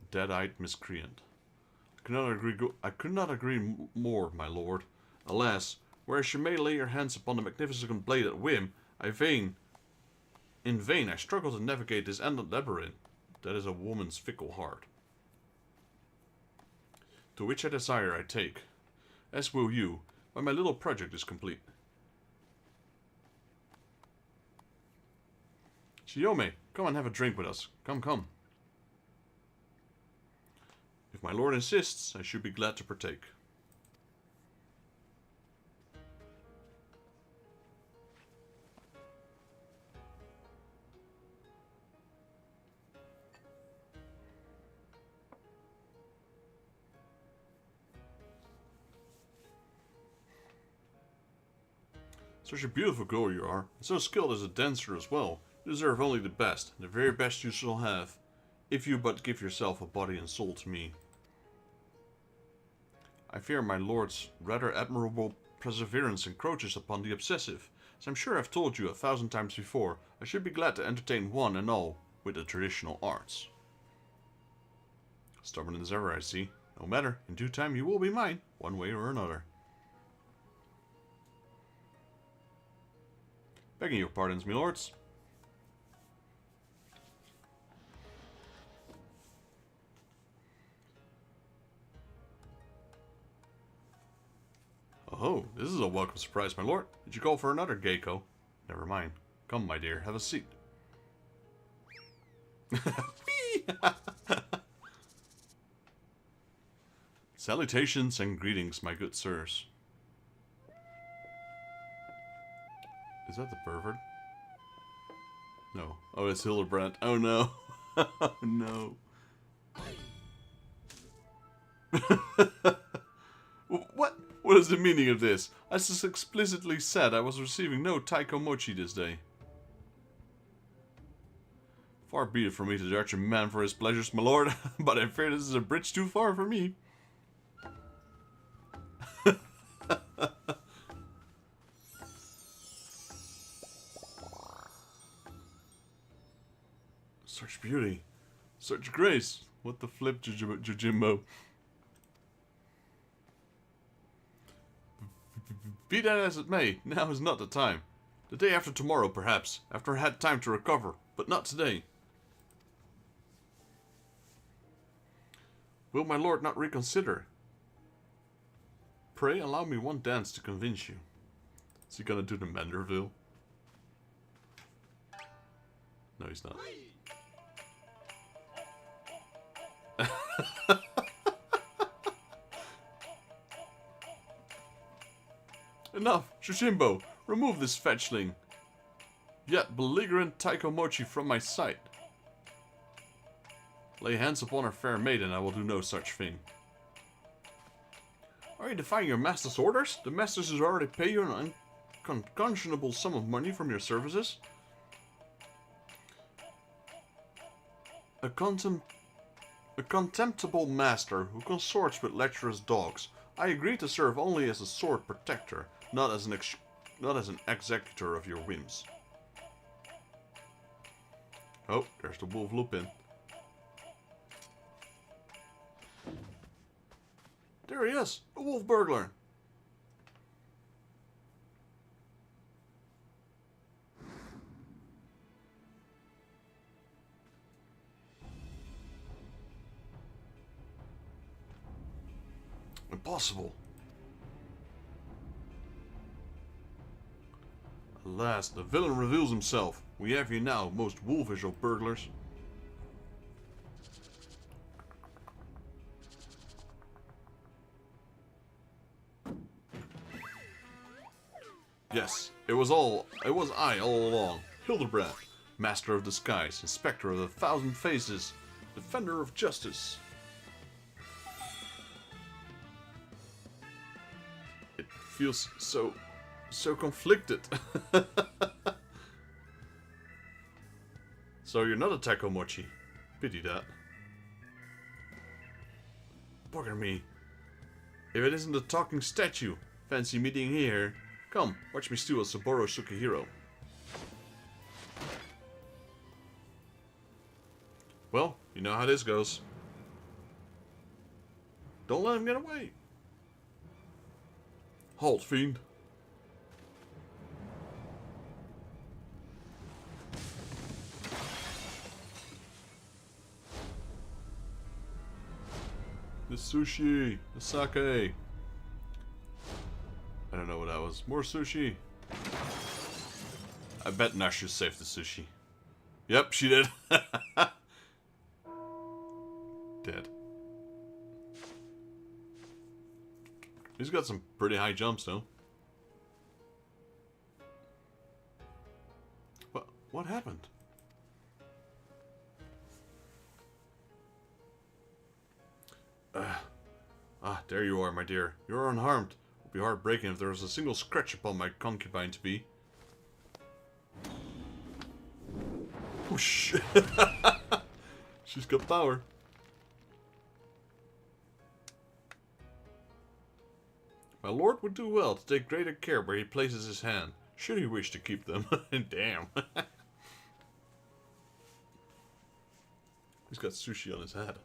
Dead-eyed miscreant. I could not agree more, my lord. Alas, whereas you may lay your hands upon the magnificent blade at whim, in vain I struggle to navigate this endless labyrinth. That is a woman's fickle heart. To which I desire I take, as will you, when my little project is complete. Shiyome, come and have a drink with us. Come, come. If my lord insists, I should be glad to partake. Such a beautiful girl you are, and so skilled as a dancer as well. You deserve only the best, the very best you shall have, if you but give yourself a body and soul to me. I fear my lord's rather admirable perseverance encroaches upon the obsessive. As I'm sure I've told you 1,000 times before, I should be glad to entertain one and all with the traditional arts. Stubborn as ever, I see. No matter, in due time you will be mine, one way or another. Begging your pardons, my lords. Oh, this is a welcome surprise, my lord. Did you call for another Gecko? Never mind. Come, my dear, have a seat. Salutations and greetings, my good sirs. Is that the pervert? No. Oh, it's Hildebrand. Oh no. Oh no. What? What is the meaning of this? I just explicitly said I was receiving no taiko mochi this day. Far be it from me to judge a man for his pleasures, my lord, but I fear this is a bridge too far for me. Such beauty. Such grace. What the flip, Jujimbo? Be that as it may, now is not the time. The day after tomorrow, perhaps, after I had time to recover, but not today. Will my lord not reconsider? Pray allow me one dance to convince you. Is he gonna do the Manderville? No, he's not. Enough, Shushimbo! Remove this fetchling! Yet belligerent taiko mochi from my sight. Lay hands upon our fair maiden, I will do no such thing. Are you defying your master's orders? The masters has already paid you an unconscionable sum of money from your services. A contemptible master who consorts with lecherous dogs. I agree to serve only as a sword protector, not as an executor of your whims. Oh, there's the wolf Lupin. There he is, a wolf burglar. Impossible. Alas, the villain reveals himself. We have you now, most wolfish of burglars. Yes, it was I all along. Hildebrand, master of the skies, inspector of the thousand faces, defender of justice. It feels so conflicted. So you're not a taiko mochi. Pity that. Bugger me. If it isn't a talking statue, fancy meeting here. Come, watch me steal a Saburo Sukihiro. Well, you know how this goes. Don't let him get away. Halt, fiend. The sushi, the sake. I don't know what that was. More sushi. I bet Nashu saved the sushi. Yep, she did. Dead. He's got some pretty high jumps, though. What happened? There you are, my dear. You're unharmed. It would be heartbreaking if there was a single scratch upon my concubine to be. Whoosh. She's got power. My lord would do well to take greater care where he places his hand, should he wish to keep them. Damn. He's got sushi on his head.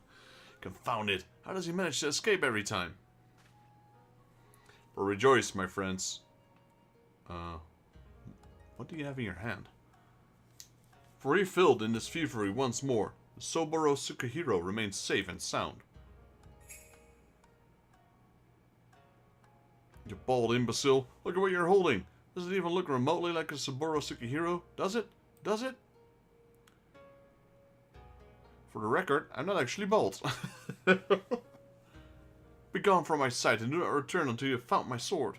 Confound it. How does he manage to escape every time? But rejoice, my friends. What do you have in your hand? For refilled in this thievery once more, the Saburo Sukihiro remains safe and sound. You bald imbecile. Look at what you're holding. Does it even look remotely like a Saburo Sukihiro? Does it? Does it? For the record, I'm not actually bald. Be gone from my sight and do not return until you have found my sword.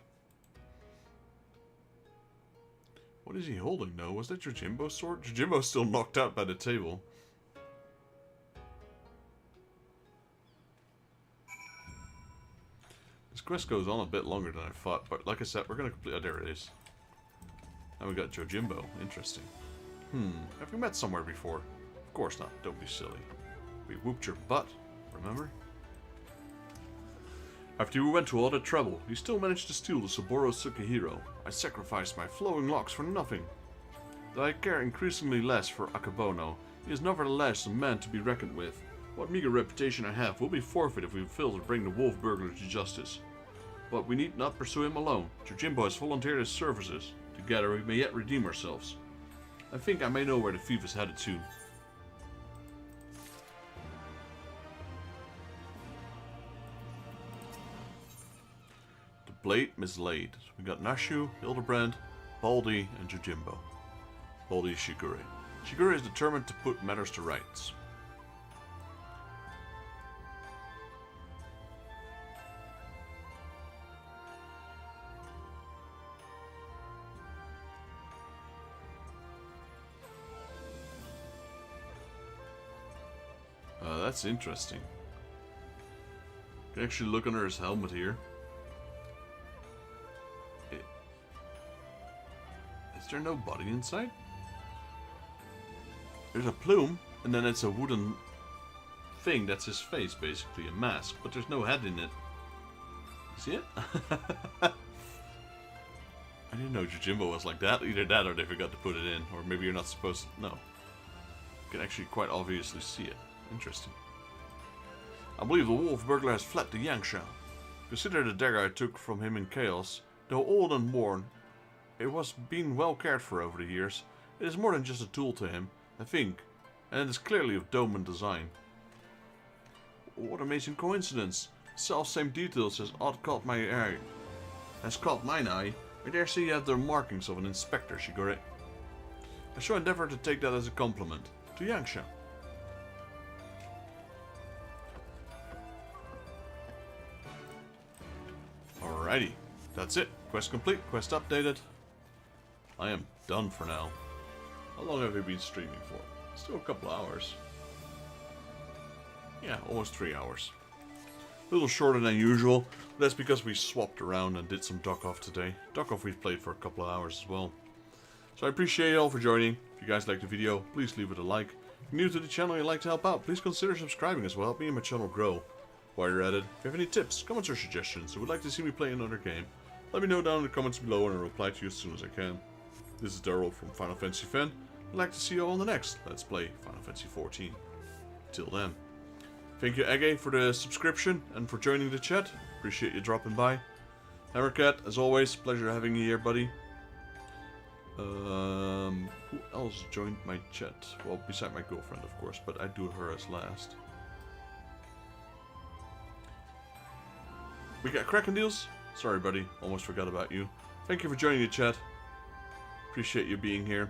What is he holding, though? Was that Yojimbo's sword? Yojimbo's still knocked out by the table. This quest goes on a bit longer than I thought, but like I said, we're going to complete... Oh, there it is. Now we got Yojimbo. Interesting. Have we met somewhere before? Of course not. Don't be silly. We whooped your butt, remember? After you went to all that trouble, you still managed to steal the Saburo Tsukihiro. I sacrificed my flowing locks for nothing. Though I care increasingly less for Akabono, he is nevertheless a man to be reckoned with. What meager reputation I have will be forfeit if we fail to bring the wolf burglar to justice. But we need not pursue him alone. Yojimbo has volunteered his services. Together we may yet redeem ourselves. I think I may know where the thief is headed to. The Blade Mislaid. We got Nashu, Hildebrand, Baldi, and Yojimbo. Baldi is Shigure. Shigure is determined to put matters to rights. That's interesting. You can actually look under his helmet here. Is there no body inside? There's a plume, and then it's a wooden thing that's his face, basically, a mask, but there's no head in it. See it? I didn't know Yojimbo was like that. Either that or they forgot to put it in, or maybe you're not supposed to. No. You can actually quite obviously see it. Interesting. I believe the wolf burglar has fled to Yangsha. Consider the dagger I took from him in Chaos. Though old and worn, it was being well cared for over the years. It is more than just a tool to him, I think, and it is clearly of Doman design. What amazing coincidence! Self-same details has caught my eye. Has caught mine eye. I dare say you have the markings of an inspector, Shigure. I shall endeavor to take that as a compliment. To Yangsha. Alrighty, that's it. Quest complete, quest updated. I am done for now. How long have we been streaming for? Still a couple hours. Yeah, almost 3 hours. A little shorter than usual, but that's because we swapped around and did some Duck Off today. Duck Off we've played for a couple of hours as well. So I appreciate you all for joining. If you guys liked the video, please leave it a like. If you're new to the channel and you'd like to help out, please consider subscribing as well. Help me and my channel grow. While you're at it, if you have any tips, comments or suggestions, or would like to see me play another game, let me know down in the comments below and I'll reply to you as soon as I can. This is Daryl from Final Fantasy Fan. I'd like to see you all on the next Let's Play Final Fantasy XIV. Till then. Thank you Ege for the subscription and for joining the chat. Appreciate you dropping by. Hammercat, as always, pleasure having you here, buddy. Who else joined my chat? Well, beside my girlfriend, of course, but I do her as last. We got Kraken Deals? Sorry, buddy. Almost forgot about you. Thank you for joining the chat. Appreciate you being here.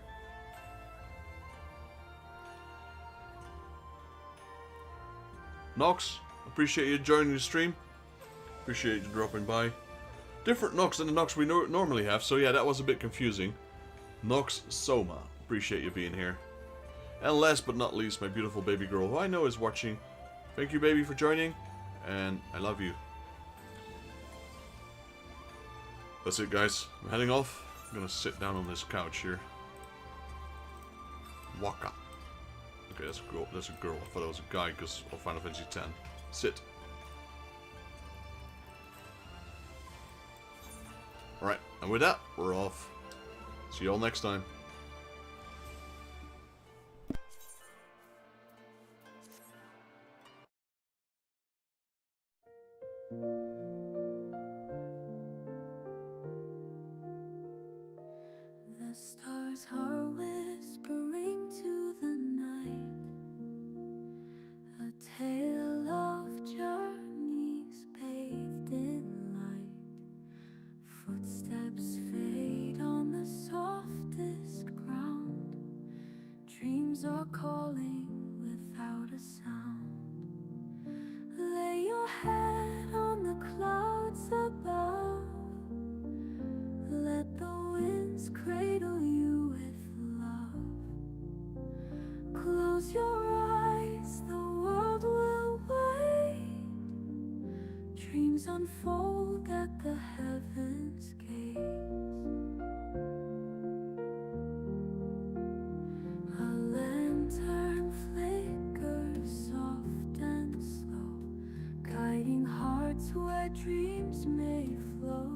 Nox, appreciate you joining the stream. Appreciate you dropping by. Different Nox than the Nox we normally have, so yeah, that was a bit confusing. Nox Soma, appreciate you being here. And last but not least, my beautiful baby girl, who I know is watching. Thank you, baby, for joining, and I love you. That's it, guys. I'm heading off. I'm gonna sit down on this couch here. Waka. Okay, that's a girl. That's a girl. I thought that was a guy because of Final Fantasy X. Sit. Alright, and with that, we're off. See you all next time. The stars are whispering to the night, a tale of journeys paved in light. Footsteps fade on the softest ground. Dreams are calling without a sound. Lay your head on the clouds above. Let the winds cradle you unfold at the heavens' gates. A lantern flickers soft and slow, guiding hearts where dreams may flow.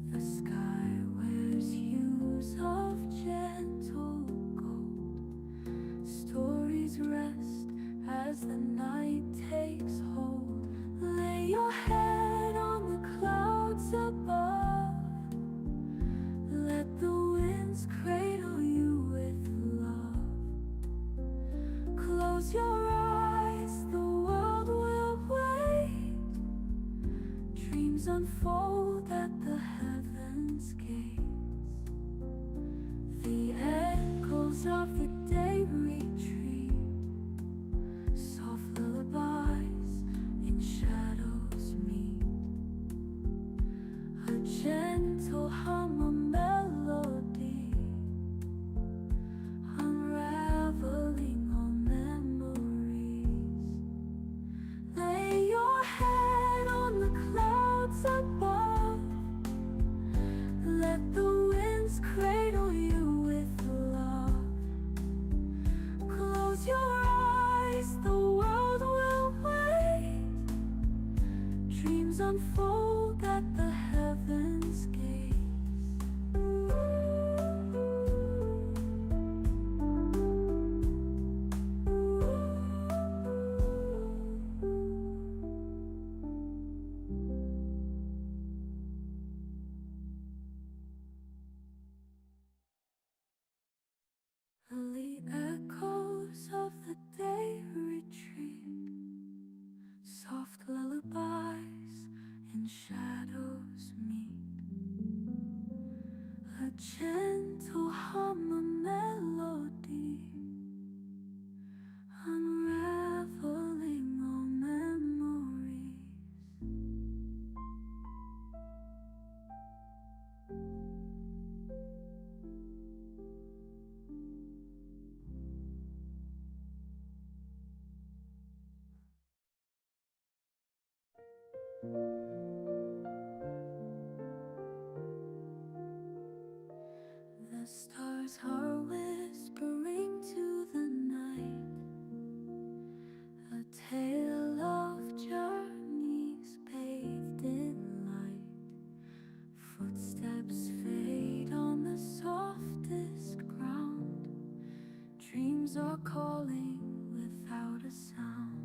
The sky wears hues of gentle gold. Stories rest as the night takes hold. Lay your head on the clouds above. Let the winds cradle you with love. Close your eyes, the world will wait. Dreams unfold at the heavens' gates. The echoes of the day retreat. Soft lullabies in shadows meet. A gentle hum, a melody, unraveling all memories. Lay your head on the clouds above. Let the winds cradle you with love. Close your eyes, the world will wait. Dreams unfold at the heavens' gates. The echoes of the day retreat. Soft lullabies in shadows meet. A gentle hum, a melody, unraveling all memories. The stars are whispering to the night, a tale of journeys paved in light. Footsteps fade on the softest ground. Dreams are calling without a sound.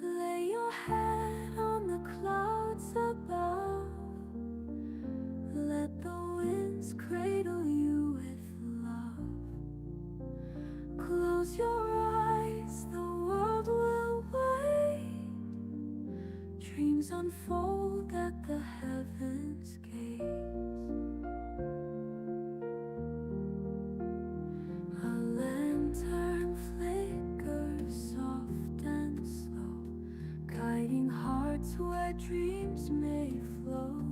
Lay your head on the clouds above. Let the winds cradle you with love. Close your eyes, the world will wait. Dreams unfold at the heavens' gates. A lantern flickers soft and slow, guiding hearts where dreams may flow.